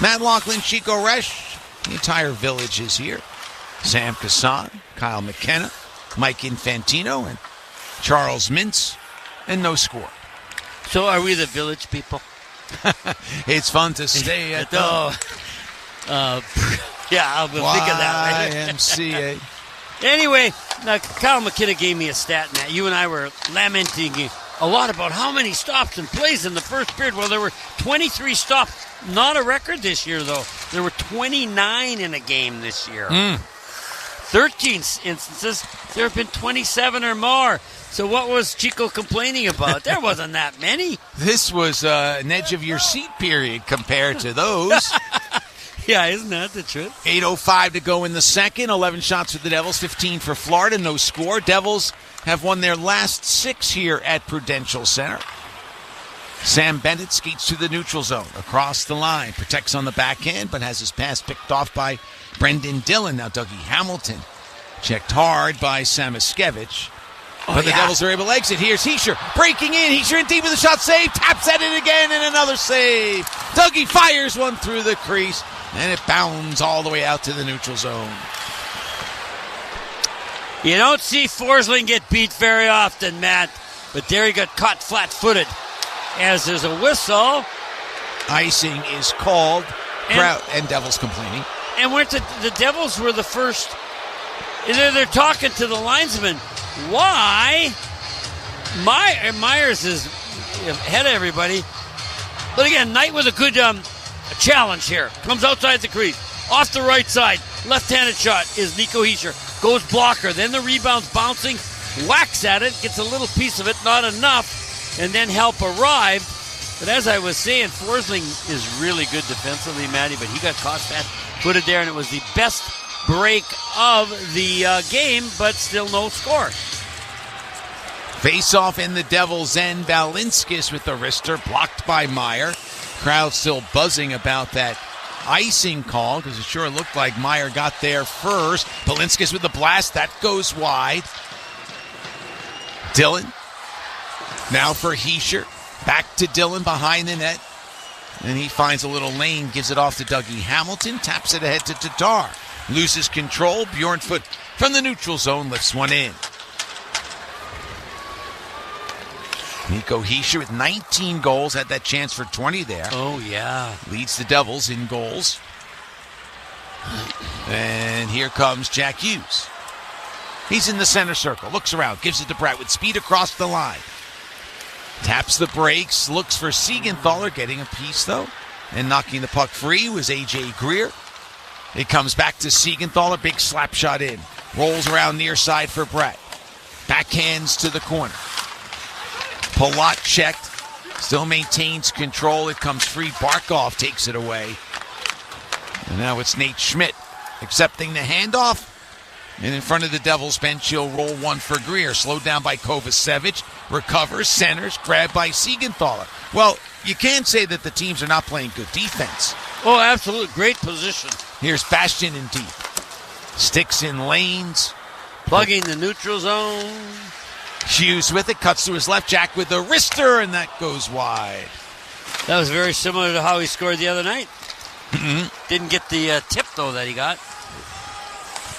G: Matt Laughlin, Chico Resch, the entire village is here. Sam Kassan, Kyle McKenna, Mike Infantino, and Charles Mintz, and no score.
H: So are we the village people?
G: It's fun to stay at the...
H: yeah, we'll think of that.
G: YMCA.
H: Anyway, now Kyle McKenna gave me a stat, Matt. You and I were lamenting a lot about how many stops and plays in the first period. Well, there were 23 stops. Not a record this year, though. There were 29 in a game this year. 13 instances, there have been 27 or more. So what was Chico complaining about? There wasn't that many.
G: This was an edge-of-your-seat period compared to those.
H: Yeah, isn't that the truth?
G: 8:05 to go in the second. 11 shots for the Devils, 15 for Florida. No score. Devils have won their last 6 here at Prudential Center. Sam Bennett skates to the neutral zone. Across the line. Protects on the backhand, but has his pass picked off by Brendan Dillon. Now Dougie Hamilton checked hard by Samiskevich. But the Devils are able to exit. Here's Hischier breaking in. Hischier in deep with a shot save. Taps at it again and another save. Dougie fires one through the crease. And it bounds all the way out to the neutral zone.
H: You don't see Forsling get beat very often, Matt. But there he got caught flat-footed. As there's a whistle.
G: Icing is called. And Devils complaining.
H: And the Devils were the first. They're talking to the linesman. Why? Myers is ahead of everybody. But again, Knight with a good challenge here. Comes outside the crease. Off the right side. Left-handed shot is Nico Hischier. Goes blocker. Then the rebound's bouncing. Whacks at it. Gets a little piece of it. Not enough. And then help arrived. But as I was saying, Forsling is really good defensively, Matty. But he got caught flat-footed there. And it was the best break of the game. But still no score.
G: Face-off in the Devils' end. Balinskis with the wrister. Blocked by Meyer. Crowd still buzzing about that icing call because it sure looked like Meyer got there first. Balinskis with the blast. That goes wide. Dillon. Now for Hischier. Back to Dillon behind the net. And he finds a little lane. Gives it off to Dougie Hamilton. Taps it ahead to Tatar. Loses control. Bjornfoot from the neutral zone lifts one in. Nico Hischier with 19 goals, had that chance for 20 there.
H: Oh, yeah.
G: Leads the Devils in goals. And here comes Jack Hughes. He's in the center circle, looks around, gives it to Brett with speed across the line. Taps the brakes, looks for Siegenthaler, getting a piece though. And knocking the puck free was A.J. Greer. It comes back to Siegenthaler, big slap shot in. Rolls around near side for Brett. Backhands to the corner. Palat checked, still maintains control. It comes free. Barkov takes it away. And now it's Nate Schmidt accepting the handoff. And in front of the Devils bench, he'll roll one for Greer. Slowed down by Kovacevic. Recovers, centers, grabbed by Siegenthaler. Well, you can't say that the teams are not playing good defense.
H: Oh, absolutely. Great position.
G: Here's Bastian in deep. Sticks in lanes.
H: Plugging the neutral zone.
G: Hughes with it, cuts to his left, Jack with the wrister, and that goes wide.
H: That was very similar to how he scored the other night.
G: Mm-hmm.
H: Didn't get the tip, though, that he got.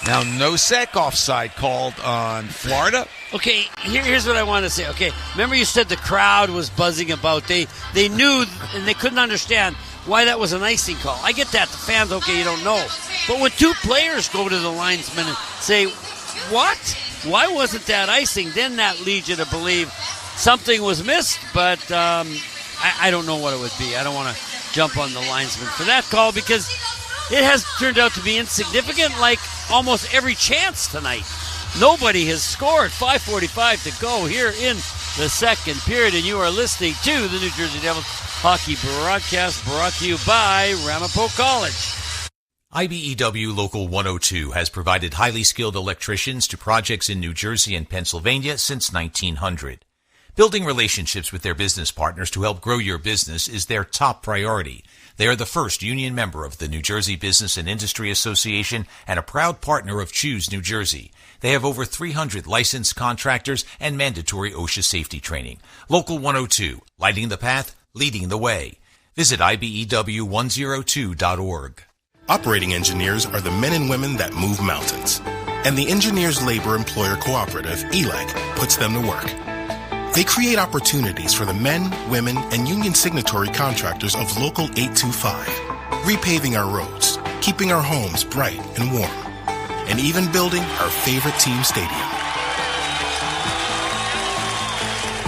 G: Now, Nosek offside called on Florida.
H: Okay, here's what I want to say. Okay, remember you said the crowd was buzzing about. They knew and they couldn't understand why that was an icing call. I get that. The fans, okay, you don't know. But when two players go to the linesman and say, what? Why wasn't that icing? Then that leads you to believe something was missed, but I don't know what it would be. I don't want to jump on the linesman for that call because it has turned out to be insignificant like almost every chance tonight. Nobody has scored. 5:45 to go here in the second period, and you are listening to the New Jersey Devils hockey broadcast brought to you by Ramapo College.
O: IBEW Local 102 has provided highly skilled electricians to projects in New Jersey and Pennsylvania since 1900. Building relationships with their business partners to help grow your business is their top priority. They are the first union member of the New Jersey Business and Industry Association and a proud partner of Choose New Jersey. They have over 300 licensed contractors and mandatory OSHA safety training. Local 102, lighting the path, leading the way. Visit IBEW102.org.
R: Operating engineers are the men and women that move mountains. And the Engineers Labor Employer Cooperative, ELEC, puts them to work. They create opportunities for the men, women, and union signatory contractors of Local 825, repaving our roads, keeping our homes bright and warm, and even building our favorite team stadium.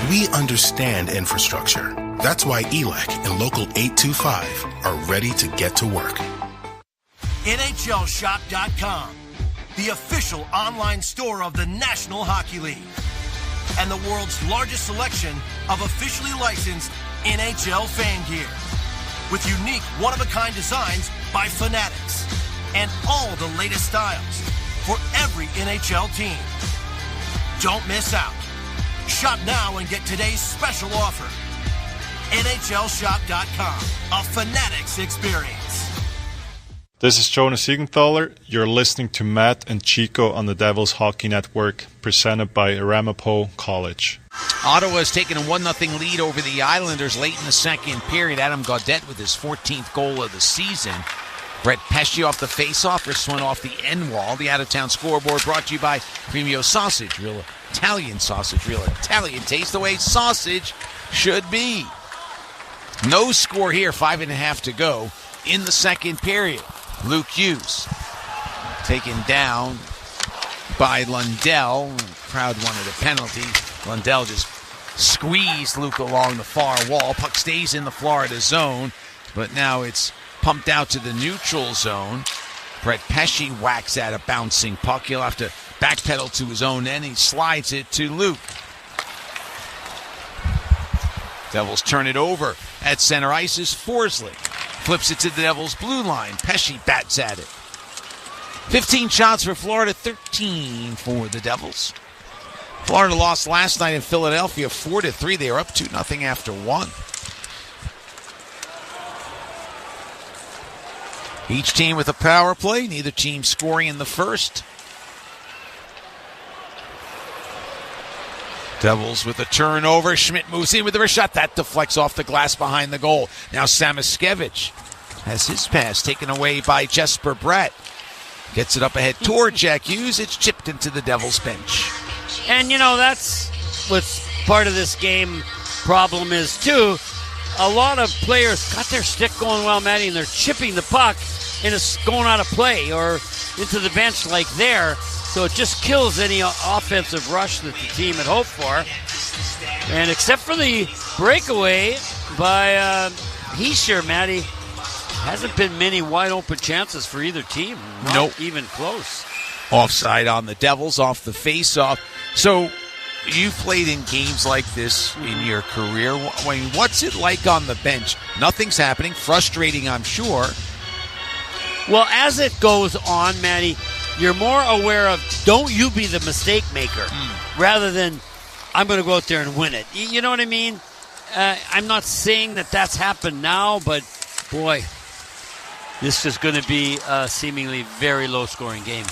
R: We understand infrastructure. That's why ELEC and Local 825 are ready to get to work.
T: NHLShop.com.
A: the official online store of the National Hockey League, and the world's largest selection of officially licensed NHL fan gear, with unique one-of-a-kind designs by Fanatics, and all the latest styles for every NHL team. Don't miss out. Shop now and get today's special offer. NHLShop.com, a Fanatics experience.
I: This is Jonas Siegenthaler. You're listening to Matt and Chico on the Devils Hockey Network, presented by Ramapo College.
G: Ottawa has taken a 1-0 lead over the Islanders late in the second period. Adam Gaudette with his 14th goal of the season. Brett Pesce off the faceoff. This one off the end wall. The out-of-town scoreboard brought to you by Premio Sausage. Real Italian sausage. Real Italian taste, the way sausage should be. No score here. 5.5 to go in the second period. Luke Hughes taken down by Lundell. Crowd wanted a penalty. Lundell just squeezed Luke along the far wall. Puck stays in the Florida zone, but now it's pumped out to the neutral zone. Brett Pesce whacks at a bouncing puck. He'll have to backpedal to his own end. He slides it to Luke. Devils turn it over. At center ice is Forsley. Flips it to the Devils' blue line. Pesce bats at it. 15 shots for Florida, 13 for the Devils. Florida lost last night in Philadelphia 4-3. They were up 2-0 after 1. Each team with a power play. Neither team scoring in the first. Devils with a turnover. Schmidt moves in with the shot. That deflects off the glass behind the goal. Now Samoskevich has his pass taken away by Jesper Bratt. Gets it up ahead toward Jack Hughes. It's chipped into the Devils bench.
H: And, that's what's part of this game problem is, too. A lot of players got their stick going well, Matty, and they're chipping the puck, and it's going out of play or into the bench like there. So it just kills any offensive rush that the team had hoped for. And except for the breakaway by Hischier, Matty, hasn't been many wide open chances for either team. Not even close.
G: Offside on the Devils off the face-off. So you've played in games like this in your career. I mean, what's it like on the bench? Nothing's happening. Frustrating, I'm sure.
H: Well, as it goes on, Matty, you're more aware of don't you be the mistake maker rather than I'm going to go out there and win it. You know what I mean? I'm not saying that that's happened now, but boy, this is going to be a seemingly very low-scoring game.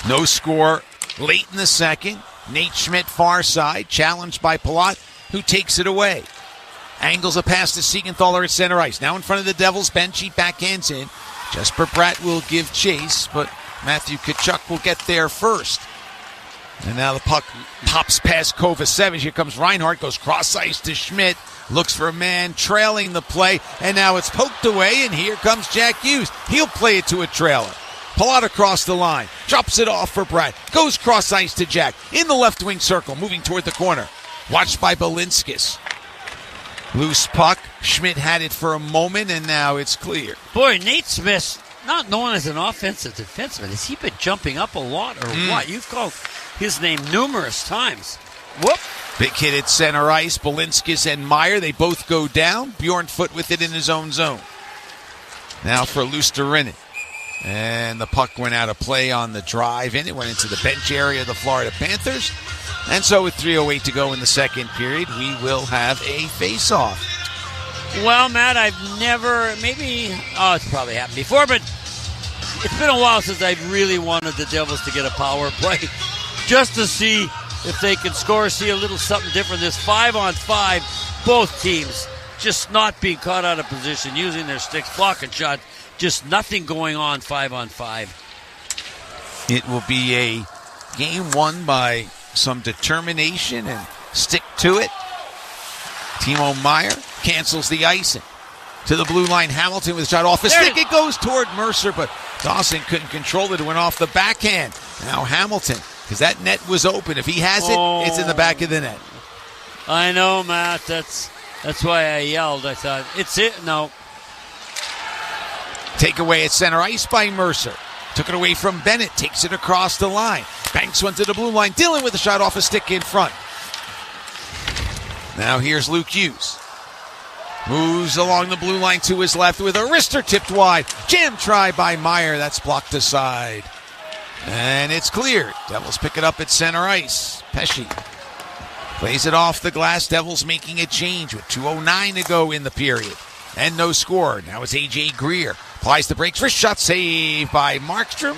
G: No score late in the second. Nate Schmidt far side, challenged by Palat, who takes it away. Angles a pass to Siegenthaler at center ice. Now in front of the Devils bench, he backhands in. Jesper Bratt will give chase, but Matthew Tkachuk will get there first. And now the puck pops past Kovacevic. Here comes Reinhart, goes cross ice to Schmidt, looks for a man, trailing the play, and now it's poked away, and here comes Jack Hughes. He'll play it to a trailer. Palat across the line, drops it off for Bratt, goes cross ice to Jack, in the left wing circle, moving toward the corner. Watched by Balinskis. Loose puck, Schmidt had it for a moment, and now it's clear.
H: Boy, Nate Smith, not known as an offensive defenseman, has he been jumping up a lot or what? You've called his name numerous times. Whoop.
G: Big hit at center ice. Balinskis and Meyer, they both go down. Bjornfoot with it in his own zone. Now for Luostarinen. And the puck went out of play on the drive in. It went into the bench area of the Florida Panthers. And so with 3:08 to go in the second period, we will have a face-off.
H: Well, Matt, I've never, it's probably happened before, but it's been a while since I've really wanted the Devils to get a power play just to see if they can score, see a little something different. This 5-on-5, both teams just not being caught out of position, using their sticks, blocking shots, just nothing going on 5-on-5.
G: It will be a game won by some determination and stick to it. Timo Meyer cancels the icing. To the blue line, Hamilton with a shot off the stick. It goes toward Mercer, but Dawson couldn't control it. It went off the backhand. Now Hamilton, because that net was open. If he has it, it's in the back of the net.
H: I know, Matt. That's why I yelled. I thought, it's it. No.
G: Takeaway at center ice by Mercer. Took it away from Bennett. Takes it across the line. Banks one to the blue line. Dillon with a shot off a stick in front. Now here's Luke Hughes. Moves along the blue line to his left with a wrister tipped wide. Jam try by Meyer. That's blocked aside. And it's cleared. Devils pick it up at center ice. Pesce plays it off the glass. Devils making a change with 2:09 to go in the period. And no score. Now it's A.J. Greer. Applies the brakes. Wrist shot save by Markstrom.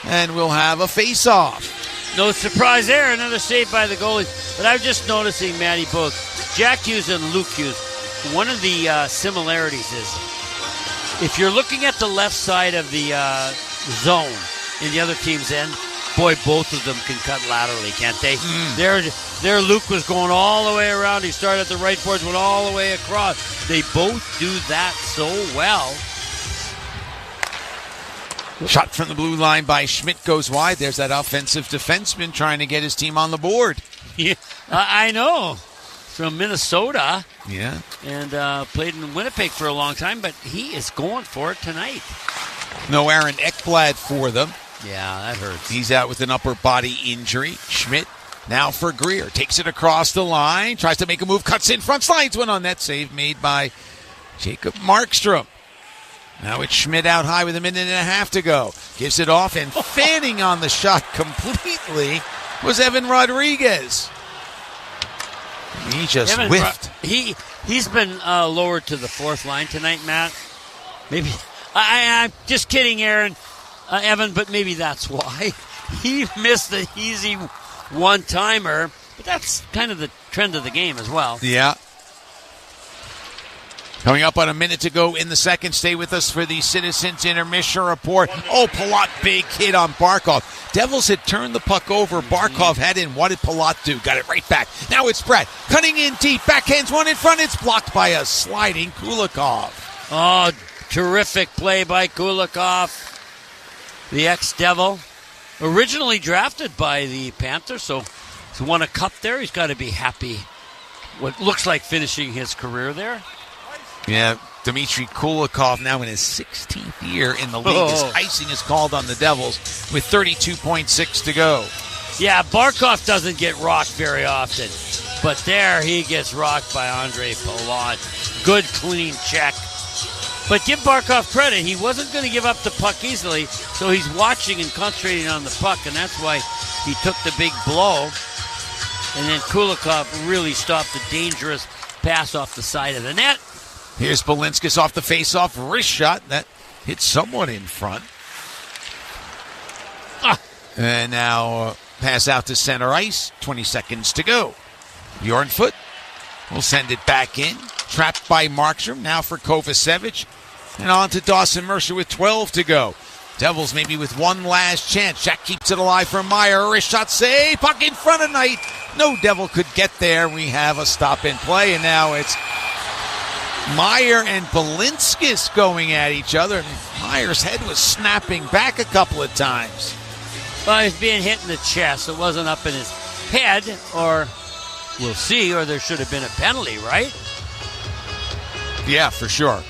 G: And we'll have a face-off.
H: No surprise there. Another save by the goalie. But I'm just noticing, Matty, both Jack Hughes and Luke Hughes, one of the similarities is if you're looking at the left side of the zone in the other team's end, boy, both of them can cut laterally, can't they? There Luke was going all the way around. He started at the right boards, went all the way across. They both do that so well.
G: Shot from the blue line by Schmidt goes wide. There's that offensive defenseman trying to get his team on the board.
H: Yeah, I know. From Minnesota.
G: Yeah.
H: And played in Winnipeg for a long time, but he is going for it tonight.
G: No Aaron Ekblad for them.
H: Yeah, that hurts.
G: He's out with an upper body injury. Schmidt now for Greer. Takes it across the line. Tries to make a move. Cuts in front. Slides one on that save made by Jacob Markstrom. Now it's Schmidt out high with a minute and a half to go. Gives it off, and fanning on the shot completely was Evan Rodriguez. He just whiffed.
H: He's been lowered to the fourth line tonight, Matt. Maybe I'm just kidding, Evan, but maybe that's why he missed the easy one-timer. But that's kind of the trend of the game as well.
G: Yeah. Coming up on a minute to go in the second. Stay with us for the Citizens Intermission Report. Oh, Palat, big hit on Barkov. Devils had turned the puck over. Barkov had in. What did Palat do? Got it right back. Now it's Brett. Cutting in deep. Backhands one in front. It's blocked by a sliding Kulikov.
H: Oh, terrific play by Kulikov. The ex-Devil. Originally drafted by the Panthers, so he's won a cup there. He's got to be happy. What looks like finishing his career there.
G: Yeah, Dmitry Kulikov now in his 16th year in the league. His icing is called on the Devils with 32.6 to go.
H: Yeah, Barkov doesn't get rocked very often, but there he gets rocked by Andre Palat. Good, clean check. But give Barkov credit. He wasn't going to give up the puck easily, so he's watching and concentrating on the puck, and that's why he took the big blow. And then Kulikov really stopped the dangerous pass off the side of the net.
G: Here's Balinskis off the face-off wrist shot. That hit someone in front. And now pass out to center ice. 20 seconds to go. Bjornfoot will send it back in. Trapped by Markstrom. Now for Kovacevic. And on to Dawson Mercer with 12 to go. Devils maybe with one last chance. Jack keeps it alive for Meyer. Wrist shot save. Puck in front of Knight. No Devil could get there. We have a stop and play. And now it's Meyer and Balinskis going at each other. Meyer's head was snapping back a couple of times.
H: Well, he's being hit in the chest. It wasn't up in his head, or we'll see, or there should have been a penalty, right?
G: Yeah, for sure.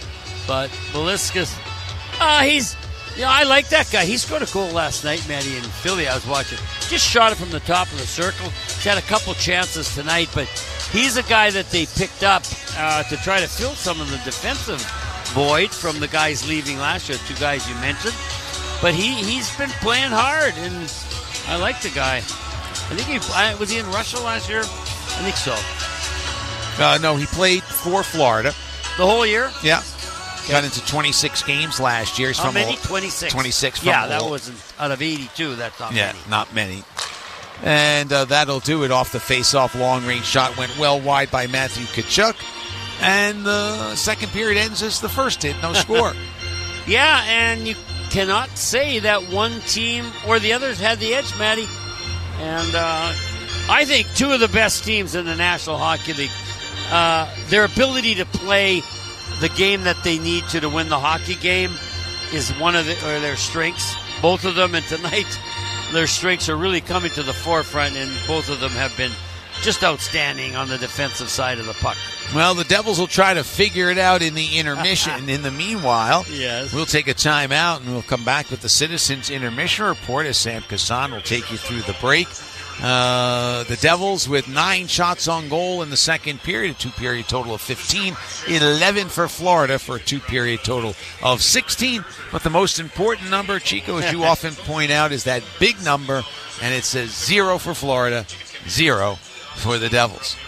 H: But Balinskis, I like that guy. He scored a goal last night, Matty, in Philly. I was watching. Just shot it from the top of the circle. He's had a couple chances tonight, but he's a guy that they picked up to try to fill some of the defensive void from the guys leaving last year, two guys you mentioned. But he's been playing hard, and I like the guy. I think was he in Russia last year? I think so.
G: No, he played for Florida.
H: The whole year?
G: Yeah. Got into 26 games last year. He's
H: How many? 26.
G: 26. From
H: yeah, that wasn't out of 82. That's not many.
G: Yeah, not many. And that'll do it off the face-off. Long-range shot went well wide by Matthew Tkachuk. And the second period ends as the first did. No score.
H: Yeah, and you cannot say that one team or the others had the edge, Matty. And I think two of the best teams in the National Hockey League, their ability to play the game that they need to win the hockey game is one of their strengths. Both of them, and tonight their strengths are really coming to the forefront, and both of them have been just outstanding on the defensive side of the puck.
G: Well, the Devils will try to figure it out in the intermission. In the meanwhile,
H: yes,
G: we'll take a timeout and we'll come back with the Citizens Intermission Report as Sam Kassan will take you through the break. The Devils with 9 shots on goal in the second period, a 2-period total of 15, 11 for Florida for a 2-period total of 16. But the most important number, Chico, as you often point out, is that big number, and it says 0 for Florida, 0 for the Devils.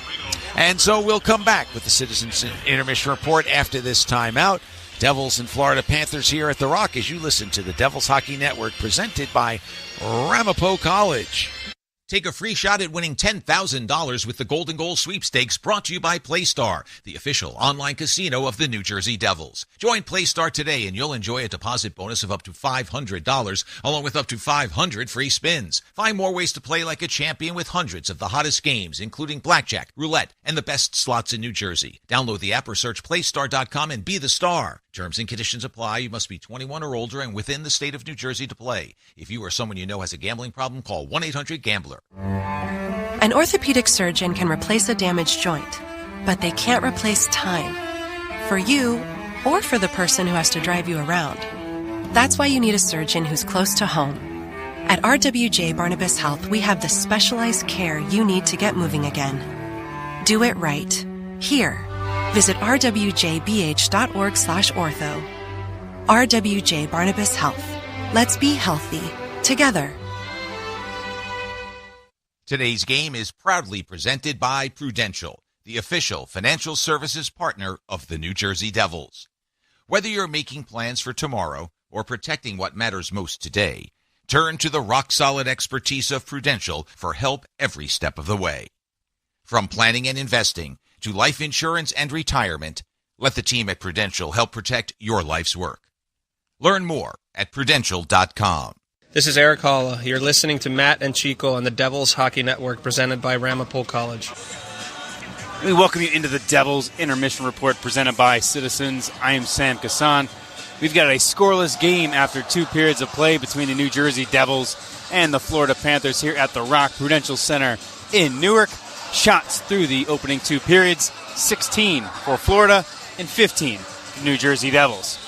G: And so we'll come back with the Citizens Intermission Report after this timeout. Devils and Florida Panthers here at The Rock as you listen to the Devils Hockey Network presented by Ramapo College.
O: Take a free shot at winning $10,000 with the Golden Goal Sweepstakes brought to you by PlayStar, the official online casino of the New Jersey Devils. Join PlayStar today and you'll enjoy a deposit bonus of up to $500 along with up to 500 free spins. Find more ways to play like a champion with hundreds of the hottest games, including blackjack, roulette, and the best slots in New Jersey. Download the app or search PlayStar.com and be the star. Terms and conditions apply. You must be 21 or older and within the state of New Jersey to play. If you or someone you know has a gambling problem, call 1-800-GAMBLER.
B: An orthopedic surgeon can replace a damaged joint, but they can't replace time. For you, or for the person who has to drive you around. That's why you need a surgeon who's close to home. At RWJ Barnabas Health, we have the specialized care you need to get moving again. Do it right. Here. Visit rwjbh.org/ortho. RWJ Barnabas Health. Let's be healthy. Together.
O: Today's game is proudly presented by Prudential, the official financial services partner of the New Jersey Devils. Whether you're making plans for tomorrow or protecting what matters most today, turn to the rock-solid expertise of Prudential for help every step of the way. From planning and investing to life insurance and retirement, let the team at Prudential help protect your life's work. Learn more at Prudential.com.
C: This is Eric Halla. You're listening to Matt and Chico on the Devils Hockey Network presented by Ramapo College.
F: We welcome you into the Devils Intermission Report presented by Citizens. I am Sam Kassan. We've got a scoreless game after 2 periods of play between the New Jersey Devils and the Florida Panthers here at the Rock Prudential Center in Newark. Shots through the opening 2 periods, 16 for Florida and 15 for the New Jersey Devils.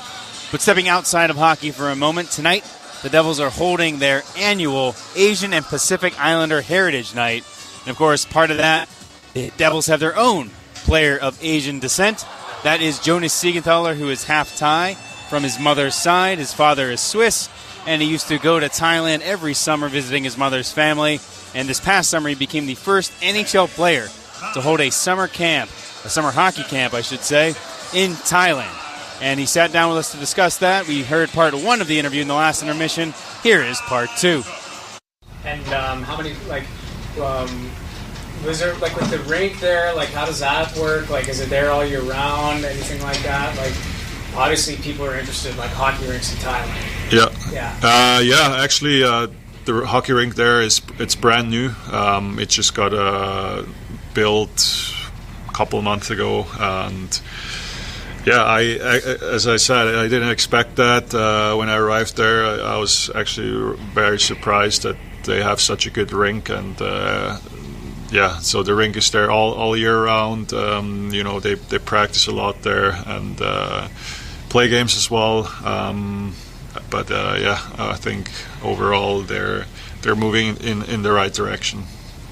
F: But stepping outside of hockey for a moment, tonight the Devils are holding their annual Asian and Pacific Islander Heritage Night. And of course, part of that, the Devils have their own player of Asian descent. That is Jonas Siegenthaler, who is half Thai from his mother's side. His father is Swiss, and he used to go to Thailand every summer visiting his mother's family. And this past summer, he became the first NHL player to hold a summer camp, a summer hockey camp, I should say, in Thailand. And he sat down with us to discuss that. We heard part 1 of the interview in the last intermission. Here is part 2.
V: And how many, was there, with the rink there, how does that work? Is it there all year round, anything like that? Obviously people are interested in, hockey rinks in Thailand.
I: Yeah. Actually, the hockey rink there it's brand new. It just got built a couple months ago, and yeah, I as I said, I didn't expect that when I arrived there. I was actually very surprised that they have such a good rink, and so the rink is there all year round. They practice a lot there and play games as well. I think overall they're moving in the right direction.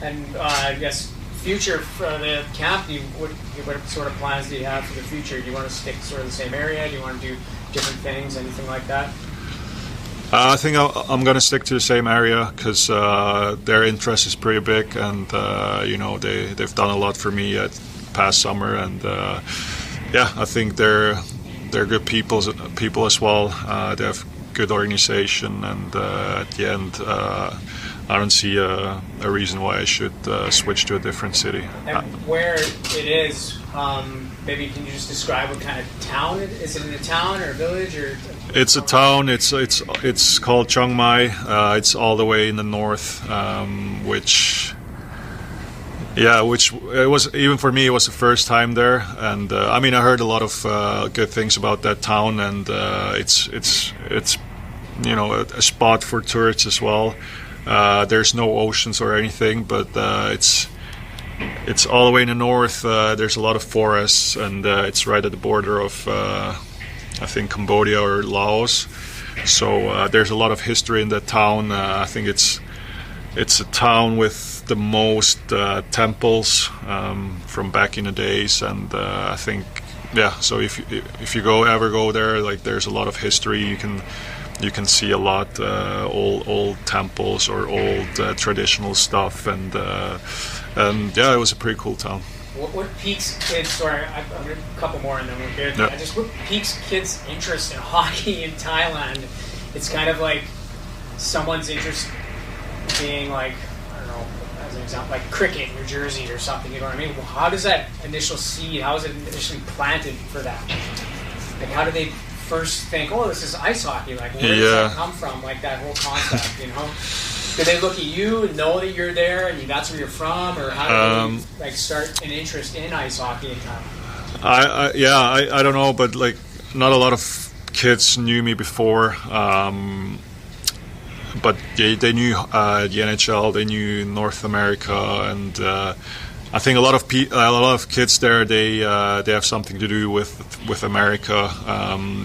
V: And I guess future for the camp, what sort of plans do you have for the future? Do you want to stick sort of the same area? Do you want to do different things, anything like that?
I: I think I'm going to stick to the same area because their interest is pretty big, and they've done a lot for me at past summer, and I think they're good people as well. They have good organization, and at the end, I don't see a reason why I should switch to a different city.
V: And where it is, maybe can you just describe what kind of town it is? Is it in a town or a village or?
I: It's a town. It's called Chiang Mai. It's all the way in the north, which it was, even for me, it was the first time there, and I heard a lot of good things about that town, and it's a spot for tourists as well. There's no oceans or anything, but it's it's all the way in the north. There's a lot of forests, and it's right at the border of, I think, Cambodia or Laos. So there's a lot of history in that town. I think it's a town with the most temples from back in the days, and I think, yeah. So if you ever go there, like, there's a lot of history. You can see a lot old temples or old traditional stuff, and yeah, it was a pretty cool town.
V: What piques kids? Sorry, I'm going to a couple more and then we're good.
I: Yeah.
V: What piques kids' interest in hockey in Thailand? It's kind of like someone's interest being like, I don't know, as an example, like cricket in New Jersey or something. You know what I mean? Well, how does that initial seed? How is it initially planted for that? Like, how do they first think, oh, this is ice hockey? Like, where does that come from? Like, that whole concept, you know? Do they look at you and know that you're there and that's where you're from, or how do they start an interest in ice hockey in Thailand?
I: I don't know, but like, not a lot of kids knew me before, but they knew the NHL, they knew North America, and I think a lot of kids there, they have something to do with America.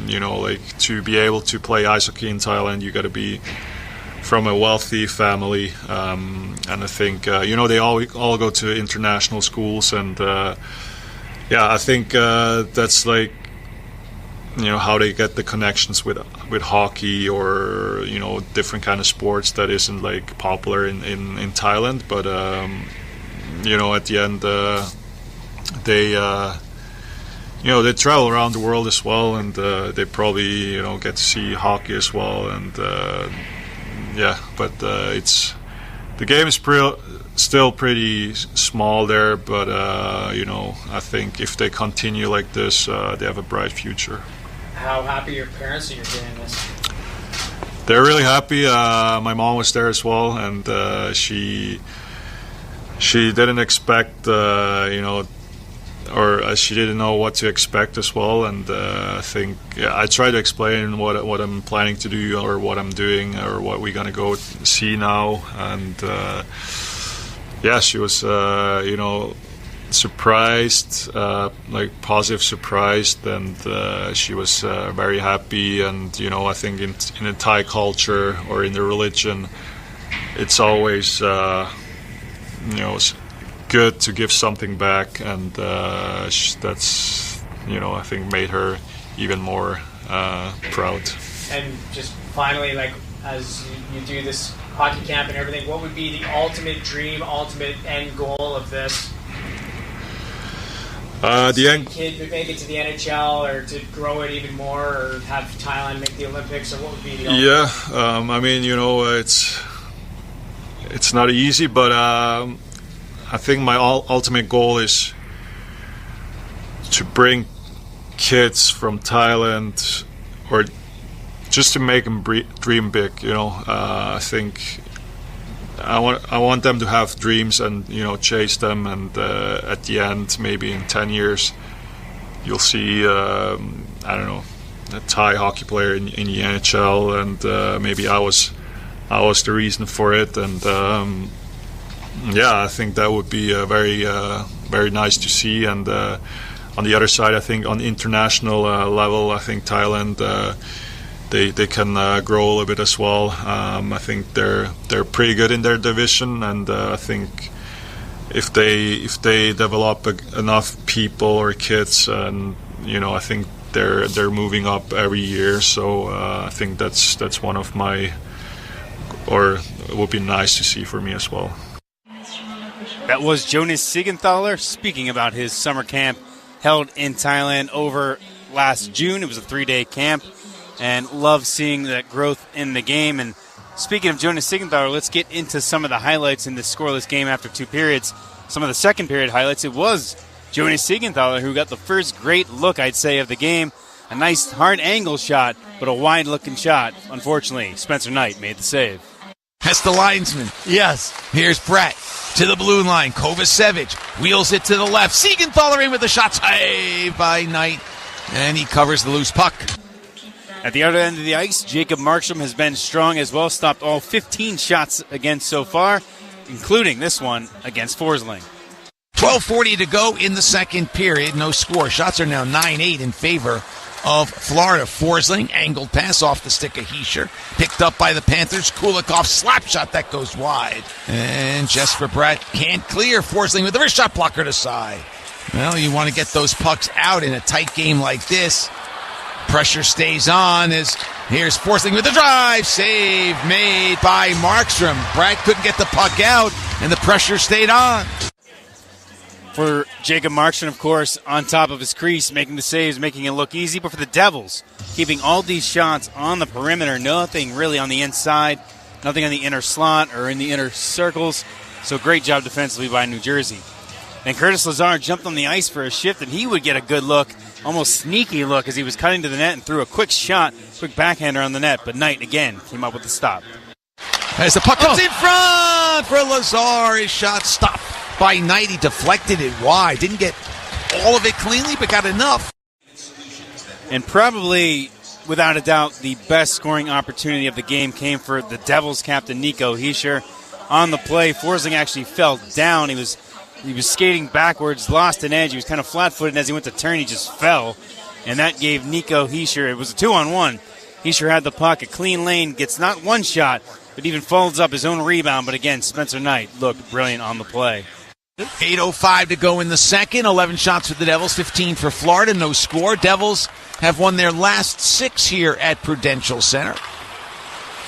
I: You know, like, to be able to play ice hockey in Thailand, you got to be from a wealthy family, and I think you know, they all go to international schools, and I think that's, like, you know, how they get the connections with hockey, or, you know, different kind of sports that isn't, like, popular in Thailand, but you know, at the end they you know, they travel around the world as well, and they probably, you know, get to see hockey as well, and but the game is still pretty small there, but you know, I think if they continue like this, they have a bright future.
V: How happy are your parents that you're doing this?
I: They're really happy. My mom was there as well, and she didn't expect, you know, or she didn't know what to expect as well, and I think I tried to explain what I'm planning to do, or what I'm doing, or what we're gonna go see now, and she was you know, surprised, like, positive surprised, and she was very happy. And, you know, I think in the Thai culture, or in the religion, it's always you know, good to give something back, and that's, you know, I think made her even more proud.
V: And just finally, like, as you do this hockey camp and everything, what would be the ultimate dream, ultimate end goal of this?
I: The end
V: kid would make it to the NHL, or to grow it even more, or have Thailand make the Olympics, or what would be the ultimate?
I: Yeah, I mean, you know, it's not easy, but I think my ultimate goal is to bring kids from Thailand, or just to make them dream big. You know, I think I want them to have dreams, and, you know, chase them. And at the end, maybe in 10 years, you'll see I don't know, a Thai hockey player in the NHL, and maybe I was the reason for it. And I think that would be very nice to see. And on the other side, I think on the international level, I think Thailand, they can grow a little bit as well. I think they're pretty good in their division, and I think if they develop enough people or kids, and, you know, I think they're moving up every year. So I think that's one of my, or it would be nice to see for me as well.
F: That was Jonas Siegenthaler speaking about his summer camp held in Thailand over last June. It was a 3-day camp, and love seeing that growth in the game. And speaking of Jonas Siegenthaler, let's get into some of the highlights in this scoreless game after 2 periods. Some of the second period highlights, it was Jonas Siegenthaler who got the first great look, I'd say, of the game. A nice hard angle shot, but a wide-looking shot. Unfortunately, Spencer Knight made the save.
G: That's the linesman.
H: Yes.
G: Here's Brett to the blue line. Kovacevic wheels it to the left. Siegenthaler in with the shot. Saved by Knight. And he covers the loose puck.
F: At the other end of the ice, Jacob Markstrom has been strong as well. Stopped all 15 shots again so far, including this one against Forsling.
G: 12:40 to go in the second period. No score. Shots are now 9-8 in favor of Florida. Forsling, angled pass off the stick of Hischier. Picked up by the Panthers. Kulikov, slap shot that goes wide. And Jesper Bratt can't clear. Forsling with the wrist shot blocker to side. Well, you want to get those pucks out in a tight game like this. Pressure stays on as here's Forsling with the drive. Save made by Markstrom. Bratt couldn't get the puck out, and the pressure stayed on.
F: For Jacob Markstrom, of course, on top of his crease, making the saves, making it look easy. But for the Devils, keeping all these shots on the perimeter, nothing really on the inside, nothing on the inner slot or in the inner circles. So great job defensively by New Jersey. And Curtis Lazar jumped on the ice for a shift, and he would get a good look, almost sneaky look, as he was cutting to the net and threw a quick shot, quick backhander on the net. But Knight, again, came up with the stop.
G: As the puck comes in front for Lazar, his shot stopped by Knight. He deflected it wide. Didn't get all of it cleanly, but got enough.
F: And probably, without a doubt, the best scoring opportunity of the game came for the Devils captain, Nico Hischier. On the play, Forsling actually fell down. He was skating backwards, lost an edge. He was kind of flat-footed, and as he went to turn, he just fell. And that gave Nico Hischier, it was a 2-on-1. Hischier had the puck, a clean lane, gets not one shot, but even folds up his own rebound. But again, Spencer Knight looked brilliant on the play.
G: 8:05 to go in the second. 11 shots for the Devils, 15 for Florida. No score. Devils have won their last 6 here at Prudential Center.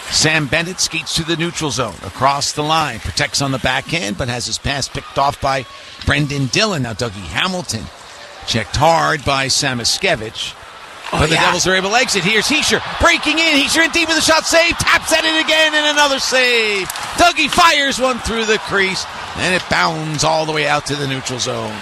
G: Sam Bennett skates to the neutral zone. Across the line. Protects on the backhand, but has his pass picked off by Brendan Dillon. Now Dougie Hamilton. Checked hard by Samoskevich. But the Devils are able to exit. Here's Hischier breaking in. Hischier in deep with a shot save. Taps at it again and another save. Dougie fires one through the crease, and it bounds all the way out to the neutral zone.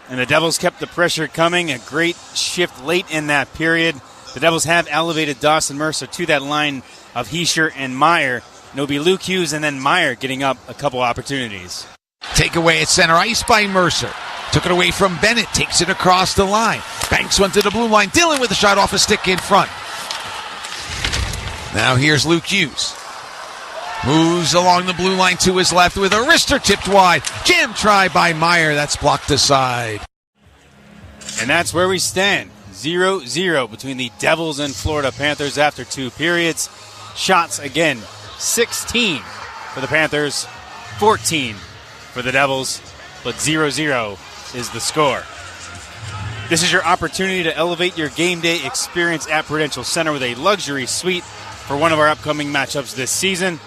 F: And the Devils kept the pressure coming. A great shift late in that period. The Devils have elevated Dawson Mercer to that line of Hischier and Meyer. It'll be Luke Hughes and then Meyer getting up a couple opportunities.
G: Takeaway at center ice by Mercer. Took it away from Bennett. Takes it across the line. Banks one to the blue line. Dillon with a shot off a stick in front. Now here's Luke Hughes. Moves along the blue line to his left with a wrister tipped wide. Jam try by Meyer. That's blocked aside.
F: And that's where we stand. 0-0 between the Devils and Florida Panthers after 2 periods. Shots again, 16 for the Panthers, 14 for the Devils, but 0-0 is the score. This is your opportunity to elevate your game day experience at Prudential Center with a luxury suite for one of our upcoming matchups this season.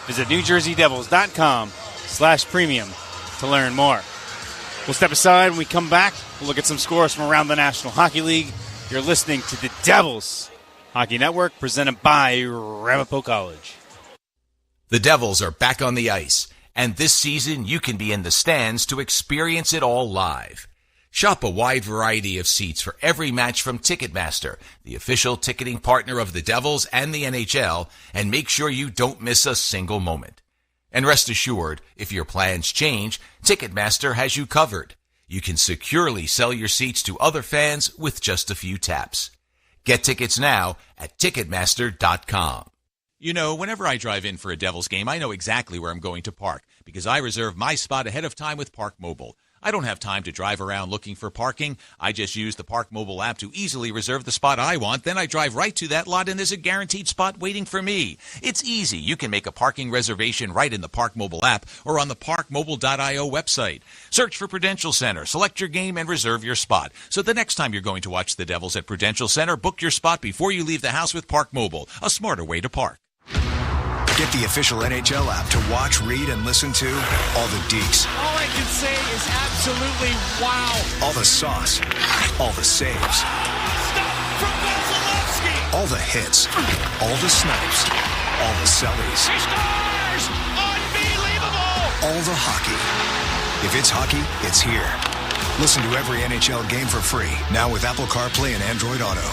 F: Visit NewJerseyDevils.com/premium to learn more. We'll step aside when we come back. We'll look at some scores from around the National Hockey League. You're listening to the Devils Hockey Network, presented by Ramapo College.
O: The Devils are back on the ice, and this season you can be in the stands to experience it all live. Shop a wide variety of seats for every match from Ticketmaster, the official ticketing partner of the Devils and the NHL, and make sure you don't miss a single moment. And rest assured, if your plans change, Ticketmaster has you covered. You can securely sell your seats to other fans with just a few taps. Get tickets now at Ticketmaster.com.
J: You know, whenever I drive in for a Devils game, I know exactly where I'm going to park because I reserve my spot ahead of time with Park Mobile. I don't have time to drive around looking for parking. I just use the Park Mobile app to easily reserve the spot I want. Then I drive right to that lot and there's a guaranteed spot waiting for me. It's easy. You can make a parking reservation right in the Park Mobile app or on the parkmobile.io website. Search for Prudential Center, select your game, and reserve your spot. So the next time you're going to watch the Devils at Prudential Center, book your spot before you leave the house with Park Mobile, a smarter way to park.
D: Get the official NHL app to watch, read, and listen to all the deets.
T: All I can say is absolutely wow.
D: All the sauce. All the saves.
T: Stop from Vasilevsky.
D: All the hits. All the snipes. All the sellies.
T: He scores! Unbelievable!
D: All the hockey. If it's hockey, it's here. Listen to every NHL game for free, now with Apple CarPlay and Android Auto.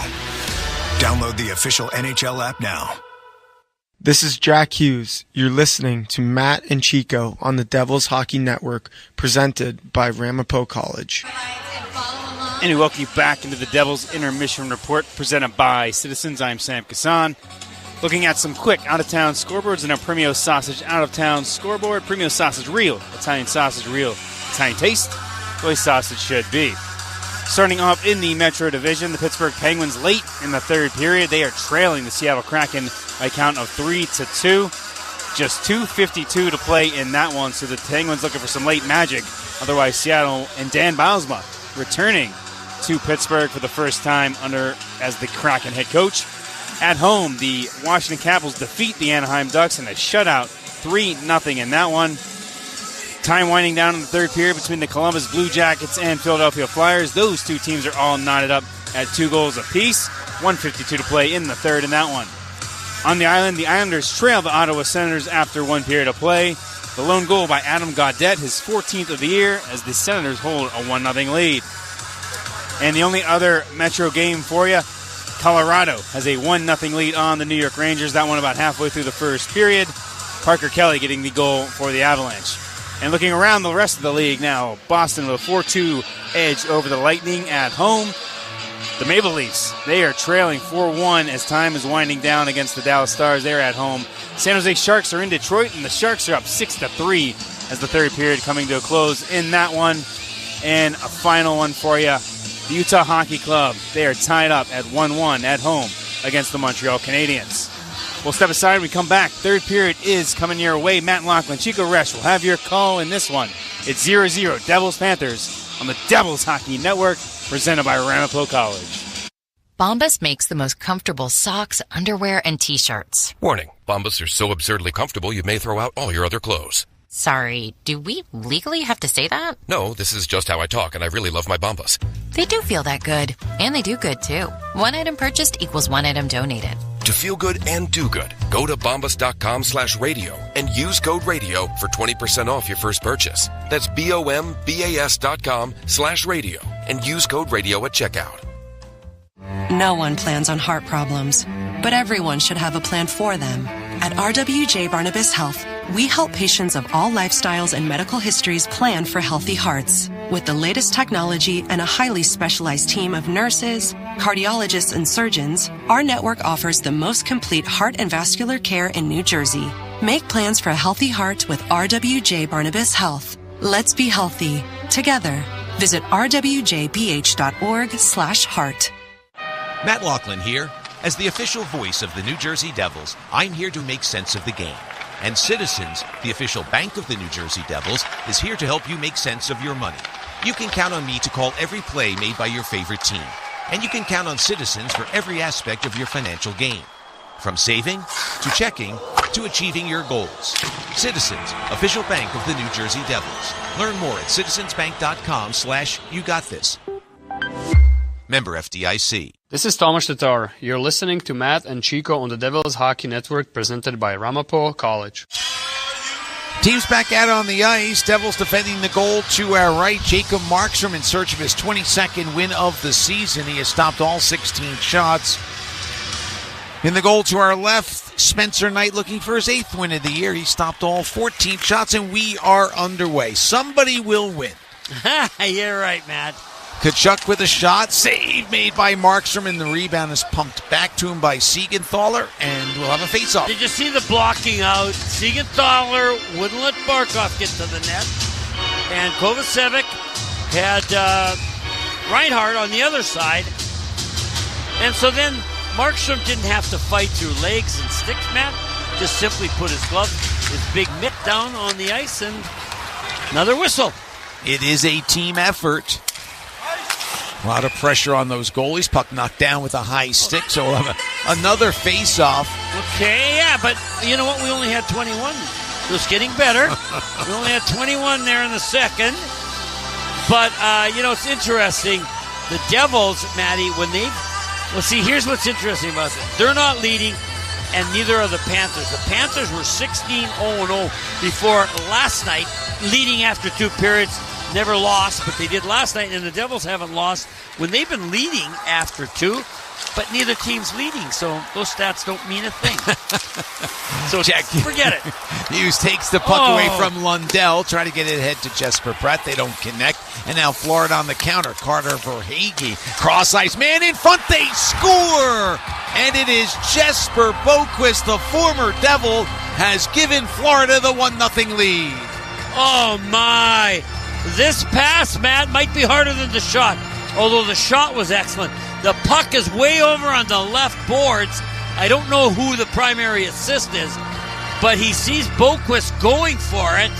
D: Download the official NHL app now.
M: This is Jack Hughes. You're listening to Matt and Chico on the Devils Hockey Network, presented by Ramapo College.
F: And we welcome you back into the Devils Intermission Report, presented by Citizens. I'm Sam Kassan. Looking at some quick out-of-town scoreboards in our Premio Sausage out-of-town scoreboard. Premio Sausage, real Italian sausage, real tiny taste. The way sausage should be. Starting off in the Metro Division, the Pittsburgh Penguins late in the third period. They are trailing the Seattle Kraken by a count of 3-2. Just 2:52 to play in that one, so the Penguins looking for some late magic. Otherwise, Seattle and Dan Bylsma returning to Pittsburgh for the first time as the Kraken head coach. At home, the Washington Capitals defeat the Anaheim Ducks in a shutout, 3-0 in that one. Time winding down in the third period between the Columbus Blue Jackets and Philadelphia Flyers. Those two teams are all knotted up at 2 goals apiece. 1:52 to play in the third in that one. On the island, the Islanders trail the Ottawa Senators after 1 period of play. The lone goal by Adam Gaudette, his 14th of the year, as the Senators hold a 1-0 lead. And the only other Metro game for you, Colorado has a 1-0 lead on the New York Rangers. That one about halfway through the first period. Parker Kelly getting the goal for the Avalanche. And looking around the rest of the league now, Boston with a 4-2 edge over the Lightning at home. The Maple Leafs, they are trailing 4-1 as time is winding down against the Dallas Stars. They're at home. San Jose Sharks are in Detroit, and the Sharks are up 6-3 as the third period coming to a close in that one. And a final one for you. The Utah Hockey Club, they are tied up at 1-1 at home against the Montreal Canadiens. We'll step aside when we come back. Third period is coming your way. Matt Laughlin, Chico Resch will have your call in this one. It's 0-0 Devils-Panthers on the Devils Hockey Network, presented by Ramapo College.
L: Bombas makes the most comfortable socks, underwear, and T-shirts.
N: Warning, Bombas are so absurdly comfortable you may throw out all your other clothes.
L: Sorry, do we legally have to say that?
N: No, this is just how I talk, and I really love my Bombas.
L: They do feel that good. And they do good, too. One item purchased equals one item donated.
N: To feel good and do good, go to bombas.com/radio and use code radio for 20% off your first purchase. That's BOMBAS.com/radio and use code radio at checkout.
B: No one plans on heart problems, but everyone should have a plan for them. At RWJ Barnabas Health, we help patients of all lifestyles and medical histories plan for healthy hearts. With the latest technology and a highly specialized team of nurses, cardiologists, and surgeons, our network offers the most complete heart and vascular care in New Jersey. Make plans for a healthy heart with RWJ Barnabas Health. Let's be healthy together. Visit rwjbh.org/heart.
G: Matt Laughlin here. As the official voice of the New Jersey Devils, I'm here to make sense of the game. And Citizens, the official bank of the New Jersey Devils, is here to help you make sense of your money. You can count on me to call every play made by your favorite team. And you can count on Citizens for every aspect of your financial gain. From saving, to checking, to achieving your goals. Citizens, official bank of the New Jersey Devils. Learn more at citizensbank.com/YouGotThis. Member FDIC.
Q: This is Thomas Tatar. You're listening to Matt and Chico on the Devils Hockey Network, presented by Ramapo College.
G: Teams back out on the ice. Devils defending the goal to our right. Jacob Markstrom in search of his 22nd win of the season. He has stopped all 16 shots. In the goal to our left, Spencer Knight looking for his 8th win of the year. He stopped all 14 shots, and we are underway. Somebody will win.
H: You're right, Matt.
G: Tkachuk with a shot. Save made by Markstrom, and the rebound is pumped back to him by Siegenthaler, and we'll have a face-off.
H: Did you see the blocking out? Siegenthaler wouldn't let Barkov get to the net, and Kovacevic had Reinhart on the other side, and so then Markstrom didn't have to fight through legs and sticks, Matt. Just simply put his glove, his big mitt down on the ice, and another whistle.
G: It is a team effort. A lot of pressure on those goalies. Puck knocked down with a high stick, so we'll have another face-off.
H: Okay, yeah, but you know what? We only had 21. It was getting better. We only had 21 there in the second. But, it's interesting. The Devils, Matty, when they've... Well, see, here's what's interesting about this. They're not leading, and neither are the Panthers. The Panthers were 16-0-0 before last night, leading after 2 periods. Never lost, but they did last night, and the Devils haven't lost when they've been leading after 2, but neither team's leading, so those stats don't mean a thing. So
G: Jack,
H: forget it.
G: Hughes takes the puck away from Lundell, trying to get it ahead to Jesper Pratt. They don't connect, and now Florida on the counter. Carter Verhaeghe, cross ice, man in front, they score! And it is Jesper Boquist, the former Devil, has given Florida the 1-0 lead.
H: Oh, my. this pass, Matt, might be harder than the shot, although the shot was excellent. The puck is way over on the left boards. I don't know who the primary assist is, but he sees Boquist going for it,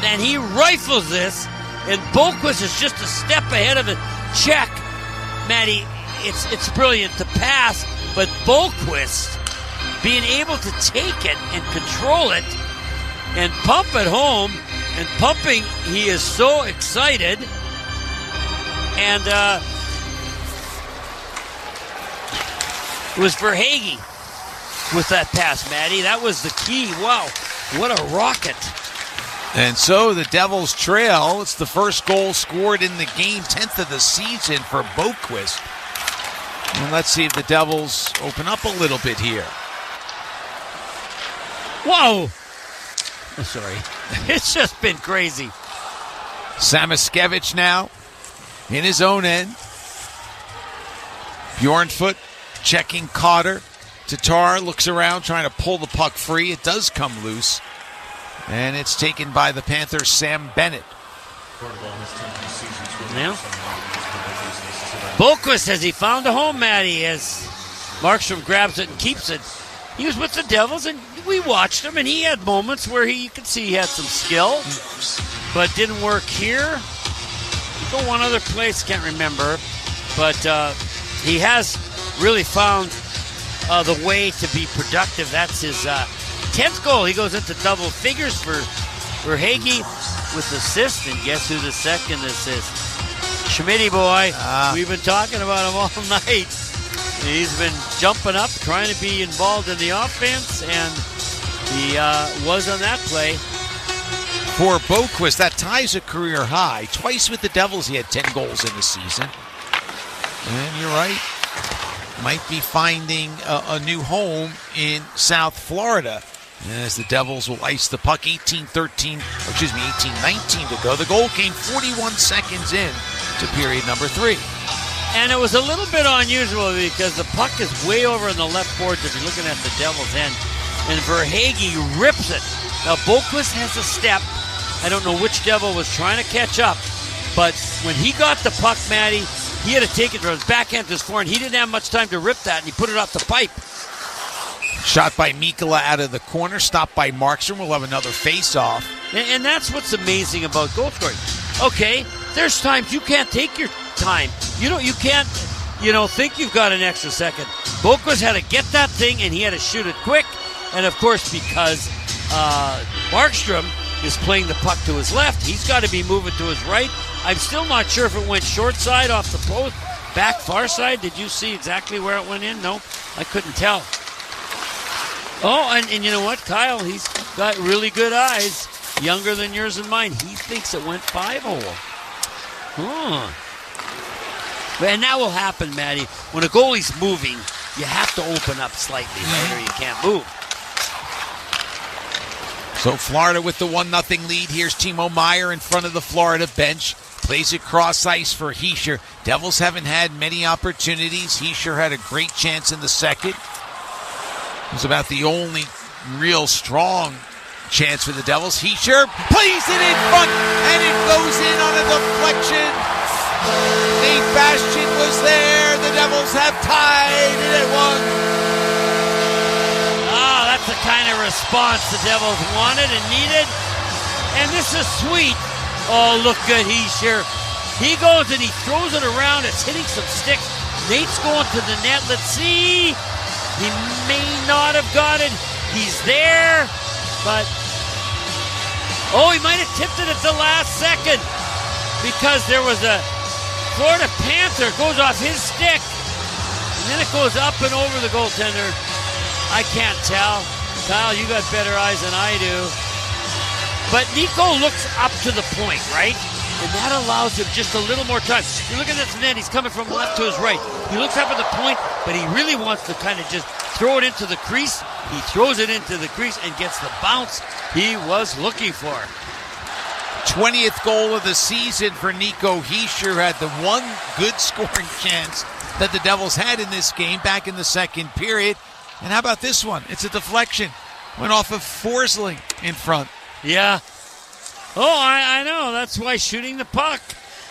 H: and he rifles this, and Boquist is just a step ahead of it. Check. Matty, it's brilliant to pass, but Boquist being able to take it and control it and pump it home, and pumping, he is so excited. And it was Verhaeghe with that pass, Matty. That was the key. Wow, what a rocket.
G: And so the Devils trail. It's the first goal scored in the game, 10th of the season for Boquist. And let's see if the Devils open up a little bit here.
H: Whoa! Oh, sorry. It's just been crazy.
G: Samaskevich now in his own end. Bjornfoot checking Cotter. Tatar looks around trying to pull the puck free. It does come loose. And it's taken by the Panthers' Sam Bennett.
H: Now, Boquist, has he found a home, Matty, as Markstrom grabs it and keeps it. He was with the Devils, and we watched him, and he had moments where you could see he had some skill, but didn't work here. Go one other place, can't remember, but he has really found the way to be productive. That's his 10th goal. He goes into double figures for Verhaeghe with assist, and guess who the second assist? Schmitty boy. We've been talking about him all night. He's been jumping up, trying to be involved in the offense, and he was on that play.
G: For Boquist, that ties a career high. Twice with the Devils, he had 10 goals in the season. And you're right, might be finding a new home in South Florida, as the Devils will ice the puck. 18-19 to go. The goal came 41 seconds in to period number 3.
H: And it was a little bit unusual because the puck is way over on the left boards if you're looking at the Devils' end, and Verhaeghe rips it. Now, Boquist has a step. I don't know which Devil was trying to catch up, but when he got the puck, Matty, he had to take it from his backhand to his forehand. He didn't have much time to rip that, and he put it off the pipe.
G: Shot by Mikkola out of the corner, stopped by Markstrom. We'll have another face-off.
H: And that's what's amazing about goal scoring. Okay, there's times you can't take your time. You can't, think you've got an extra second. Boquist had to get that thing, and he had to shoot it quick. And, of course, because Markstrom is playing the puck to his left, he's got to be moving to his right. I'm still not sure if it went short side off the post, back far side. Did you see exactly where it went in? No, I couldn't tell. Oh, and you know what? Kyle, he's got really good eyes, younger than yours and mine. He thinks it went 5-0. And that will happen, Matty. When a goalie's moving, you have to open up slightly, right, or you can't move.
G: So Florida with the 1-0 lead. Here's Timo Meier in front of the Florida bench. Plays it cross ice for Hischier. Devils haven't had many opportunities. Hischier had a great chance in the second. It was about the only real strong chance for the Devils. Hischier plays it in front, and it goes in on a deflection. Nate Bastian was there. The Devils have tied it at 1.
H: That's the kind of response the Devils wanted and needed. And this is sweet. Oh, look at Hischier. He goes and he throws it around. It's hitting some sticks. Nate's going to the net. Let's see. He may not have got it. He's there. But, he might have tipped it at the last second because there was a Florida Panther goes off his stick. And then it goes up and over the goaltender. I can't tell. Kyle, you got better eyes than I do. But Nico looks up to the point, right? And that allows him just a little more time. You look at this net, he's coming from left to his right. He looks up at the point, but he really wants to kind of just throw it into the crease. He throws it into the crease and gets the bounce he was looking for.
G: 20th goal of the season for Nico Hischier. Had the one good scoring chance that the Devils had in this game back in the second period. And how about this one? It's a deflection. Went off of Forsling in front.
H: Yeah. Oh, I know. That's why shooting the puck,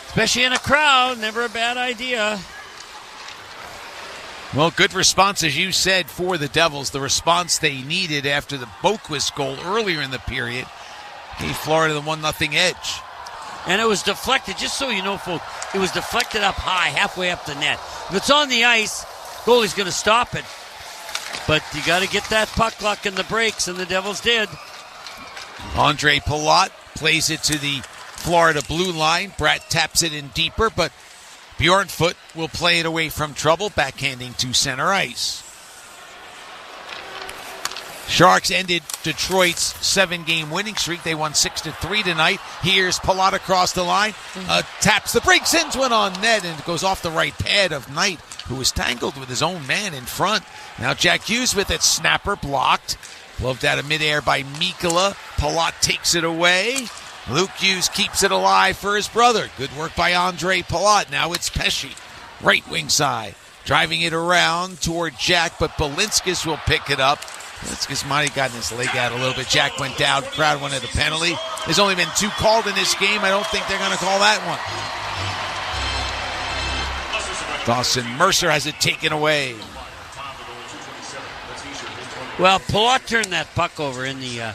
H: especially in a crowd, never a bad idea.
G: Well, good response, as you said, for the Devils. The response they needed after the Boquist goal earlier in the period gave Florida the 1-0 edge.
H: And it was deflected, just so you know, folks, it was deflected up high, halfway up the net. If it's on the ice, goalie's going to stop it. But you got to get that puck luck in the breaks, and the Devils did.
G: Andre Palat plays it to the Florida blue line. Bratt taps it in deeper, but Bjornfoot will play it away from trouble, backhanding to center ice. Sharks ended Detroit's 7-game winning streak. They won 6-3 tonight. Here's Palat across the line. Taps the break, sends one on net, and it goes off the right pad of Knight, who was tangled with his own man in front. Now Jack Hughes with it. Snapper blocked. Gloved out of midair by Mikkola. Palat takes it away. Luke Hughes keeps it alive for his brother. Good work by Andre Palat. Now it's Pesce, right wing side. Driving it around toward Jack, but Balinskis will pick it up. Balinskis might have gotten his leg out a little bit. Jack went down. Crowd wanted a penalty. There's only been 2 called in this game. I don't think they're going to call that one. Dawson Mercer has it taken away.
H: Well, Palat turned that puck over in the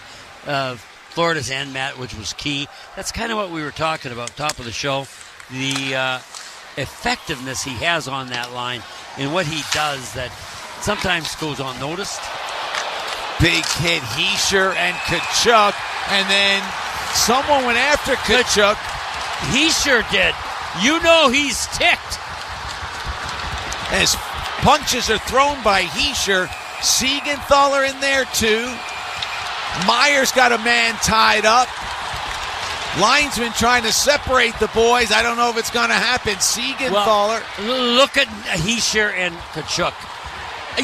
H: Florida's end, Matt, which was key. That's kind of what we were talking about, top of the show. The effectiveness he has on that line and what he does that sometimes goes unnoticed.
G: Big hit, Hischier and Tkachuk, and then someone went after Tkachuk.
H: Hischier did. You know he's ticked.
G: As punches are thrown by Hischier, Siegenthaler in there too. Myers got a man tied up. Linesman trying to separate the boys. I don't know if it's going to happen. Siegenthaler.
H: Well, look at Hischier and Tkachuk.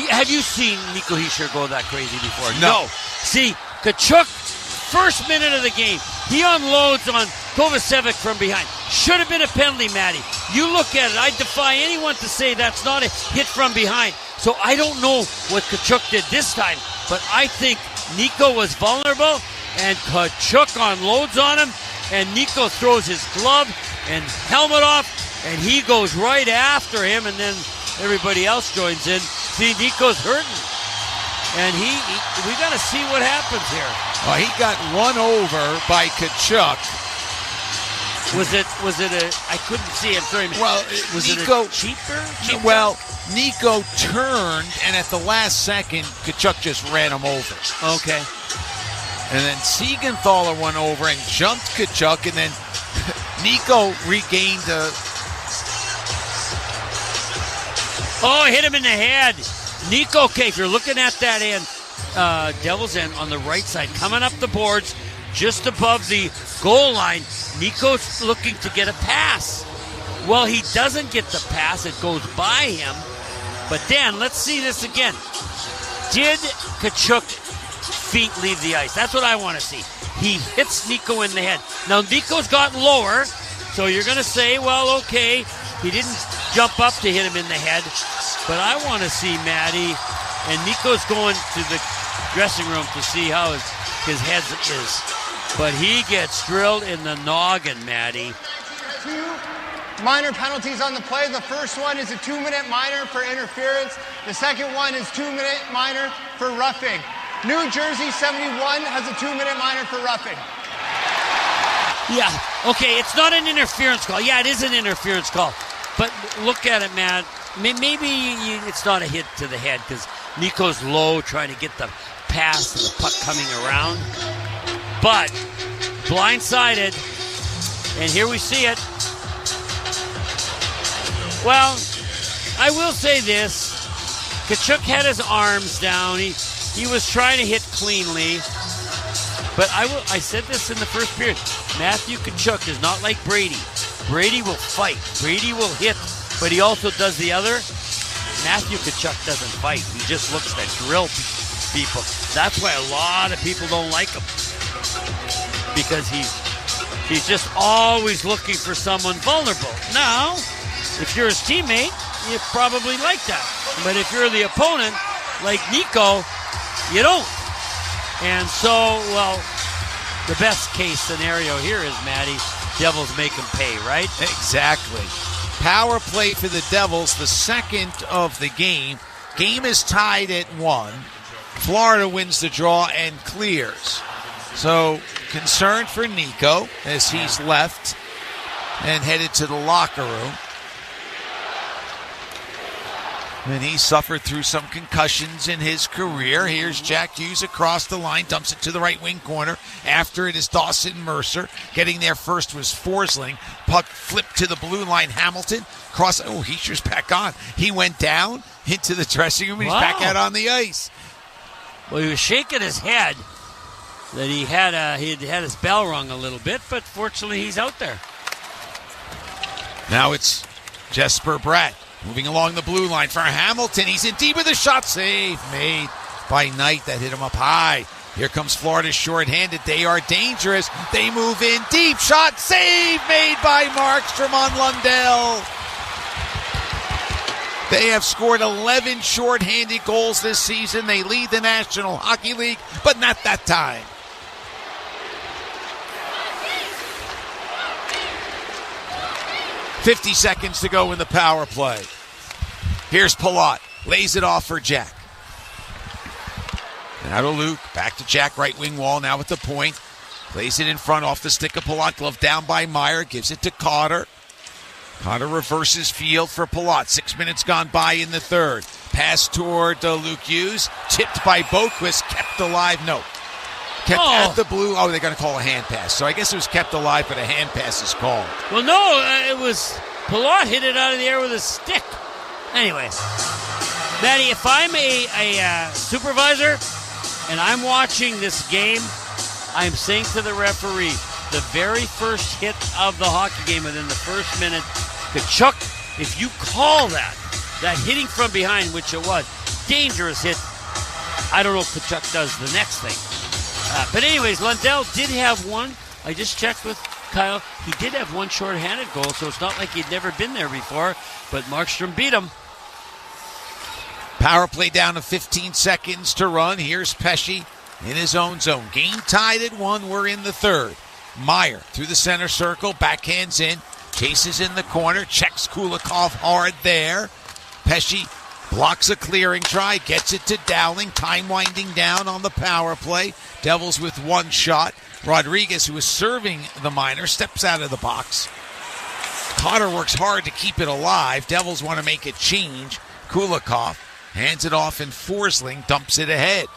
H: Have you seen Nico Hischier go that crazy before?
G: No.
H: See, Tkachuk, first minute of the game, he unloads on Kovacevic from behind. Should have been a penalty, Matty. You look at it. I defy anyone to say that's not a hit from behind. So I don't know what Tkachuk did this time, but I think Nico was vulnerable, and Tkachuk unloads on him, and Nico throws his glove and helmet off, and he goes right after him, and then everybody else joins in. See, Nico's hurting, and we got to see what happens here.
G: Well, he got run over by Tkachuk.
H: Was it a? I couldn't see him. Sorry.
G: Well,
H: was
G: Nico,
H: it a cheaper?
G: Well, Nico turned, and at the last second, Tkachuk just ran him over.
H: Okay.
G: And then Siegenthaler went over and jumped Tkachuk, and then Nico regained the...
H: Oh, hit him in the head. Nico, okay, if you're looking at that end, Devil's end on the right side, coming up the boards, just above the goal line, Nico's looking to get a pass. Well, he doesn't get the pass. It goes by him. But then, let's see this again. Did Tkachuk's feet leave the ice? That's what I want to see. He hits Nico in the head. Now, Nico's gotten lower, so you're going to say, well, okay, he didn't jump up to hit him in the head. But I want to see Matty, and Nico's going to the dressing room to see how his head is. But he gets drilled in the noggin, Matty.
K: 2 minor penalties on the play. The first one is a 2-minute minor for interference. The second one is 2-minute minor for roughing. New Jersey 71 has a 2-minute minor for roughing.
H: Yeah, okay, it's not an interference call. Yeah, it is an interference call. But look at it, Matt. Maybe it's not a hit to the head because Nico's low trying to get the pass and the puck coming around. But blindsided, and here we see it. Well, I will say this. Tkachuk had his arms down. He was trying to hit cleanly. But I said this in the first period. Matthew Tkachuk is not like Brady. Brady will fight. Brady will hit. But he also does the other. Matthew Tkachuk doesn't fight. He just looks to drill people. That's why a lot of people don't like him. Because he's just always looking for someone vulnerable. Now, if you're his teammate, you probably like that. But if you're the opponent, like Nico, you don't. And so, well, the best case scenario here is, Matty, Devils make them pay, right?
G: Exactly. Power play for the Devils, the second of the game. Game is tied at 1. Florida wins the draw and clears. So, concern for Nico as he's left and headed to the locker room. And he suffered through some concussions in his career. Here's Jack Hughes across the line, dumps it to the right wing corner. After it is Dawson Mercer. Getting there first was Forsling. Puck flipped to the blue line. Hamilton. Heischer's back on. He went down into the dressing room and he's back out on the ice.
H: Well, he was shaking his head that he had his bell rung a little bit, but fortunately he's out there.
G: Now it's Jesper Bratt. Moving along the blue line for Hamilton. He's in deep with a shot save made by Knight. That hit him up high. Here comes Florida shorthanded. They are dangerous. They move in deep. Shot save made by Markstrom on Lundell. They have scored 11 shorthanded goals this season. They lead the National Hockey League, but not that time. .50 seconds to go in the power play. Here's Palat. Lays it off for Jack. Now to Luke. Back to Jack, right wing wall, now at the point. Plays it in front off the stick of Palat. Glove down by Meyer. Gives it to Cotter. Cotter reverses field for Palat. 6 minutes gone by in the third. Pass toward Luke Hughes. Tipped by Boquist. Kept alive. No. Kept at the blue. Oh, they're going to call a hand pass. So I guess it was kept alive, but a hand pass is called.
H: Well, no, it was Palat hit it out of the air with a stick. Anyway, Matty, if I'm a supervisor and I'm watching this game, I'm saying to the referee, the very first hit of the hockey game within the first minute, Tkachuk, if you call that hitting from behind, which it was, dangerous hit, I don't know if Tkachuk does the next thing. But anyways, Lundell did have one. I just checked with Kyle. He did have one shorthanded goal, so it's not like he'd never been there before. But Markstrom beat him.
G: Power play down to 15 seconds to run. Here's Pesce in his own zone. Game tied at 1. We're in the third. Meyer through the center circle. Backhands in. Chases in the corner. Checks Kulikov hard there. Pesce blocks a clearing try, gets it to Dowling. Time winding down on the power play. Devils with one shot. Rodriguez, who is serving the Miner, steps out of the box. Cotter works hard to keep it alive. Devils want to make a change. Kulikov hands it off, and Forsling dumps it ahead.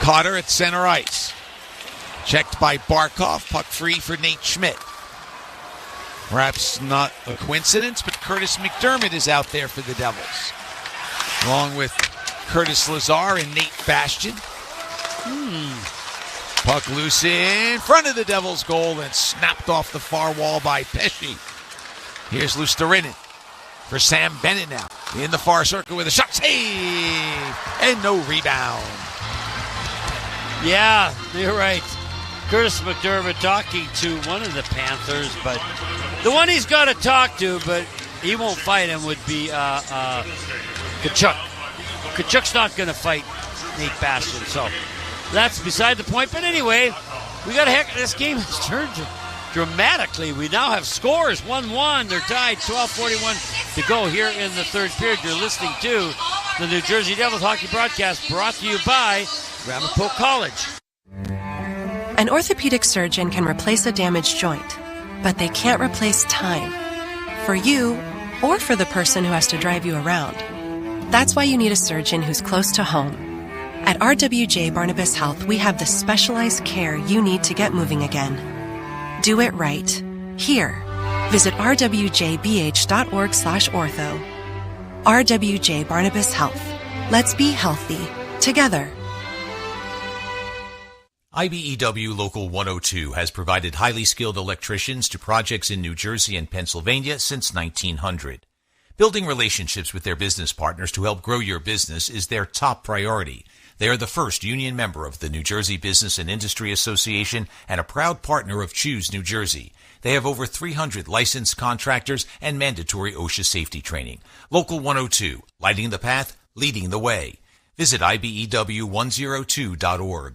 G: Cotter at center ice. Checked by Barkov. Puck free for Nate Schmidt. Perhaps not a coincidence, but Curtis McDermott is out there for the Devils, along with Curtis Lazar and Nate Bastian. Puck loose in front of the Devils' goal and snapped off the far wall by Pesce. Here's Luostarinen for Sam Bennett now. In the far circle with a shot save and no rebound.
H: Yeah, you're right. Curtis McDermott talking to one of the Panthers, but the one he's got to talk to, but he won't fight him, would be Tkachuk. Tkachuk's not going to fight Nate Bastian, so that's beside the point. But anyway, this game has turned dramatically. We now have scores, 1-1. They're tied, 12:41 to go here in the third period. You're listening to the New Jersey Devils hockey broadcast brought to you by Ramapo College.
B: An orthopedic surgeon can replace a damaged joint, but they can't replace time. For you, or for the person who has to drive you around. That's why you need a surgeon who's close to home. At RWJ Barnabas Health, we have the specialized care you need to get moving again. Do it right. Here. Visit rwjbh.org/ortho. RWJ Barnabas Health. Let's be healthy. Together.
O: IBEW Local 102 has provided highly skilled electricians to projects in New Jersey and Pennsylvania since 1900. Building relationships with their business partners to help grow your business is their top priority. They are the first union member of the New Jersey Business and Industry Association and a proud partner of Choose New Jersey. They have over 300 licensed contractors and mandatory OSHA safety training. Local 102, lighting the path, leading the way. Visit IBEW102.org.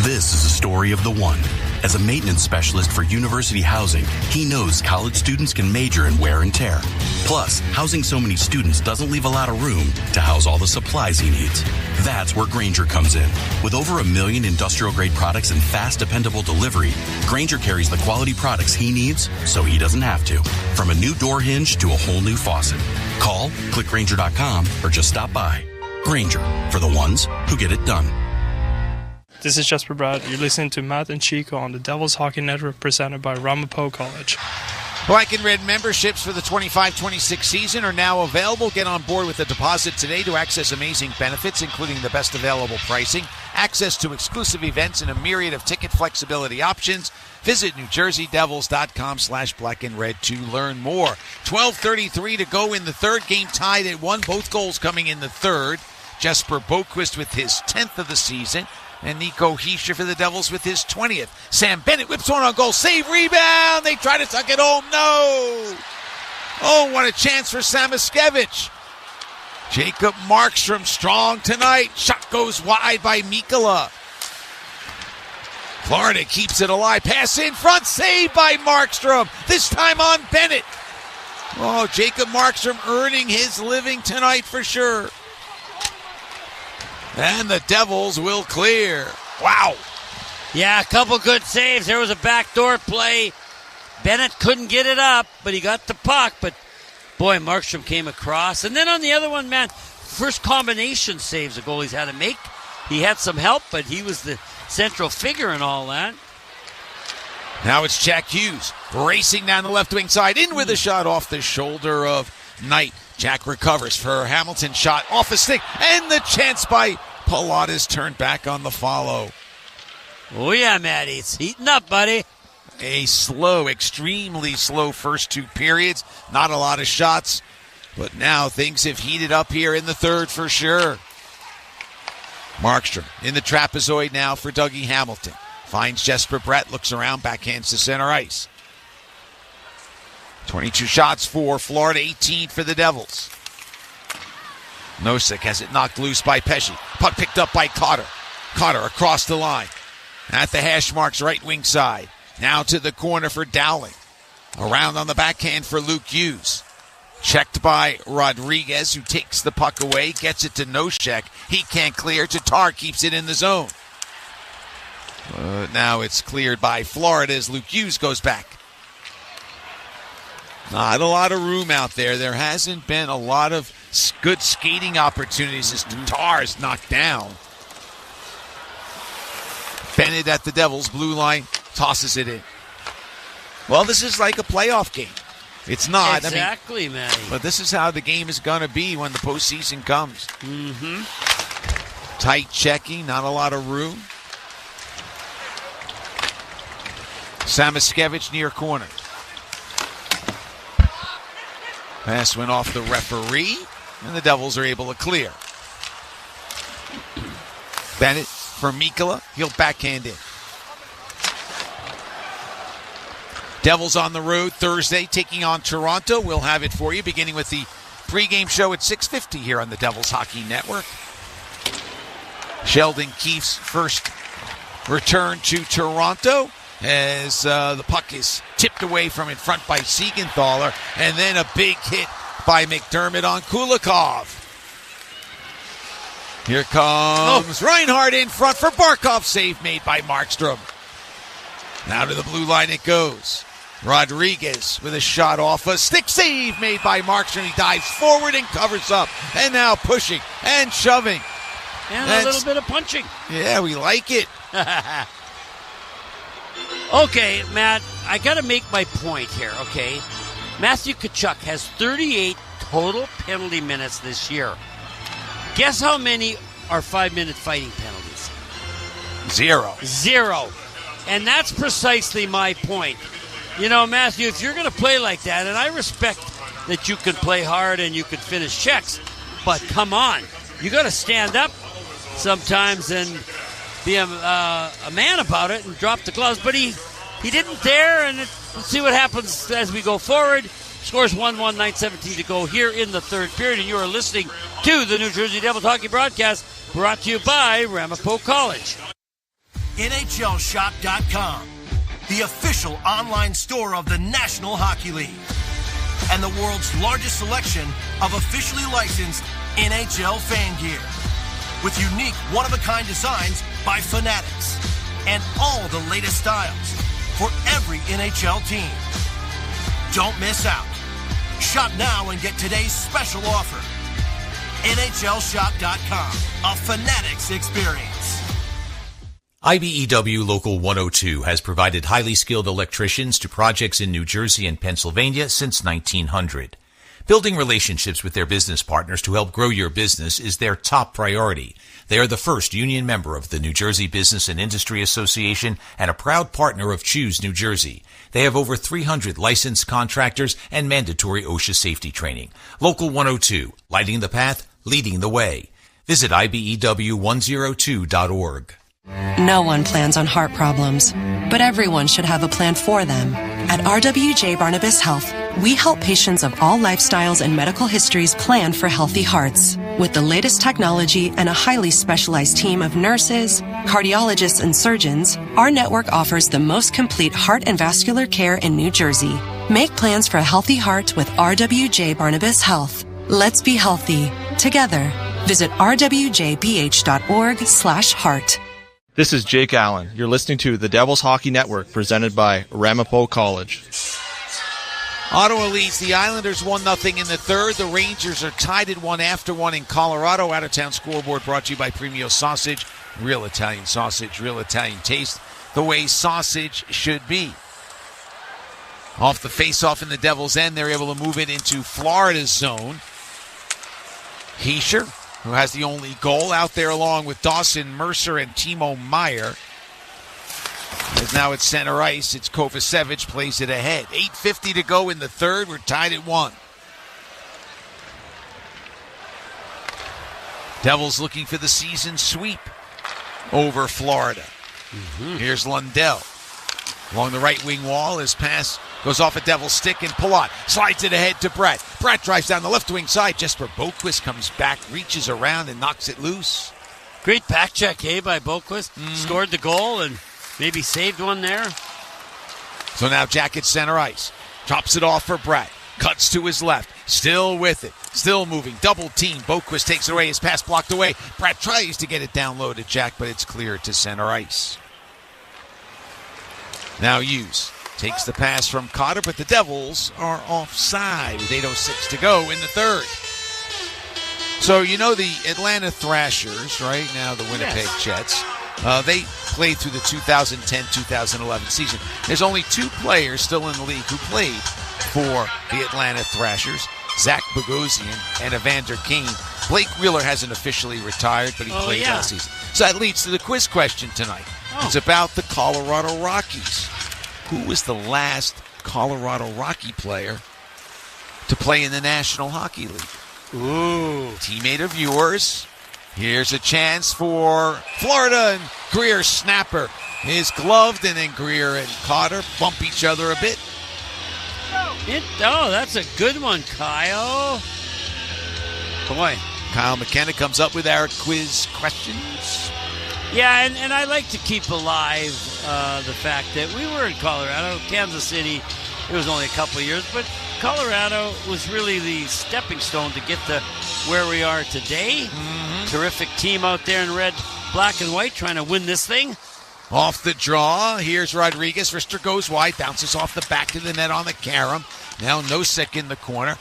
P: This is a story of the one. As a maintenance specialist for university housing, he knows college students can major in wear and tear. Plus, housing so many students doesn't leave a lot of room to house all the supplies he needs. That's where Grainger comes in. With over 1 million industrial-grade products and fast, dependable delivery, Grainger carries the quality products he needs so he doesn't have to. From a new door hinge to a whole new faucet. Call, click Grainger.com, or just stop by. Grainger, for the ones who get it done.
S: This is Jesper Bratt. You're listening to Matt and Chico on the Devils Hockey Network presented by Ramapo College.
G: Black and red memberships for the 25-26 season are now available. Get on board with a deposit today to access amazing benefits, including the best available pricing, access to exclusive events, and a myriad of ticket flexibility options. Visit NewJerseyDevils.com/black and red to learn more. 12:33 to go in the third. Game tied at 1. Both goals coming in the third. Jesper Boquist with his 10th of the season. And Nico Hischier for the Devils with his 20th. Sam Bennett whips one on goal. Save, rebound. They try to tuck it home. No. Oh, what a chance for Samoskevich. Jacob Markstrom strong tonight. Shot goes wide by Mikkola. Florida keeps it alive. Pass in front. Save by Markstrom. This time on Bennett. Oh, Jacob Markstrom earning his living tonight for sure. And the Devils will clear. Wow.
H: Yeah, a couple good saves. There was a backdoor play. Bennett couldn't get it up, but he got the puck. But, boy, Markstrom came across. And then on the other one, man, first combination saves the goalies had to make. He had some help, but he was the central figure in all that.
G: Now it's Jack Hughes racing down the left wing side. In with a shot off the shoulder of Knight. Jack recovers for Hamilton, shot off a stick, and the chance by Palat is turned back on the follow.
H: Oh yeah, Matty, it's heating up, buddy.
G: A slow, extremely slow first two periods. Not a lot of shots, but now things have heated up here in the third for sure. Markstrom in the trapezoid now for Dougie Hamilton. Finds Jesper Bratt, looks around, backhands to center ice. 22 shots for Florida, 18 for the Devils. Nosek has it knocked loose by Pesce. Puck picked up by Cotter. Cotter across the line. At the hash marks right wing side. Now to the corner for Dowling. Around on the backhand for Luke Hughes. Checked by Rodriguez, who takes the puck away. Gets it to Nosek. He can't clear. Tatar keeps it in the zone. Now it's cleared by Florida as Luke Hughes goes back. Not a lot of room out there. There hasn't been a lot of good skating opportunities as Tatar is knocked down. Bennett at the Devils' blue line, tosses it in. Well, this is like a playoff game. It's not.
H: Exactly, man.
G: But this is how the game is going to be when the postseason comes.
H: Mm-hmm.
G: Tight checking, not a lot of room. Samoskevich near corner. Pass went off the referee, and the Devils are able to clear. Bennett for Mikkola. He'll backhand in. Devils on the road Thursday, taking on Toronto. We'll have it for you, beginning with the pregame show at 6:50 here on the Devils Hockey Network. Sheldon Keefe's first return to Toronto as the puck is tipped away from in front by Siegenthaler, and then a big hit by McDermott on Kulikov. Here comes Reinhardt in front for Barkov. Save made by Markstrom. Now to the blue line it goes. Rodriguez with a shot off a stick. Save made by Markstrom. He dives forward and covers up. And now pushing and shoving.
H: And a little bit of punching.
G: Yeah, we like it.
H: Okay, Matt, I got to make my point here, okay? Matthew Tkachuk has 38 total penalty minutes this year. Guess how many are 5-minute fighting penalties?
G: Zero.
H: And that's precisely my point. You know, Matthew, if you're going to play like that, and I respect that you can play hard and you can finish checks, but come on, you got to stand up sometimes and be a man about it and drop the gloves. But he didn't dare, and let's see what happens as we go forward. Scores 1-1, 9:17 to go here in the third period, and you are listening to the New Jersey Devils hockey broadcast brought to you by Ramapo College.
A: NHLShop.com, the official online store of the National Hockey League, and the world's largest selection of officially licensed NHL fan gear, with unique one-of-a-kind designs by Fanatics, and all the latest styles for every NHL team. Don't miss out. Shop now and get today's special offer. NHLShop.com, a Fanatics experience.
O: IBEW Local 102 has provided highly skilled electricians to projects in New Jersey and Pennsylvania since 1900. Building relationships with their business partners to help grow your business is their top priority. They are the first union member of the New Jersey Business and Industry Association and a proud partner of Choose New Jersey. They have over 300 licensed contractors and mandatory OSHA safety training. Local 102, lighting the path, leading the way. Visit IBEW102.org.
B: No one plans on heart problems, but everyone should have a plan for them. At RWJ Barnabas Health, we help patients of all lifestyles and medical histories plan for healthy hearts. With the latest technology and a highly specialized team of nurses, cardiologists, and surgeons, our network offers the most complete heart and vascular care in New Jersey. Make plans for a healthy heart with RWJ Barnabas Health. Let's be healthy together. Visit rwjbh.org/heart.
E: This is Jake Allen. You're listening to the Devils Hockey Network, presented by Ramapo College.
G: Ottawa leads the Islanders 1-0 in the third. The Rangers are tied at 1 after 1 in Colorado. Out-of-town scoreboard brought to you by Premio Sausage. Real Italian sausage, real Italian taste, the way sausage should be. Off the face-off in the Devils' end, they're able to move it into Florida's zone. Hischier, who has the only goal, out there along with Dawson, Mercer, and Timo Meier. As now at center ice, it's Kovacevic plays it ahead. 8:50 to go in the third. We're tied at 1. Devils looking for the season sweep over Florida. Here's Lundell. Along the right wing wall, his pass goes off a Devil's stick, and Palat slides it ahead to Brett. Brett drives down the left wing side. Jesper Boquist comes back, reaches around, and knocks it loose.
H: Great back check, by Boquist. Scored the goal and maybe saved one there.
G: So now Jack at center ice. Drops it off for Brett. Cuts to his left. Still with it. Still moving. Double team. Boquist takes it away. His pass blocked away. Brett tries to get it down low to Jack, but it's cleared to center ice. Now Hughes takes the pass from Cotter, but the Devils are offside with 8:06 to go in the third. So you know the Atlanta Thrashers, right? Now the Winnipeg Jets. They played through the 2010-2011 season. There's only 2 players still in the league who played for the Atlanta Thrashers, Zach Bogosian and Evander Kane. Blake Wheeler hasn't officially retired, but he played last season. So that leads to the quiz question tonight. It's about the Colorado Rockies. Who was the last Colorado Rocky player to play in the National Hockey League?
H: Ooh.
G: Teammate of yours. Here's a chance for Florida, and Greer snapper is gloved, and then Greer and Cotter bump each other a bit.
H: That's a good one, Kyle. Boy.
G: Kyle McKenna comes up with our quiz questions.
H: Yeah, and I like to keep alive the fact that we were in Colorado, Kansas City. It was only a couple of years, but Colorado was really the stepping stone to get to where we are today. Terrific team out there in red, black, and white trying to win this thing.
G: Off the draw, here's Rodriguez. Rister goes wide, bounces off the back of the net on the carom. Now Nosek in the corner.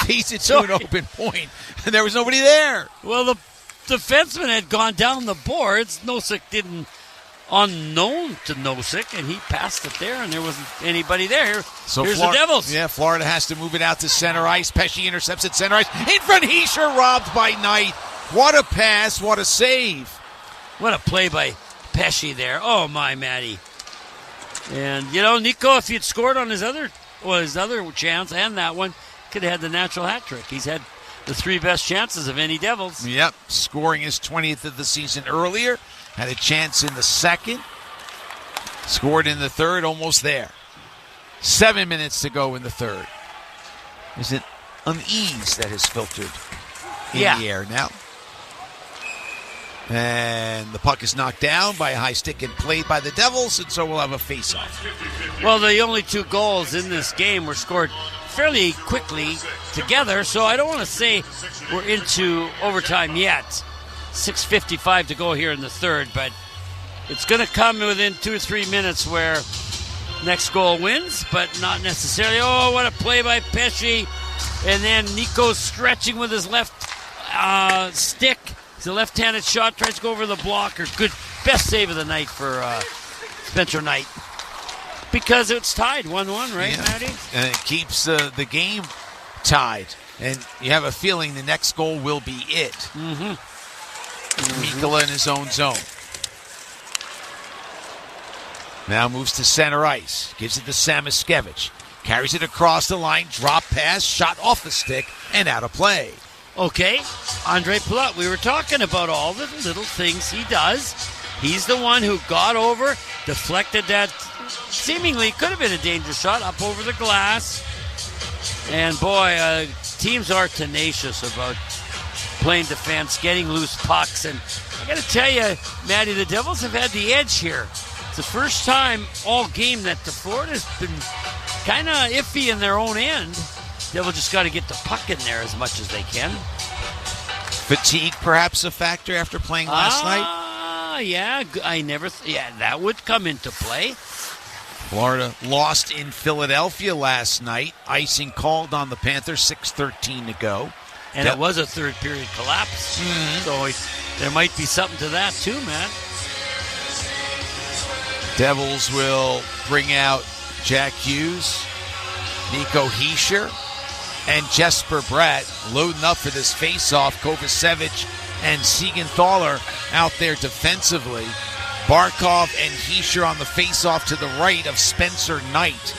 G: Feeds it to an open point, and there was nobody there.
H: Well, the defenseman had gone down the boards. Nosek didn't, unknown to Nosek, and he passed it there, and there wasn't anybody there.
G: So
H: here's the Devils.
G: Yeah, Florida has to move it out to center ice. Pesce intercepts at center ice. In front, Hischier robbed by Knight. What a pass, what a save.
H: What a play by Pesce there. Oh, my, Matty. And, Nico, if he'd scored on his other chance and that one, could have had the natural hat trick. He's had the 3 best chances of any Devils.
G: Yep, scoring his 20th of the season earlier. Had a chance in the second. Scored in the third, almost there. 7 minutes to go in the third. There's an unease that has filtered in the air now. And the puck is knocked down by a high stick and played by the Devils, and so we'll have a face-off.
H: Well, the only 2 goals in this game were scored fairly quickly together, so I don't want to say we're into overtime yet. 6:55 to go here in the third, but it's going to come within 2 or 3 minutes where next goal wins, but not necessarily. Oh, what a play by Pesce. And then Nico stretching with his left stick. It's a left-handed shot, tries to go over the blocker. Good, best save of the night for Spencer Knight. Because it's tied 1-1, right, Matty?
G: And it keeps the game tied. And you have a feeling the next goal will be it. Mikkola in his own zone. Now moves to center ice. Gives it to Samoskevich. Carries it across the line. Drop pass. Shot off the stick. And out of play.
H: Okay, Andre Palat, we were talking about all the little things he does. He's the one who got over, deflected that seemingly could have been a dangerous shot up over the glass. And boy, teams are tenacious about playing defense, getting loose pucks. And I got to tell you, Matty, the Devils have had the edge here. It's the first time all game that the Florida's been kind of iffy in their own end. Devils just got to get the puck in there as much as they can.
G: Fatigue perhaps a factor after playing last night?
H: Yeah, that would come into play.
G: Florida lost in Philadelphia last night. Icing called on the Panthers, 6:13 to go.
H: And it was a third period collapse. So there might be something to that too, man.
G: Devils will bring out Jack Hughes, Nico Hischier, and Jesper Bratt loading up for this face-off. Kovacevic and Siegenthaler out there defensively. Barkov and Hischier on the face-off to the right of Spencer Knight.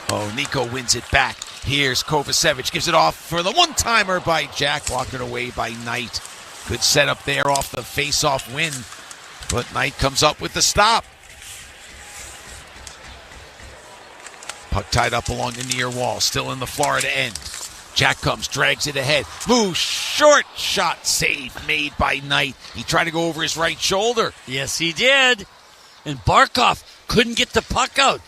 G: Oh, Nico wins it back. Here's Kovacevic. Gives it off for the one-timer by Jack. Blocked away by Knight. Good setup there off the face-off win. But Knight comes up with the stop. Puck tied up along the near wall. Still in the Florida end. Jack comes, drags it ahead. Moves, short shot save made by Knight. He tried to go over his right shoulder.
H: Yes, he did. And Barkov couldn't get the puck out.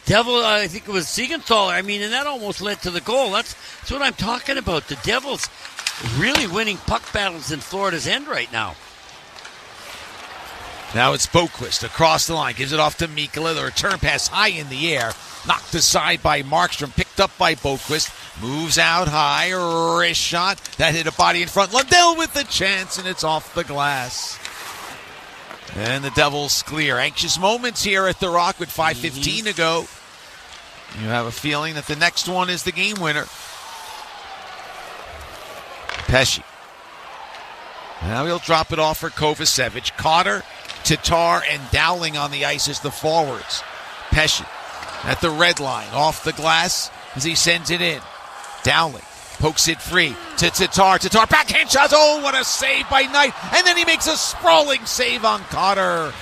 H: Devil, I think it was Siegenthaler. I mean, and that almost led to the goal. That's what I'm talking about. The Devils really winning puck battles in Florida's end right now.
G: Now it's Boquist across the line. Gives it off to Mikkola. The return pass high in the air. Knocked aside by Markstrom. Picked up by Boquist. Moves out high. Wrist shot. That hit a body in front. Lundell with the chance, and it's off the glass. And the Devils clear. Anxious moments here at the Rock with 5:15 to go. You have a feeling that the next one is the game winner. Pesce. Now he'll drop it off for Kovacevic. Cotter, Tatar, and Dowling on the ice as the forwards. Pesce at the red line, off the glass as he sends it in. Dowling pokes it free to Tatar. Tatar, backhand shot. Oh, what a save by Knight. And then he makes a sprawling save on Cotter.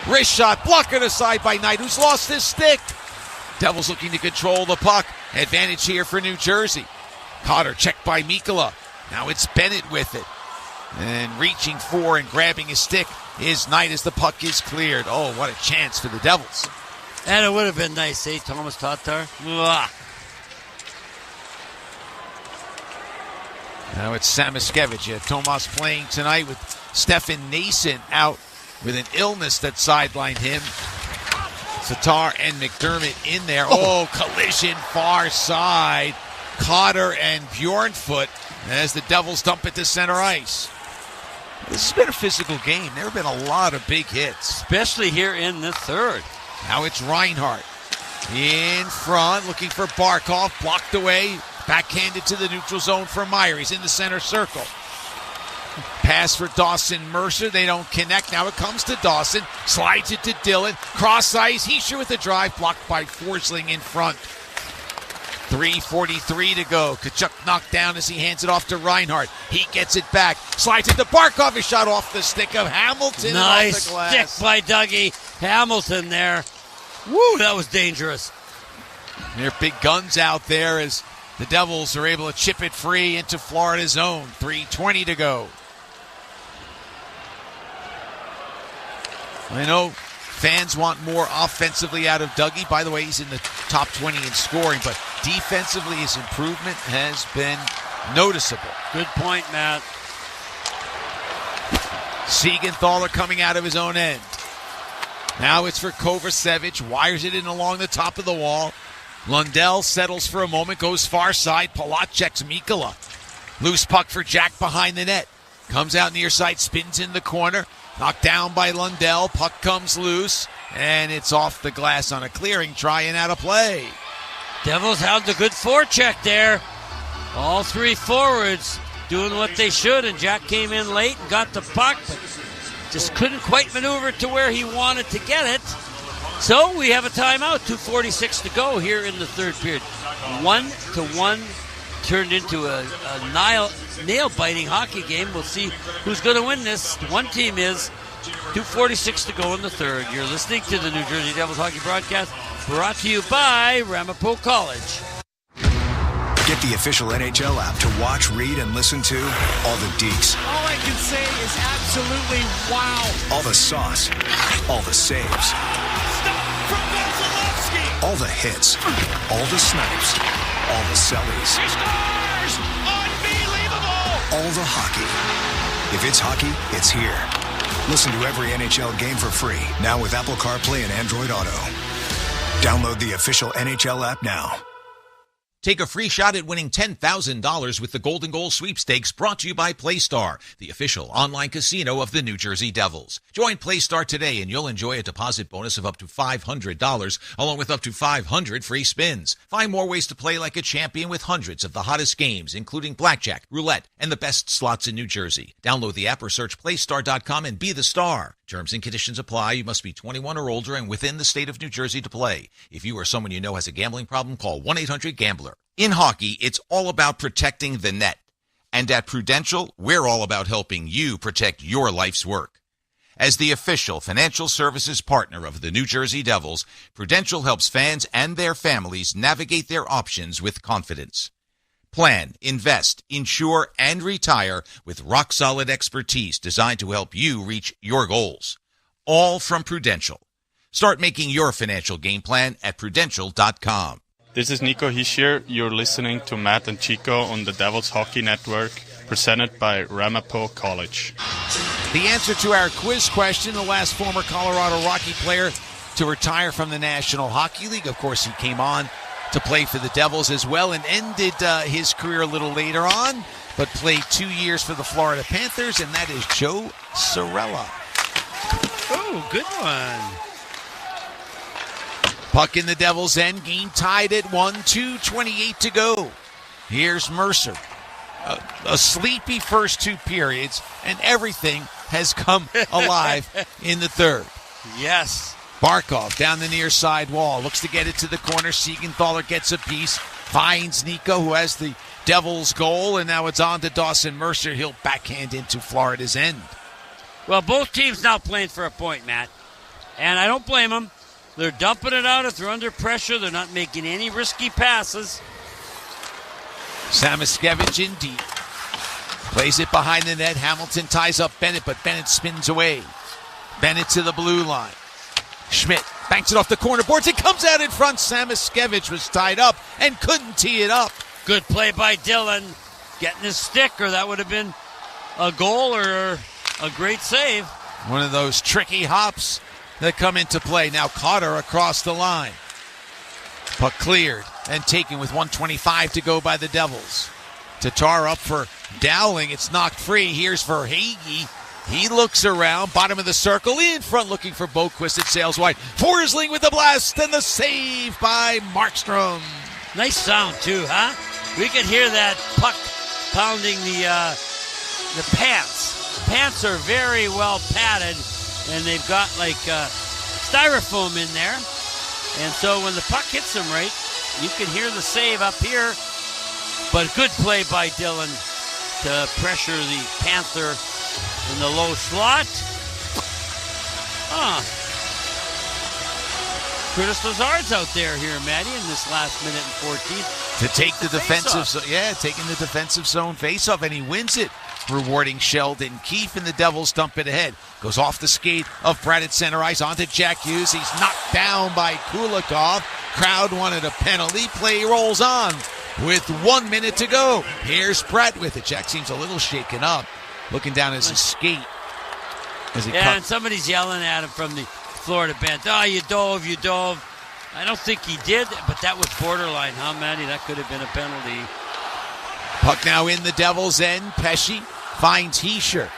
G: Wrist shot, blocked aside by Knight, who's lost his stick. Devils looking to control the puck. Advantage here for New Jersey. Cotter checked by Mikkola. Now it's Bennett with it. And reaching for and grabbing his stick is Knight as the puck is cleared. Oh, what a chance for the Devils.
H: And it would have been nice, eh, Thomas Tatar? Mwah.
G: Now it's Samoskevich. Tomas playing tonight with Stefan Nason out with an illness that sidelined him. Tatar and McDermott in there. Oh, collision far side. Cotter and Bjornfoot as the Devils dump it to center ice. This has been a physical game. There have been a lot of big hits.
H: Especially here in the third.
G: Now it's Reinhart in front, looking for Barkov. Blocked away. Backhanded to the neutral zone for Meyer. He's in the center circle. Pass for Dawson Mercer. They don't connect. Now it comes to Dawson. Slides it to Dillon. Cross ice. Hischier with the drive. Blocked by Forsling in front. 3:43 to go. Tkachuk knocked down as he hands it off to Reinhart. He gets it back. Slides it to Barkov. A shot off the stick of Hamilton.
H: Nice
G: off the glass.
H: stick by Dougie Hamilton there. Woo, that was dangerous.
G: They're big guns out there as the Devils are able to chip it free into Florida's zone. 3:20 to go. I know fans want more offensively out of Dougie. By the way, he's in the top 20 in scoring, but defensively his improvement has been noticeable.
H: Good point, Matt.
G: Siegenthaler coming out of his own end. Now it's for Kovacevic. Wires it in along the top of the wall. Lundell settles for a moment, goes far side. Palat checks Mikkola. Loose puck for Jack behind the net. Comes out near side, spins in the corner. Knocked down by Lundell. Puck comes loose, and it's off the glass on a clearing try and out of play.
H: Devils had the good forecheck there. All three forwards doing what they should, and Jack came in late and got the puck, but just couldn't quite maneuver it to where he wanted to get it. So we have a timeout, 2:46 to go here in the third period. 1-1 turned into a nail-biting hockey game. We'll see who's going to win this. One team is. 2:46 to go in the third. You're listening to the New Jersey Devils hockey broadcast, brought to you by Ramapo College.
D: Get the official NHL app to watch, read, and listen to all the deets.
T: All I can say is absolutely wow.
D: All the sauce. All the saves.
T: Stop from Vasilevsky.
D: All the hits. All the snipes. All the sellies.
T: He scores! Unbelievable!
D: All the hockey. If it's hockey, it's here. Listen to every NHL game for free, now with Apple CarPlay and Android Auto. Download the official NHL app now.
J: Take a free shot at winning $10,000 with the Golden Goal Sweepstakes, brought to you by PlayStar, the official online casino of the New Jersey Devils. Join PlayStar today and you'll enjoy a deposit bonus of up to $500, along with up to 500 free spins. Find more ways to play like a champion with hundreds of the hottest games, including blackjack, roulette, and the best slots in New Jersey. Download the app or search playstar.com and be the star. Terms and conditions apply. You must be 21 or older and within the state of New Jersey to play. If you or someone you know has a gambling problem, call 1-800-GAMBLER. In hockey, it's all about protecting the net. And at Prudential, we're all about helping you protect your life's work. As the official financial services partner of the New Jersey Devils, Prudential helps fans and their families navigate their options with confidence. Plan, invest, insure, and retire with rock-solid expertise designed to help you reach your goals. All from Prudential. Start making your financial game plan at Prudential.com.
R: This is Nico Hischier. You're listening to Matt and Chico on the Devils Hockey Network, presented by Ramapo College.
G: The answer to our quiz question, the last former Colorado Rocky player to retire from the National Hockey League. Of course, he came on to play for the Devils as well and ended his career a little later on, but played 2 years for the Florida Panthers, and that is Joe Cirella.
H: Oh, good one.
G: Puck in the Devils' end, game tied at 1-2, 28 to go. Here's Mercer. A sleepy first two periods, and everything has come alive in the third.
H: Yes.
G: Barkov down the near side wall, looks to get it to the corner. Siegenthaler gets a piece, finds Nico, who has the Devils' goal, and now it's on to Dawson Mercer. He'll backhand into Florida's end.
H: Well, both teams now playing for a point, Matt, and I don't blame them. They're dumping it out if they're under pressure. They're not making any risky passes.
G: Samoskevich in deep. Plays it behind the net. Hamilton ties up Bennett, but Bennett spins away. Bennett to the blue line. Schmidt banks it off the corner boards. It comes out in front. Samoskevich was tied up and couldn't tee it up.
H: Good play by Dillon. Getting his stick, or that would have been a goal or a great save.
G: One of those tricky hops that come into play. Now Cotter across the line. Puck cleared and taken with 1:25 to go by the Devils. Tatar up for Dowling. It's knocked free. Here's Verhaeghe. He looks around, bottom of the circle, in front looking for Boquist. It sails wide. Forsling with the blast and the save by Markstrom.
H: Nice sound too, huh? We could hear that puck pounding the pants. Pants are very well padded, and they've got like styrofoam in there. And so when the puck hits them right, you can hear the save up here. But good play by Dillon to pressure the Panther in the low slot. Curtis Lazard's out there here, Matty, in this last minute and 14.
G: To take the defensive zone. Yeah, taking the defensive zone faceoff, and he wins it, rewarding Sheldon Keefe, and the Devils dump it ahead. Goes off the skate of Brett at center ice onto Jack Hughes. He's knocked down by Kulikov. Crowd wanted a penalty. Play rolls on with 1 minute to go. Here's Brett with it. Jack seems a little shaken up, looking down his skate.
H: And somebody's yelling at him from the Florida bench. Oh, you dove. I don't think he did, but that was borderline, huh, Matty? That could have been a penalty.
G: Puck now in the Devils' end. Pesce finds Hischier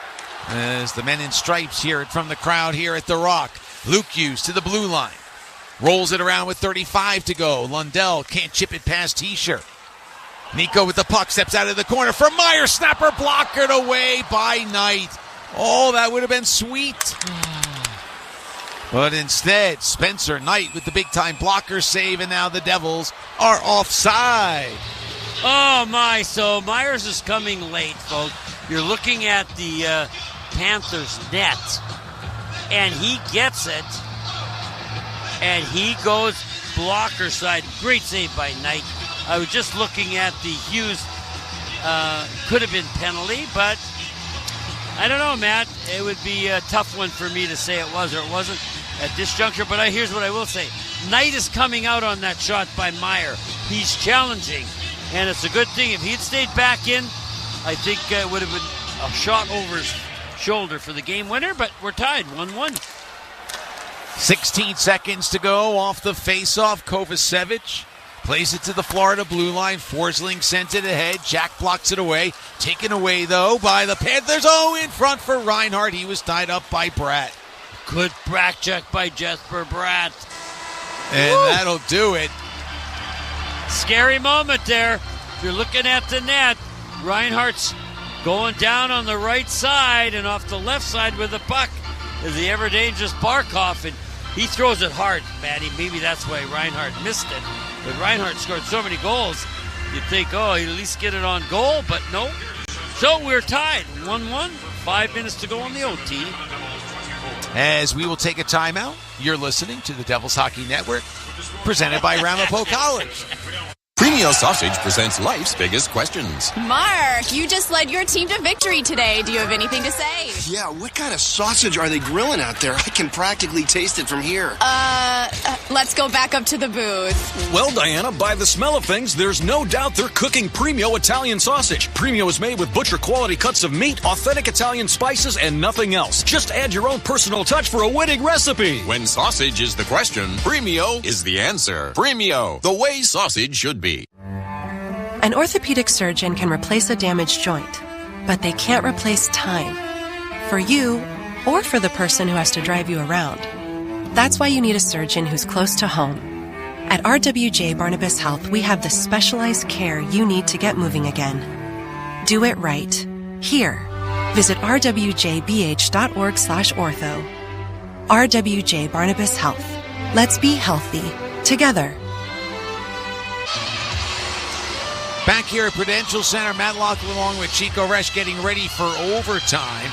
G: as the men in stripes hear it from the crowd here at the Rock. Luke Hughes to the blue line. Rolls it around with 35 to go. Lundell can't chip it past Hischier. Nico with the puck steps out of the corner for Meyer. Snapper blockered away by Knight. Oh, that would have been sweet. But instead, Spencer Knight with the big-time blocker save, and now the Devils are offside.
H: Oh, my. So Myers is coming late, folks. You're looking at the Panthers net, and he gets it, and he goes blocker side. Great save by Knight. I was just looking at the Hughes. Could have been penalty, but I don't know, Matt. It would be a tough one for me to say it was or it wasn't at this juncture, but here's what I will say. Knight is coming out on that shot by Meyer. He's challenging, and it's a good thing. If he'd stayed back in, I think it would have been a shot over his shoulder for the game winner, but we're tied 1-1.
G: 16 seconds to go off the face-off. Kovacevic plays it to the Florida blue line. Forsling sent it ahead. Jack blocks it away. Taken away, though, by the Panthers. Oh, in front for Reinhardt. He was tied up by Bratt.
H: Good back check by Jesper Bratt.
G: And that'll do it.
H: Scary moment there. If you're looking at the net, Reinhardt's going down on the right side, and off the left side with the puck is the ever-dangerous Barkov, and he throws it hard, Matty. Maybe that's why Reinhardt missed it. But Reinhardt scored so many goals, you'd think, oh, he'd at least get it on goal, but no. So we're tied, 1-1, 5 minutes to go on the OT.
G: As we will take a timeout, you're listening to the Devils Hockey Network, presented by Ramapo College.
C: Premio Sausage presents life's biggest questions.
U: Mark, you just led your team to victory today. Do you have anything to say?
W: Yeah, what kind of sausage are they grilling out there? I can practically taste it from here.
U: Let's go back up to the booth.
X: Well, Diana, by the smell of things, there's no doubt they're cooking Premio Italian sausage. Premio is made with butcher-quality cuts of meat, authentic Italian spices, and nothing else. Just add your own personal touch for a winning recipe.
C: When sausage is the question, Premio is the answer. Premio, the way sausage should be.
B: An orthopedic surgeon can replace a damaged joint, but they can't replace time. For you, or for the person who has to drive you around. That's why you need a surgeon who's close to home. At RWJ Barnabas Health, we have the specialized care you need to get moving again. Do it right. Here. Visit rwjbh.org/ortho. RWJ Barnabas Health. Let's be healthy. Together.
G: Back here at Prudential Center, Matt Loughlin along with Chico Resch getting ready for overtime.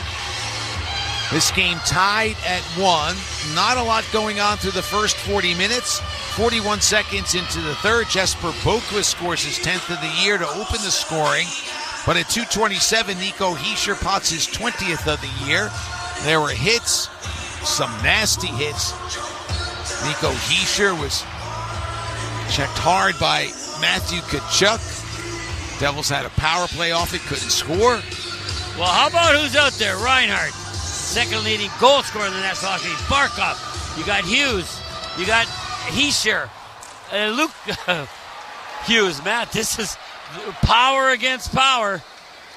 G: This game tied at 1. Not a lot going on through the first 40 minutes. 41 seconds into the third, Jesper Boqvist scores his 10th of the year to open the scoring. But at 2:27, Nico Hischier pots his 20th of the year. There were hits, some nasty hits. Nico Hischier was checked hard by Matthew Tkachuk. Devils had a power play off it, couldn't score.
H: Well, how about who's out there? Reinhardt, second leading goal scorer in the National Hockey League. Barkov, you got Hughes, you got Hischier, Luke Hughes. Matt, this is power against power.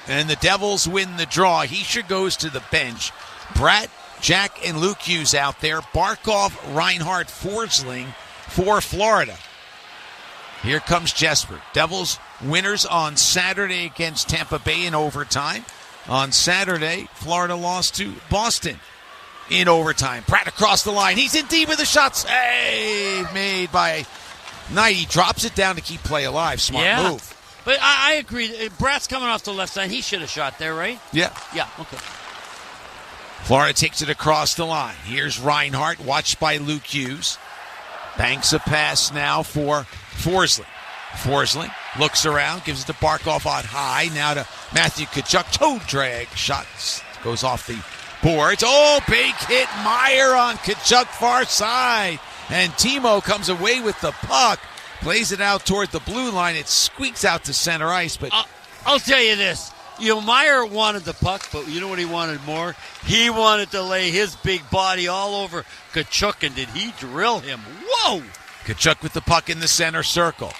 G: And the Devils win the draw. Hischier goes to the bench. Bratt, Jack, and Luke Hughes out there. Barkov, Reinhardt, Forsling for Florida. Here comes Jesper. Devils winners on Saturday against Tampa Bay in overtime. On Saturday, Florida lost to Boston in overtime. Pratt across the line. He's in deep with a shot. Save made by Knight. He drops it down to keep play alive. Smart move.
H: But I agree. Bratt's coming off the left side. He should have shot there, right?
G: Yeah.
H: Yeah, okay.
G: Florida takes it across the line. Here's Reinhardt, watched by Luke Hughes. Banks a pass now for Forsling. Forsling looks around, gives it to Barkov on high. Now to Matthew Tkachuk. Toe drag. Shot goes off the boards. Oh, big hit. Meyer on Tkachuk, far side. And Timo comes away with the puck. Plays it out toward the blue line. It squeaks out to center ice. But
H: I'll tell you this. Meyer wanted the puck, but you know what he wanted more? He wanted to lay his big body all over Tkachuk, and did he drill him? Whoa!
G: Tkachuk with the puck in the center circle.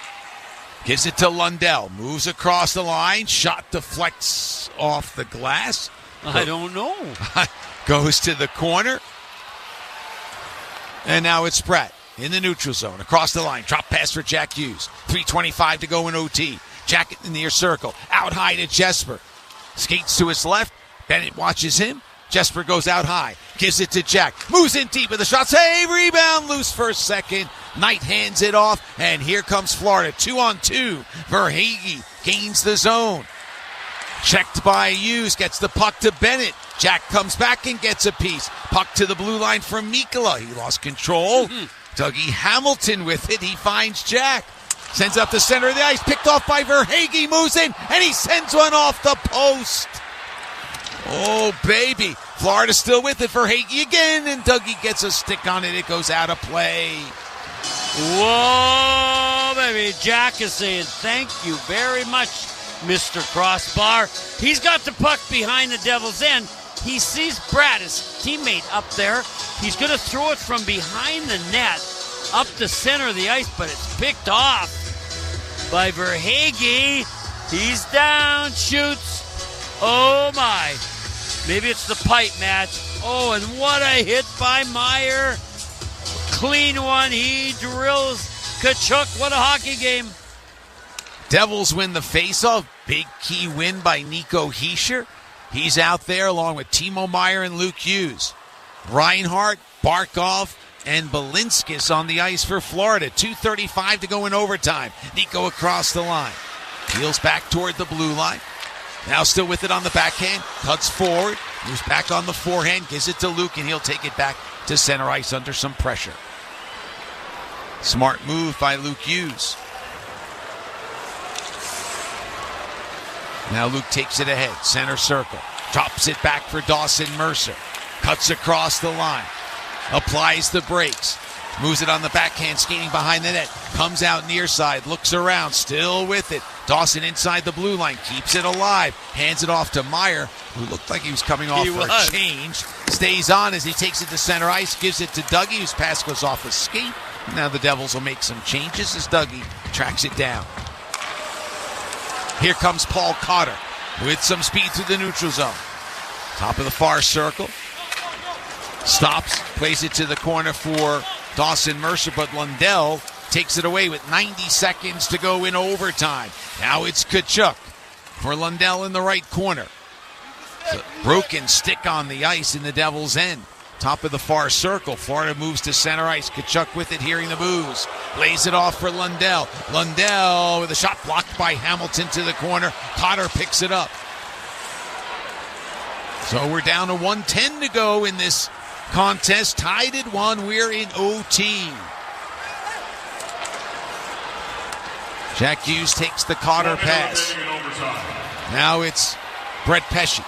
G: Gives it to Lundell. Moves across the line. Shot deflects off the glass.
H: I don't know.
G: Goes to the corner. And now it's Pratt in the neutral zone. Across the line. Drop pass for Jack Hughes. 3:25 to go in OT. Jack in the near circle. Out high to Jesper. Skates to his left. Bennett watches him. Jesper goes out high. Gives it to Jack. Moves in deep with a shot. Save. Rebound. Loose for a second. Knight hands it off. And here comes Florida. 2-on-2. Verhaeghe gains the zone. Checked by Hughes. Gets the puck to Bennett. Jack comes back and gets a piece. Puck to the blue line from Mikkola. He lost control. Dougie Hamilton with it. He finds Jack. Sends up the center of the ice. Picked off by Verhaeghe. Moves in. And he sends one off the post. Oh, baby. Florida still with it. Verhaeghe again. And Dougie gets a stick on it. It goes out of play.
H: Whoa, baby. Jack is saying thank you very much, Mr. Crossbar. He's got the puck behind the Devils' end. He sees Brad, his teammate, up there. He's going to throw it from behind the net up the center of the ice, but it's picked off by Verhaeghe. He's down, shoots. Oh, my. Maybe it's the pipe match. Oh, and what a hit by Meyer. Clean one. He drills Tkachuk. What a hockey game.
G: Devils win the faceoff. Big key win by Nico Hischier. He's out there along with Timo Meyer and Luke Hughes. Reinhart, Barkov, and Balinskis on the ice for Florida. 2:35 to go in overtime. Nico across the line. Peels back toward the blue line. Now still with it on the backhand. Cuts forward. Moves back on the forehand. Gives it to Luke, and he'll take it back to center ice under some pressure. Smart move by Luke Hughes. Now Luke takes it ahead. Center circle. Drops it back for Dawson Mercer. Cuts across the line. Applies the brakes. Moves it on the backhand, skating behind the net. Comes out near side. Looks around. Still with it. Dawson inside the blue line. Keeps it alive. Hands it off to Meyer, who looked like he was coming off for a change. Stays on as he takes it to center ice. Gives it to Dougie, whose pass goes off his skate. Now the Devils will make some changes as Dougie tracks it down. Here comes Paul Cotter with some speed through the neutral zone. Top of the far circle. Stops, plays it to the corner for Dawson Mercer, but Lundell takes it away with 90 seconds to go in overtime. Now it's Tkachuk for Lundell in the right corner. It's a broken stick on the ice in the Devils' end. Top of the far circle. Florida moves to center ice. Tkachuk with it, hearing the moves. Lays it off for Lundell. Lundell with a shot blocked by Hamilton to the corner. Cotter picks it up. So we're down to 1:10 to go in this contest. Tied at 1. We're in OT. Jack Hughes takes the Cotter pass. Now it's Brett Pesce.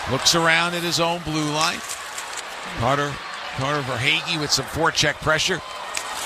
G: Looks around at his own blue line. Carter Verhaeghe with some forecheck pressure.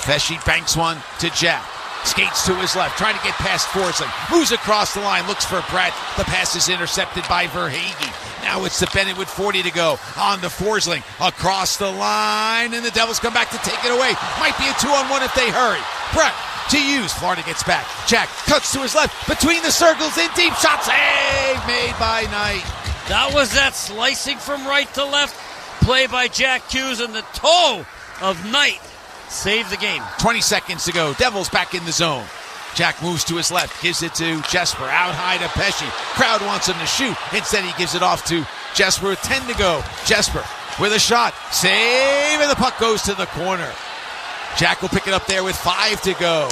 G: Pesce banks one to Jack. Skates to his left, trying to get past Forsling. Moves across the line, looks for Pratt. The pass is intercepted by Verhaeghe. Now it's to Bennett with 40 to go. On to Forsling. Across the line, and the Devils come back to take it away. Might be a 2-on-1 if they hurry. Pratt to Hughes. Florida gets back. Jack cuts to his left. Between the circles, in deep. Shot save made by Knight.
H: That was that slicing from right to left play by Jack Hughes, and the toe of Knight saved the game.
G: 20 seconds to go. Devils back in the zone. Jack moves to his left, gives it to Jesper. Out high to Pesce. Crowd wants him to shoot. Instead, he gives it off to Jesper with 10 to go. Jesper with a shot. Save, and the puck goes to the corner. Jack will pick it up there with 5 to go.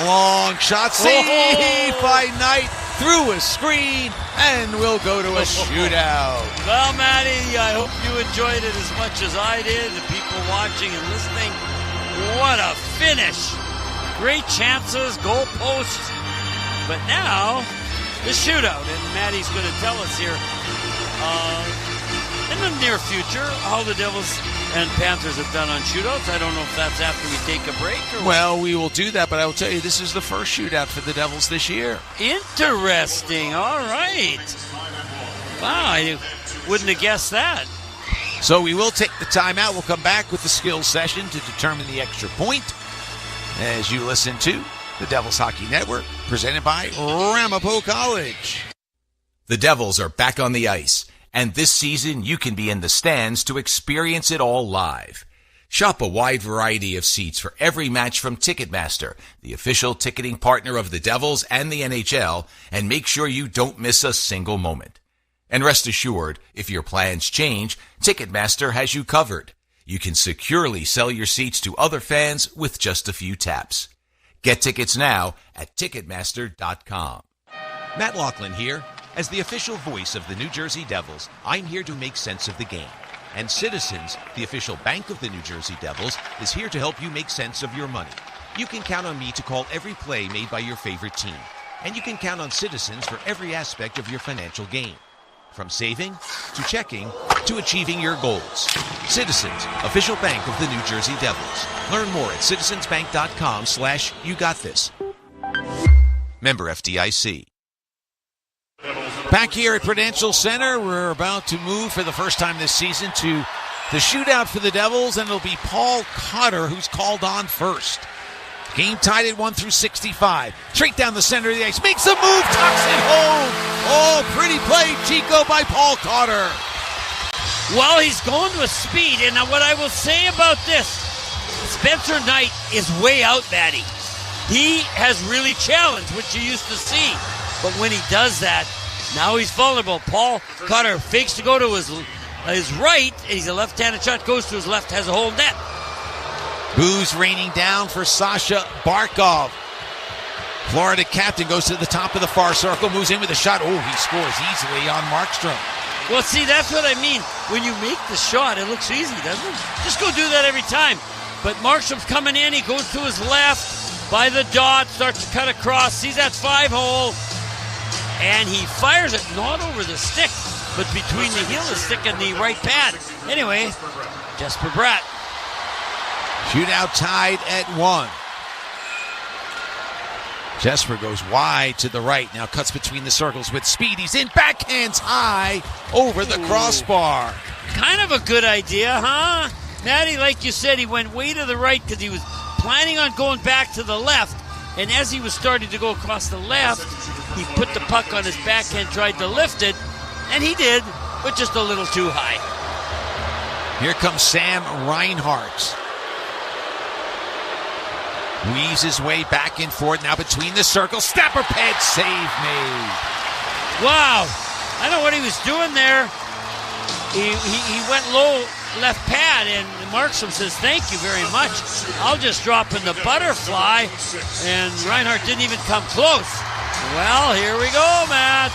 G: Long shot. Save by Knight. Through a screen, and we'll go to a shootout.
H: Well, Matty, I hope you enjoyed it as much as I did, the people watching and listening. What a finish. Great chances, goal posts. But now, the shootout. And Maddie's going to tell us here in the near future how the Devils and Panthers have done on shootouts. I don't know if that's after we take a break or
G: Well, we will do that, but I will tell you, this is the first shootout for the Devils this year.
H: Interesting. All right. Wow, I wouldn't have guessed that.
G: So we will take the timeout. We'll come back with the skills session to determine the extra point as you listen to the Devils Hockey Network, presented by Ramapo College.
O: The Devils are back on the ice, and this season you can be in the stands to experience it all live. Shop a wide variety of seats for every match from Ticketmaster, the official ticketing partner of the Devils and the NHL, and make sure you don't miss a single moment. And rest assured, if your plans change, Ticketmaster has you covered. You can securely sell your seats to other fans with just a few taps. Get tickets now at Ticketmaster.com.
J: Matt Laughlin here. As the official voice of the New Jersey Devils, I'm here to make sense of the game. And Citizens, the official bank of the New Jersey Devils, is here to help you make sense of your money. You can count on me to call every play made by your favorite team. And you can count on Citizens for every aspect of your financial gain. From saving, to checking, to achieving your goals. Citizens, official bank of the New Jersey Devils. Learn more at citizensbank.com/YouGotThis. Member FDIC.
G: Back here at Prudential Center, we're about to move for the first time this season to the shootout for the Devils, and it'll be Paul Cotter who's called on first. Game tied at 1-65. Straight down the center of the ice. Makes a move, tucks it home. Oh, pretty play, Chico, by Paul Cotter.
H: Well, he's going with speed, and what I will say about this, Spencer Knight is way out, Maddie. He has really challenged, which you used to see. But when he does that, now he's vulnerable. Paul Cotter fakes to go to his right. He's a left-handed shot, goes to his left, has a whole net.
G: Booze raining down for Sasha Barkov. Florida captain goes to the top of the far circle, moves in with a shot. Oh, he scores easily on Markstrom.
H: Well, see, that's what I mean. When you make the shot, it looks easy, doesn't it? Just go do that every time. But Markstrom's coming in. He goes to his left by the dot, starts to cut across, sees that 5-hole, and he fires it not over the stick, but between the heel of the stick and the right pad. Anyway, Jesper Bratt.
G: Shootout tied at 1. Jesper goes wide to the right. Now cuts between the circles with speed. He's in, backhands high over the crossbar.
H: Kind of a good idea, huh? Maddie, like you said, he went way to the right because he was planning on going back to the left. And as he was starting to go across the left, he put the puck on his backhand, tried to lift it, and he did, but just a little too high.
G: Here comes Sam Reinhart. Weaves his way back and forth, now between the circles. Snapper pad save made.
H: Wow. I don't know what he was doing there. He went low left pad, and Markstrom says, thank you very much. I'll just drop in the butterfly, and Reinhart didn't even come close. Well, here we go, Matt.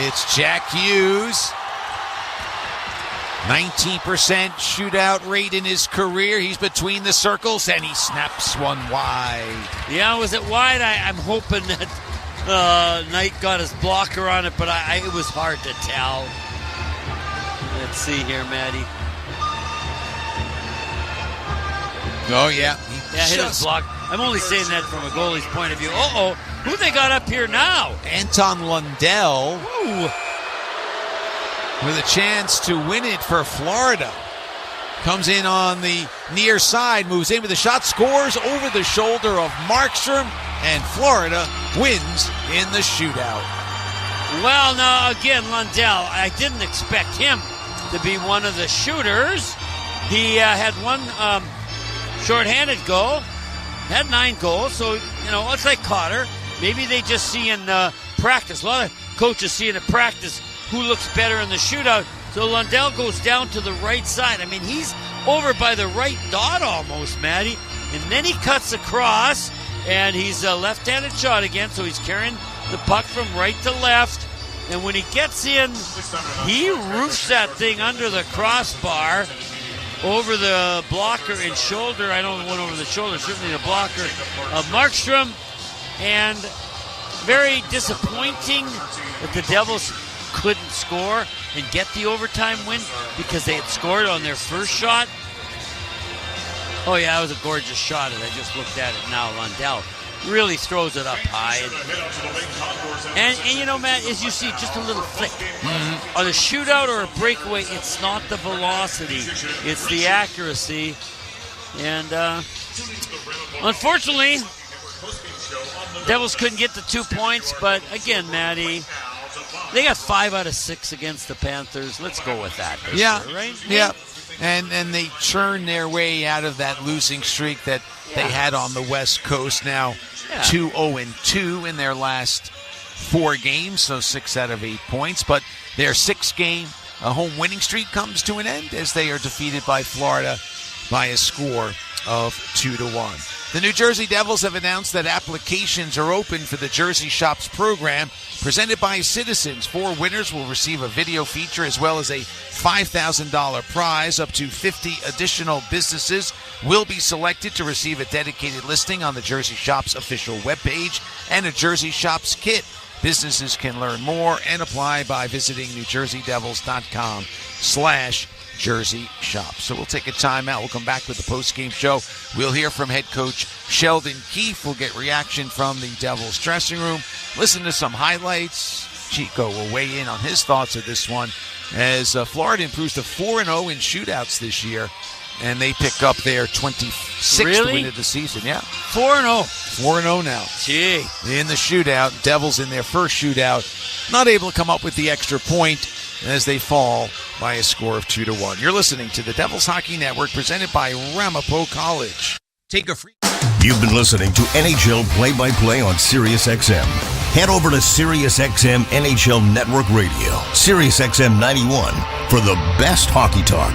G: It's Jack Hughes. 19% shootout rate in his career. He's between the circles, and he snaps one wide.
H: Yeah, was it wide? I'm hoping that Knight got his blocker on it, but it was hard to tell. Let's see here, Maddie.
G: Oh, yeah.
H: Yeah, hit his block. I'm only saying that from a goalie's point of view. Uh-oh. Who they got up here now?
G: Anton Lundell.
H: Woo.
G: With a chance to win it for Florida. Comes in on the near side, moves in with a shot, scores over the shoulder of Markstrom, and Florida wins in the shootout.
H: Well, now, again, Lundell, I didn't expect him to be one of the shooters. He had one shorthanded goal, had 9 goals, so, it's like Cotter. Maybe they just see in practice. A lot of coaches see in practice who looks better in the shootout. So Lundell goes down to the right side. I mean, he's over by the right dot almost, Matty. And then he cuts across, and he's a left-handed shot again, so he's carrying the puck from right to left. And when he gets in, he roofs that thing under the crossbar. over the blocker and shoulder. I don't know one over the shoulder, certainly the blocker of Markstrom. And very disappointing that the Devils couldn't score and get the overtime win because they had scored on their first shot. Oh, yeah, that was a gorgeous shot, and I just looked at it now. Lundell really throws it up high. And you know, Matt, as you see, just a little flick. On a shootout or a breakaway, it's not the velocity. It's the accuracy. And unfortunately, Devils couldn't get the 2 points. But again, Matty, they got 5 out of 6 against the Panthers. Let's go with that.
G: Yeah,
H: year, right?
G: Yeah. And they churned their way out of that losing streak that they had on the West Coast. Now 2-0-2 in their last 4 games, so 6 out of 8 points. But their 6-game home winning streak comes to an end as they are defeated by Florida by a score of 2-1. The New Jersey Devils have announced that applications are open for the Jersey Shops program presented by Citizens. 4 winners will receive a video feature as well as a $5,000 prize. Up to 50 additional businesses will be selected to receive a dedicated listing on the Jersey Shops official webpage and a Jersey Shops kit. Businesses can learn more and apply by visiting NewJerseyDevils.com/Jersey Shop. So we'll take a timeout. We'll come back with the post-game show. We'll hear from head coach Sheldon Keefe. We'll get reaction from the Devils dressing room. Listen to some highlights. Chico will weigh in on his thoughts of this one as Florida improves to 4-0 in shootouts this year, and they pick up their 26th win of the season. Yeah,
H: 4-0.
G: 4-0 now.
H: Gee.
G: In the shootout, Devils in their first shootout, not able to come up with the extra point as they fall by a score of 2-1. You're listening to the Devils Hockey Network presented by Ramapo College. Take a free...
F: You've been listening to NHL Play-by-Play on SiriusXM. Head over to SiriusXM NHL Network Radio, SiriusXM 91, for the best hockey talk.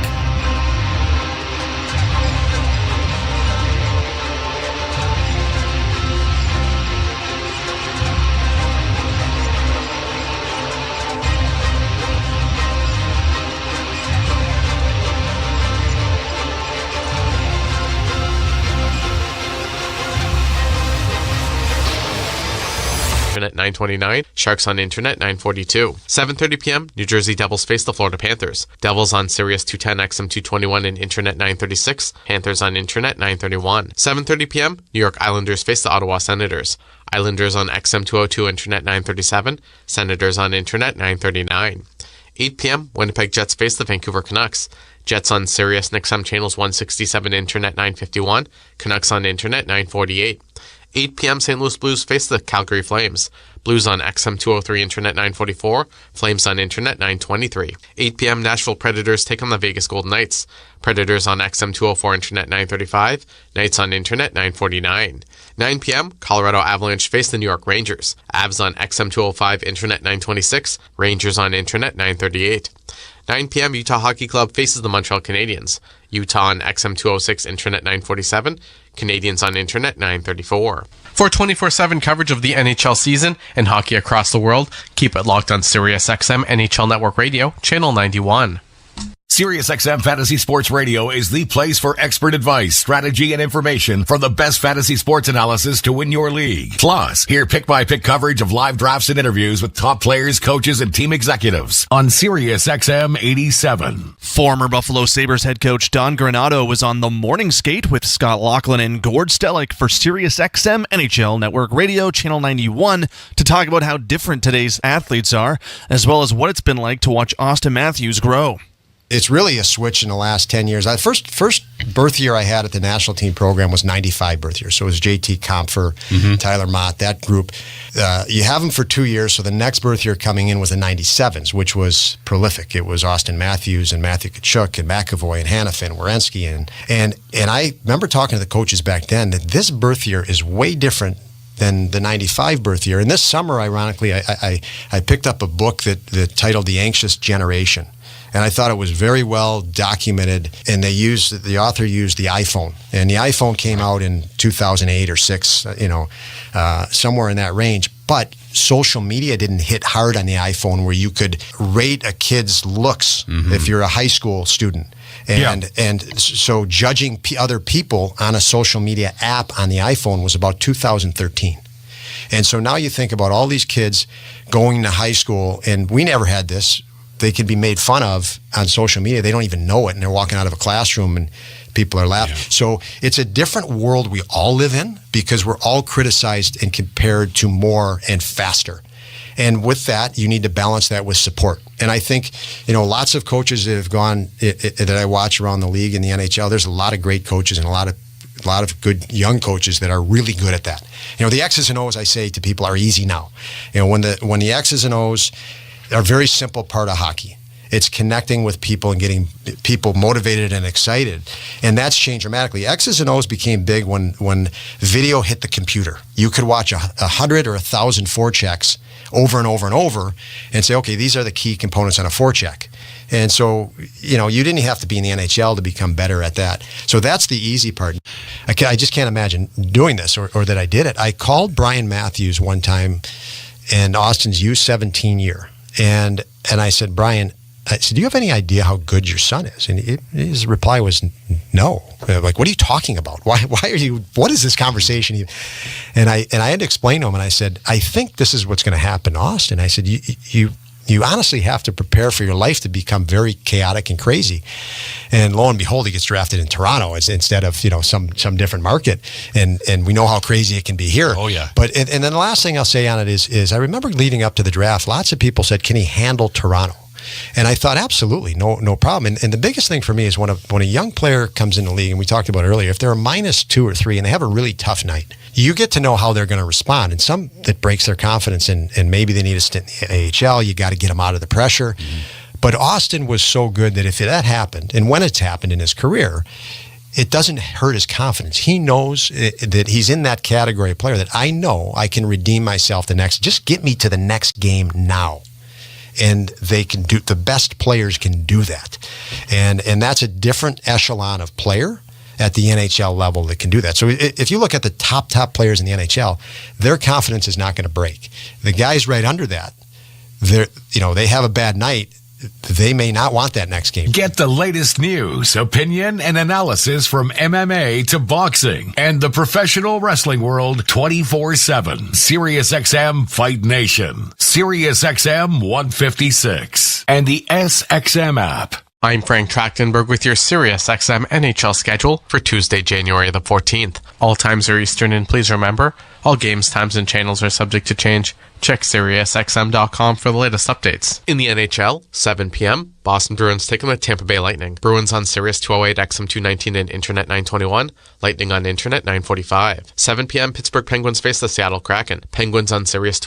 I: At 9:29, Sharks on Internet 9:42. 7:30 p.m. New Jersey Devils face the Florida Panthers. Devils on Sirius 210 XM 221 and Internet 936. Panthers on Internet 931. 7:30 p.m. New York Islanders face the Ottawa Senators. Islanders on XM 202 Internet 937. Senators on Internet 939. 8 p.m. Winnipeg Jets face the Vancouver Canucks. Jets on Sirius and XM channels 167 Internet 951. Canucks on Internet 948. 8 p.m. St. Louis Blues face the Calgary Flames. Blues on XM 203 Internet 944. Flames on Internet 923. 8 p.m. Nashville Predators take on the Vegas Golden Knights. Predators on XM 204 Internet 935. Knights on Internet 949. 9 p.m. Colorado Avalanche face the New York Rangers. Avs on XM 205 Internet 926. Rangers on Internet 938. 9 p.m. Utah Hockey Club faces the Montreal Canadiens. Utah on XM 206 Internet 947. Canadiens on Internet 934. For 24/7 coverage of the NHL season and hockey across the world, keep it locked on SiriusXM NHL Network Radio, Channel 91.
M: SiriusXM Fantasy Sports Radio is the place for expert advice, strategy, and information from the best fantasy sports analysis to win your league. Plus, hear pick-by-pick coverage of live drafts and interviews with top players, coaches, and team executives on SiriusXM 87.
E: Former Buffalo Sabres head coach Don Granato was on the morning skate with Scott Laughlin and Gord Stellick for SiriusXM NHL Network Radio, Channel 91, to talk about how different today's athletes are, as well as what it's been like to watch Austin Matthews grow.
V: It's really a switch in the last 10 years. First birth year I had at the national team program was 95 birth year. So it was JT Compher, Tyler Mott, that group. You have them for 2 years, so the next birth year coming in was the 97s, which was prolific. It was Austin Matthews and Matthew Tkachuk and McAvoy and Hanifin, Werenski. And I remember talking to the coaches back then that this birth year is way different than the 95 birth year. And this summer, ironically, I picked up a book that titled The Anxious Generation. And I thought it was very well documented, and the author used the iPhone. And the iPhone came out in 2008 or 6, somewhere in that range. But social media didn't hit hard on the iPhone where you could rate a kid's looks if you're a high school student. And so judging other people on a social media app on the iPhone was about 2013. And so now you think about all these kids going to high school, and we never had this. They can be made fun of on social media. They don't even know it, and they're walking out of a classroom and people are laughing. Yeah. So it's a different world we all live in because we're all criticized and compared to more and faster. And with that, you need to balance that with support. And I think, lots of coaches that have gone, that I watch around the league in the NHL, there's a lot of great coaches and a lot of good young coaches that are really good at that. The X's and O's, I say to people, are easy now. When the X's and O's are a very simple part of hockey. It's connecting with people and getting people motivated and excited. And that's changed dramatically. X's and O's became big when video hit the computer. You could watch 100 or 1,000 forechecks over and over and over and say, okay, these are the key components on a forecheck. And so, you didn't have to be in the NHL to become better at that. So that's the easy part. I just can't imagine doing this or that I did it. I called Brian Matthews one time in Austin's U17 year. And I said, Brian, I said, do you have any idea how good your son is? And his reply was no. Like, what are you talking about? Why are you, what is this conversation? And I had to explain to him, and I said, I think this is what's going to happen in Austin. I said, you honestly have to prepare for your life to become very chaotic and crazy. And lo and behold, he gets drafted in Toronto instead of, some different market. And we know how crazy it can be here.
K: Oh, yeah.
V: But, and then the last thing I'll say on it is I remember leading up to the draft, lots of people said, can he handle Toronto? And I thought, absolutely, no problem. And the biggest thing for me is when a young player comes in the league, and we talked about earlier, if they're a -2 or 3 and they have a really tough night, you get to know how they're going to respond. And some that breaks their confidence, and maybe they need a stint in the AHL. You got to get them out of the pressure. But Austin was so good that if that happened, and when it's happened in his career, it doesn't hurt his confidence. He knows that he's in that category of player that I know I can redeem myself just get me to the next game now. And the best players can do that. And that's a different echelon of player at the NHL level that can do that. So if you look at the top players in the NHL, their confidence is not going to break. The guys right under that, they have a bad night. They may not want that next game.
M: Get the latest news, opinion, and analysis from MMA to boxing and the professional wrestling world 24/7. SiriusXM Fight Nation, SiriusXM 156, and the SXM app.
I: I'm Frank Trachtenberg with your SiriusXM NHL schedule for Tuesday, January the 14th. All times are Eastern, and please remember, all games, times, and channels are subject to change. Check SiriusXM.com for the latest updates. In the NHL, 7 p.m., Boston Bruins take on the Tampa Bay Lightning. Bruins on Sirius 208, XM 219, and Internet 921. Lightning on Internet 945. 7 p.m., Pittsburgh Penguins face the Seattle Kraken. Penguins on Sirius